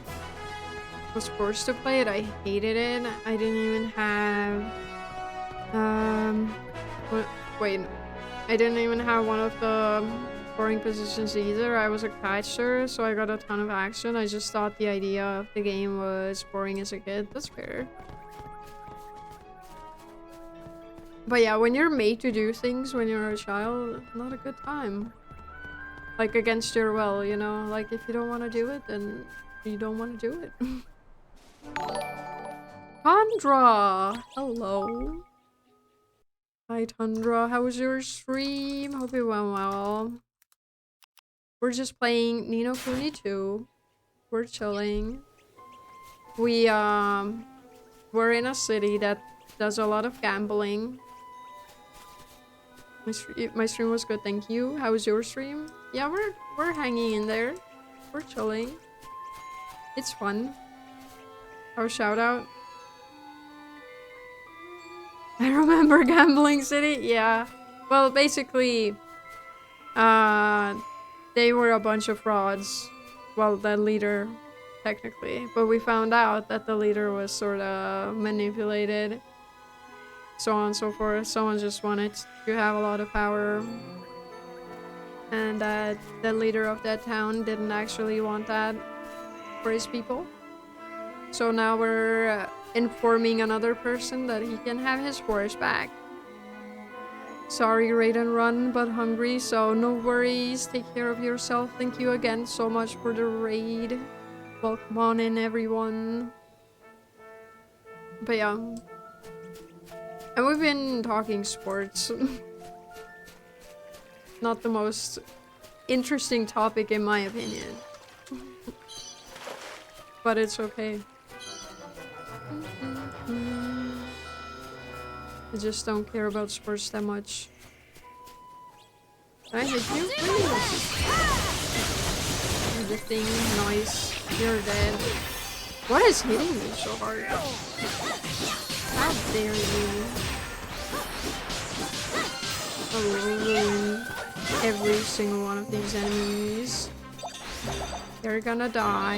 was forced to play it. I hated it. I didn't even have. Wait. I didn't even have one of the boring positions either. I was a catcher, so I got a ton of action. I just thought the idea of the game was boring as a kid. That's fair. But yeah, when you're made to do things when you're a child, not a good time. Like against your will, you know? Like if you don't want to do it, then you don't want to do it. Tundra! Hello. Hi Tundra, how was your stream? Hope it went well. We're just playing Nino Kuni 2. We're chilling. We're in a city that does a lot of gambling. My stream was good, thank you. How was your stream? Yeah, we're hanging in there. We're chilling. It's fun. Our shout out. I remember Gambling City. Yeah. Well, basically, they were a bunch of frauds. Well, the leader, technically. But we found out that the leader was sort of manipulated. So on and so forth. Someone just wanted to have a lot of power. And the leader of that town didn't actually want that for his people. So now we're informing another person that he can have his horse back. Sorry, raid and run, but hungry, so no worries. Take care of yourself. Thank you again so much for the raid. Welcome on in, everyone. But yeah. And we've been talking sports. Not the most interesting topic in my opinion. But it's okay. I just don't care about sports that much. Did I hit you? Please. The thing, nice. You're dead. What is hitting me so hard? How dare you? I will ruin every single one of these enemies. They're gonna die.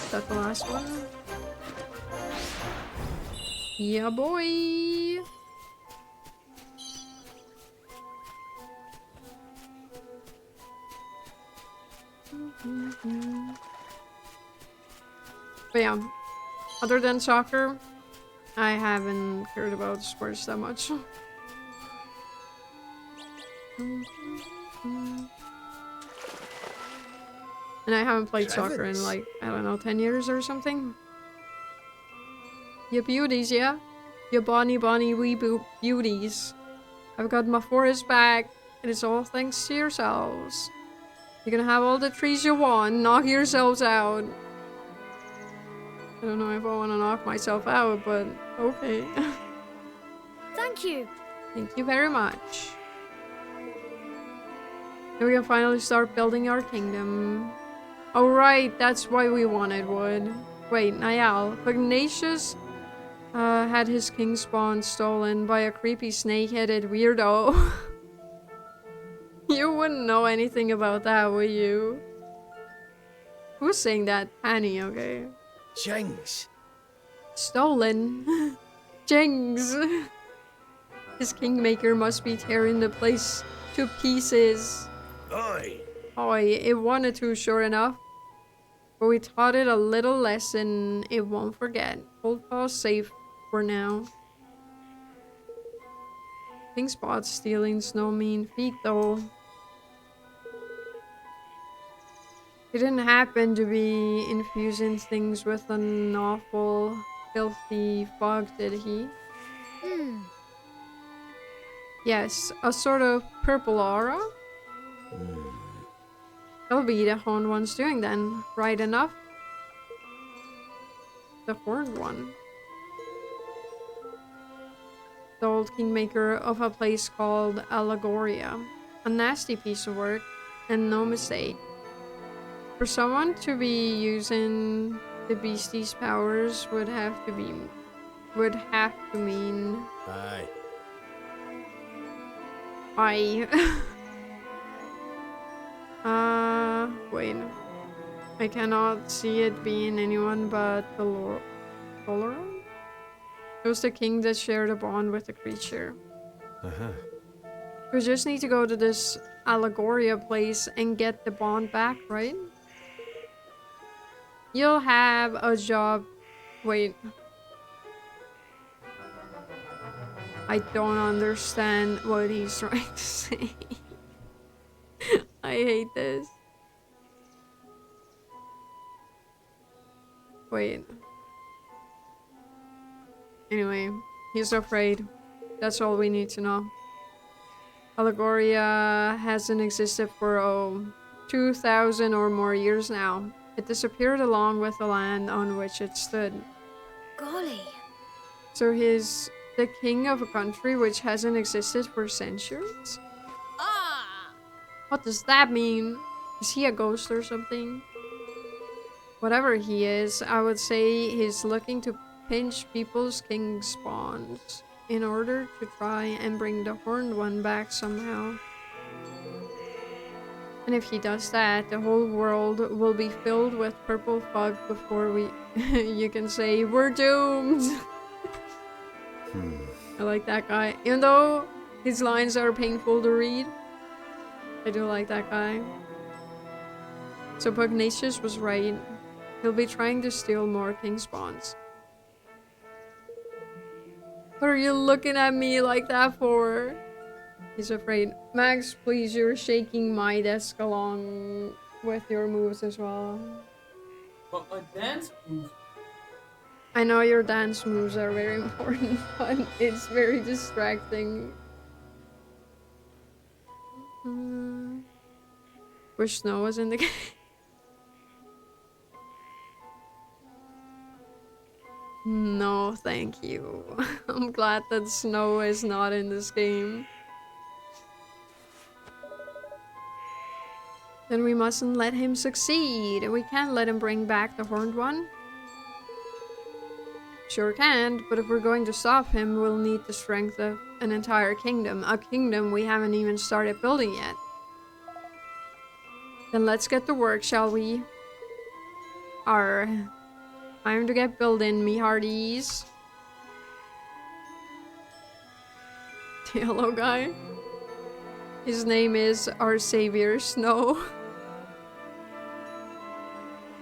Is that the last one? Yeah, boy! But yeah, other than soccer, I haven't cared about sports that much. And I haven't played soccer in like, I don't know, 10 years or something. You beauties, yeah? You bonny wee beauties. I've got my forest back, and it's all thanks to yourselves. You're gonna have all the trees you want, knock yourselves out. I don't know if I want to knock myself out, but okay. Thank you. Thank you very much. And we can finally start building our kingdom. Oh right, that's why we wanted wood. Wait, Niall. Pugnacious had his king spawn stolen by a creepy snake-headed weirdo. You wouldn't know anything about that, would you? Who's saying that? Annie, okay. Jengs. Stolen. Jengs. His kingmaker must be tearing the place to pieces. Oi. Oi, it wanted to, sure enough. But we taught it a little lesson it won't forget. Hold paw safe for now. Pink spot stealing's no mean feat though. He didn't happen to be infusing things with an awful, filthy fog, did he? Yes, a sort of purple aura? That'll be the horned one's doing then, right enough? The horned one. The old kingmaker of a place called Allegoria. A nasty piece of work, and no mistake. For someone to be using the beastie's powers would have to mean Aye. Wait. I cannot see it being anyone but the Toloran? It was the king that shared a bond with the creature. We just need to go to this Allegoria place and get the bond back, right? You'll have a job. Wait. I don't understand what he's trying to say. I hate this. Wait. Anyway, he's afraid. That's all we need to know. Allegoria hasn't existed for 2,000 or more years now. It disappeared along with the land on which it stood. Golly. So he's the king of a country which hasn't existed for centuries? Ah! What does that mean? Is he a ghost or something? Whatever he is, I would say he's looking to pinch people's king spawns in order to try and bring the horned one back somehow. And if he does that, the whole world will be filled with purple fog before we you can say we're doomed. I like that guy. Even though his lines are painful to read, I do like that guy. So Pugnacious was right. He'll be trying to steal more king spawns. What are you looking at me like that for? He's afraid. Max, please, you're shaking my desk along with your moves as well. But my dance moves. I know your dance moves are very important, but it's very distracting. Wish Snow was in the game. No, thank you. I'm glad that Snow is not in this game. Then we mustn't let him succeed. We can't let him bring back the horned one. Sure can't, but if we're going to stop him, we'll need the strength of an entire kingdom. A kingdom we haven't even started building yet. Then let's get to work, shall we? Time to get building, me hearties. The yellow guy. His name is our savior, Snow.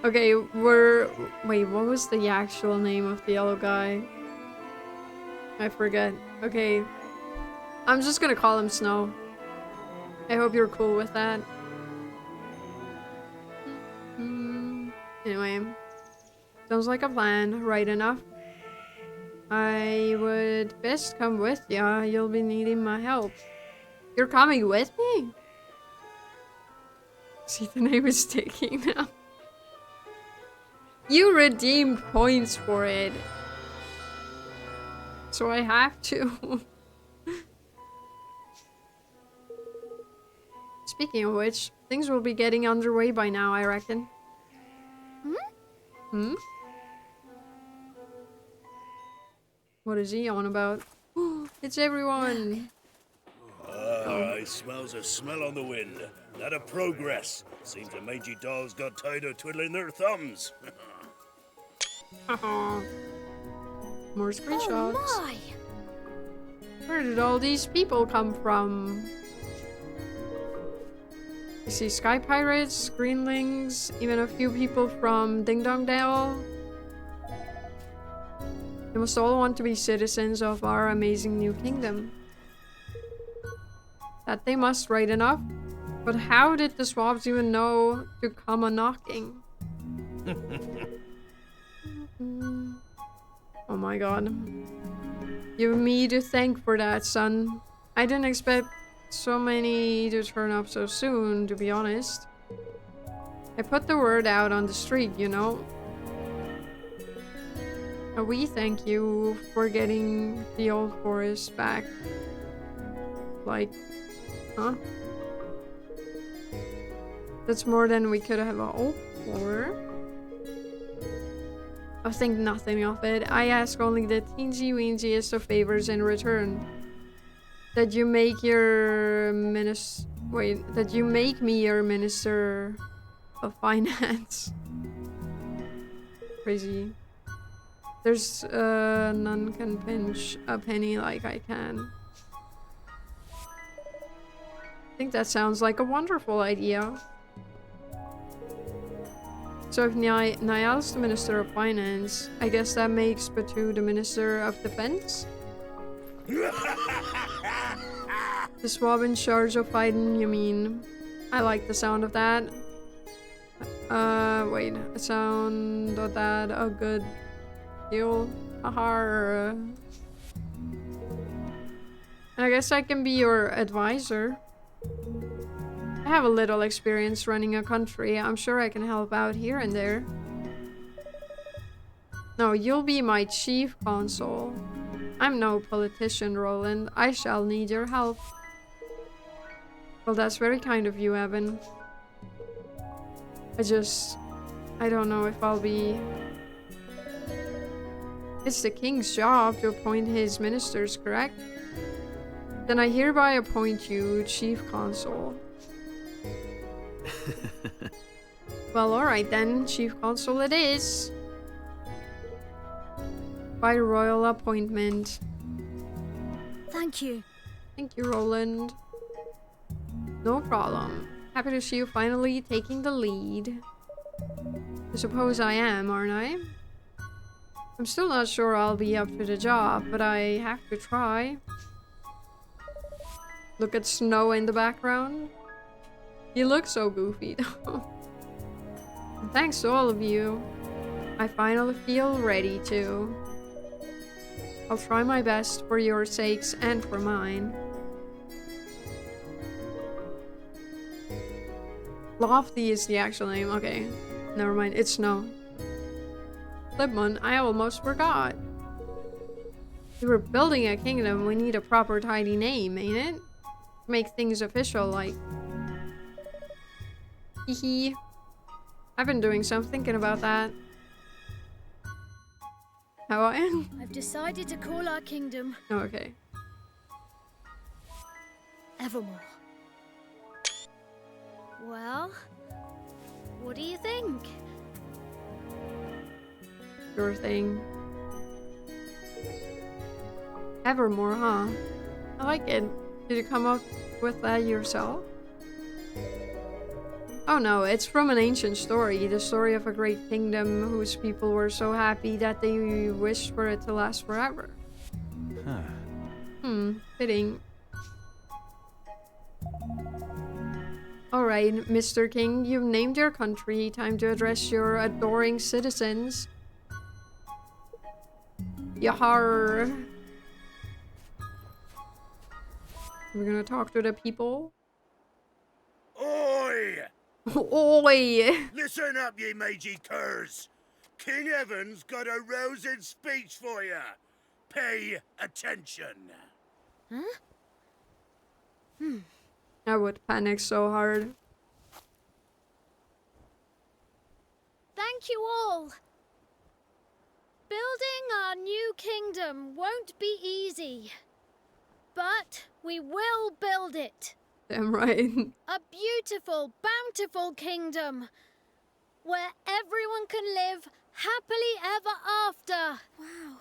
Okay, wait, what was the actual name of the yellow guy? I forget. Okay. I'm just gonna call him Snow. I hope you're cool with that. Anyway. Sounds like a plan, right enough. I would best come with ya. You'll be needing my help. You're coming with me? See, the name is taking now. You redeemed points for it. So I have to. Speaking of which, things will be getting underway by now, I reckon. What is he on about? It's everyone! I smells a smell on the wind. That a progress. Seems the mangy dogs got tired of twiddling their thumbs. More screenshots. Oh my! Where did all these people come from? I see sky pirates, greenlings, even a few people from Ding Dong Dale. They must all want to be citizens of our amazing new kingdom. That they must, right enough. But how did the swabs even know to come a-knocking? Oh my god. You've me to thank for that, son. I didn't expect so many to turn up so soon, to be honest. I put the word out on the street, you know. We thank you for getting the old forest back. Like, huh? That's more than we could have hoped for. I think nothing of it. I ask only the teensy-weensy of favors in return. That you make your that you make me your minister of finance. Crazy. There's none can pinch a penny like I can. think that sounds like a wonderful idea. So if Niall's the Minister of Finance, I guess that makes Batu the Minister of Defense? The swab in charge of fighting, you mean? I like the sound of that. Wait, a sound of that a good deal? Ahar. I guess I can be your advisor. I have a little experience running a country. I'm sure I can help out here and there. No, you'll be my chief consul. I'm no politician, Roland. I shall need your help. Well, that's very kind of you, Evan. I don't know if I'll be... It's the king's job to appoint his ministers, correct? Then I hereby appoint you chief consul. Well, alright then, chief consul it is. By royal appointment. Thank you. Thank you, Roland. No problem. Happy to see you finally taking the lead. I suppose I am, aren't I? I'm still not sure I'll be up to the job, but I have to try. Look at Snow in the background. You look so goofy though. And thanks to all of you. I finally feel ready to. I'll try my best for your sakes and for mine. Lofty is the actual name. Okay, never mind. It's Snow. Flipmon, I almost forgot. If we're building a kingdom, we need a proper tidy name, ain't it? To make things official, like. Hehe. I've been doing some thinking about that. How I am? I've decided to call our kingdom Oh, okay. Evermore. Well, what do you think? Your thing. Evermore, huh? I like it. Did you come up with that yourself? Oh no, it's from an ancient story. The story of a great kingdom whose people were so happy that they wished for it to last forever. Huh. Fitting. Alright, Mr. King, you've named your country. Time to address your adoring citizens. Yahar. We're gonna talk to the people. Oi! Oi! Listen up, ye mangy curs. King Evan's got a rousing speech for you. Pay attention. Huh? I would panic so hard. Thank you all. Building our new kingdom won't be easy. But we will build it. Damn right. A beautiful, bountiful kingdom where everyone can live happily ever after. Wow.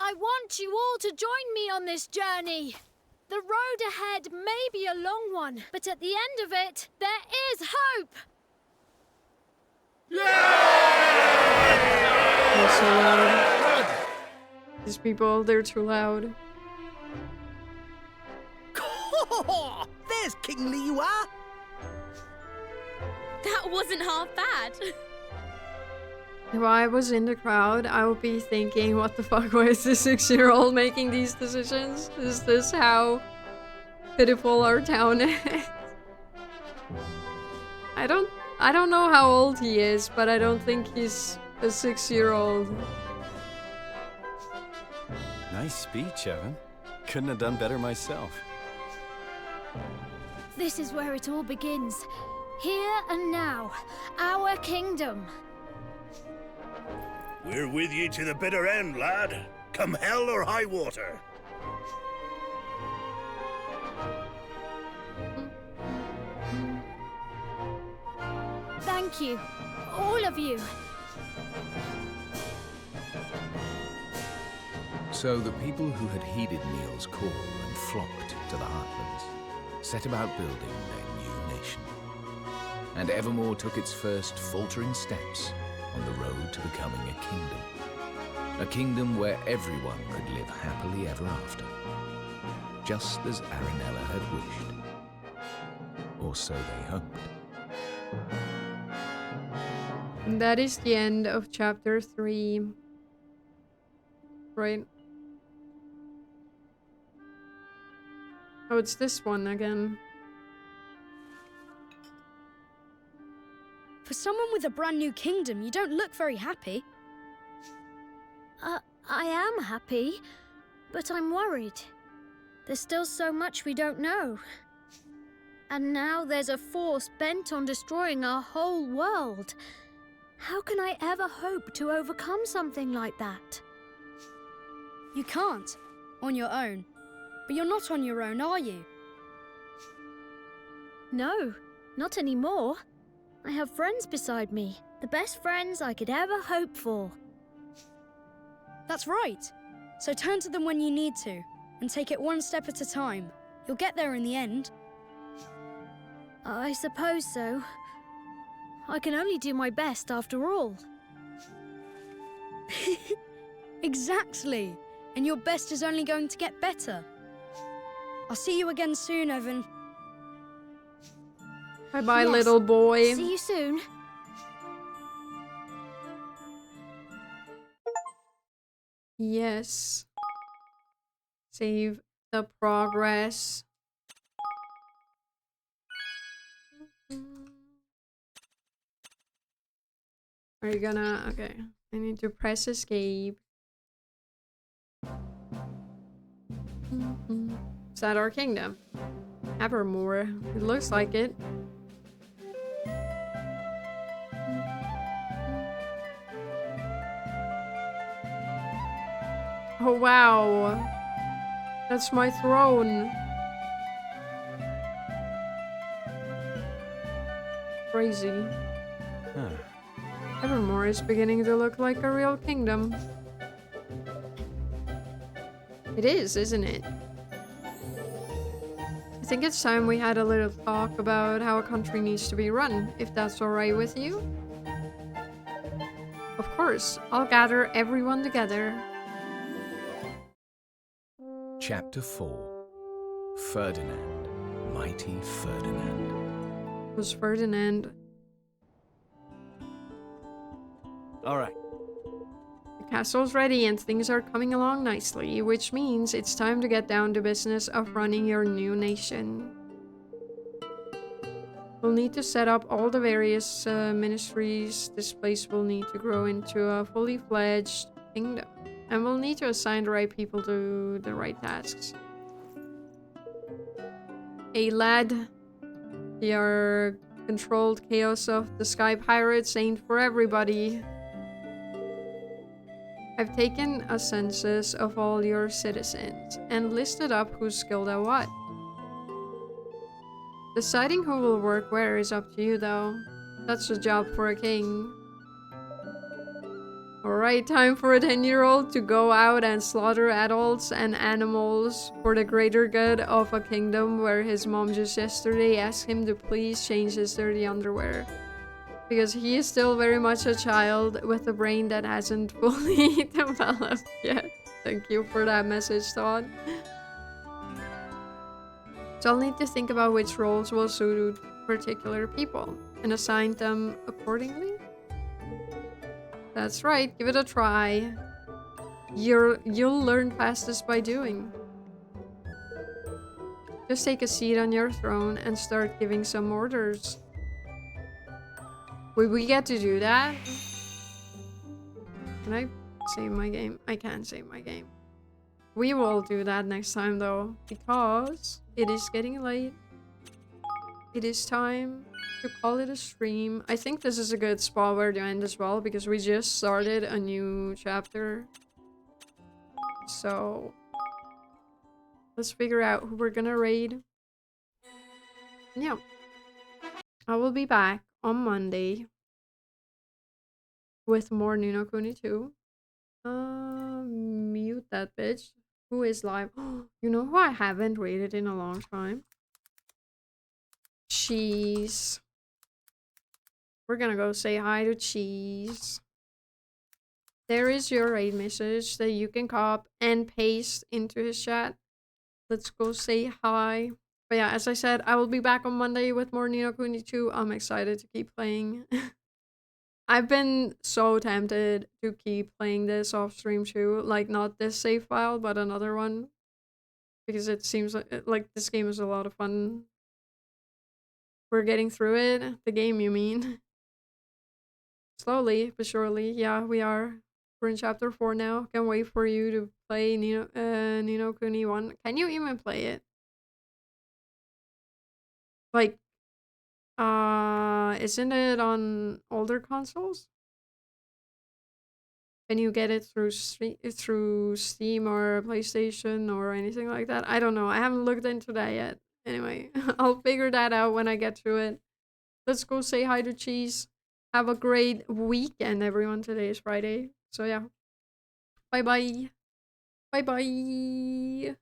I want you all to join me on this journey. The road ahead may be a long one, but at the end of it, there is hope. They're so loud. These people, they're too loud. There's King Liwa! That wasn't half bad. If I was in the crowd, I would be thinking, what the fuck, why is this 6-year-old making these decisions? Is this how pitiful our town is? I don't know how old he is, but I don't think he's a 6-year-old. Nice speech, Evan. Couldn't have done better myself. This is where it all begins. Here and now. Our kingdom. We're with you to the bitter end, lad. Come hell or high water. Thank you. All of you. So the people who had heeded Neil's call and flocked to the Heartlands set about building their new nation. And Evermore took its first faltering steps on the road to becoming a kingdom. A kingdom where everyone could live happily ever after, just as Aranella had wished. Or so they hoped. And that is the end of chapter 3. Right? Oh, it's this one again. For someone with a brand new kingdom, you don't look very happy. I am happy, but I'm worried. There's still so much we don't know. And now there's a force bent on destroying our whole world. How can I ever hope to overcome something like that? You can't, on your own. But you're not on your own, are you? No, not anymore. I have friends beside me. The best friends I could ever hope for. That's right. So turn to them when you need to, and take it one step at a time. You'll get there in the end. I suppose so. I can only do my best after all. Exactly. And your best is only going to get better. I'll see you again soon, Evan. Bye-bye, little boy. See you soon. Yes. Save the progress. Are you gonna... Okay. I need to press escape. Is that our kingdom? Evermore. It looks like it. Oh wow. That's my throne. Crazy. Huh. Evermore is beginning to look like a real kingdom. It is, isn't it? I think it's time we had a little talk about how a country needs to be run, if that's alright with you. Of course, I'll gather everyone together. Chapter 4. Ferdinand. Mighty Ferdinand. Who's Ferdinand? Alright. The castle's ready and things are coming along nicely, which means it's time to get down to business of running your new nation. We'll need to set up all the various ministries. This place will need to grow into a fully fledged kingdom. And we'll need to assign the right people to the right tasks. Hey lad, the controlled chaos of the Sky Pirates ain't for everybody. I've taken a census of all your citizens and listed up who's skilled at what. Deciding who will work where is up to you though. That's a job for a king. Alright, time for a 10-year-old to go out and slaughter adults and animals for the greater good of a kingdom where his mom just yesterday asked him to please change his dirty underwear. Because he is still very much a child with a brain that hasn't fully developed yet. Thank you for that message, Todd. So I'll need to think about which roles will suit particular people and assign them accordingly. That's right, give it a try. You'll learn fastest by doing. Just take a seat on your throne and start giving some orders. Will we get to do that? Can I save my game? I can't save my game. We will do that next time though, because it is getting late. It is time to call it a stream. I think this is a good spot where to end as well, because we just started a new chapter. So let's figure out who we're gonna raid. Yeah. I will be back on Monday with more Ni no Kuni 2. Mute that bitch. Who is live? You know who I haven't raided in a long time? Cheese. We're gonna go say hi to Cheese. There is your raid message that you can copy and paste into his chat. Let's go say hi. But yeah, as I said, I will be back on Monday with more Ni no Kuni 2. I'm excited to keep playing. I've been so tempted to keep playing this off stream too. Like, not this save file, but another one. Because it seems like this game is a lot of fun. We're getting through it. The game, you mean. Slowly, but surely. Yeah, we are. We're in chapter 4 now. Can't wait for you to play Ni no Kuni 1. Can you even play it? Like, isn't it on older consoles? Can you get it through Steam or PlayStation or anything like that? I don't know. I haven't looked into that yet. Anyway, I'll figure that out when I get to it. Let's go say hi to Cheese. Have a great weekend, everyone. Today is Friday. So yeah. Bye-bye. Bye-bye.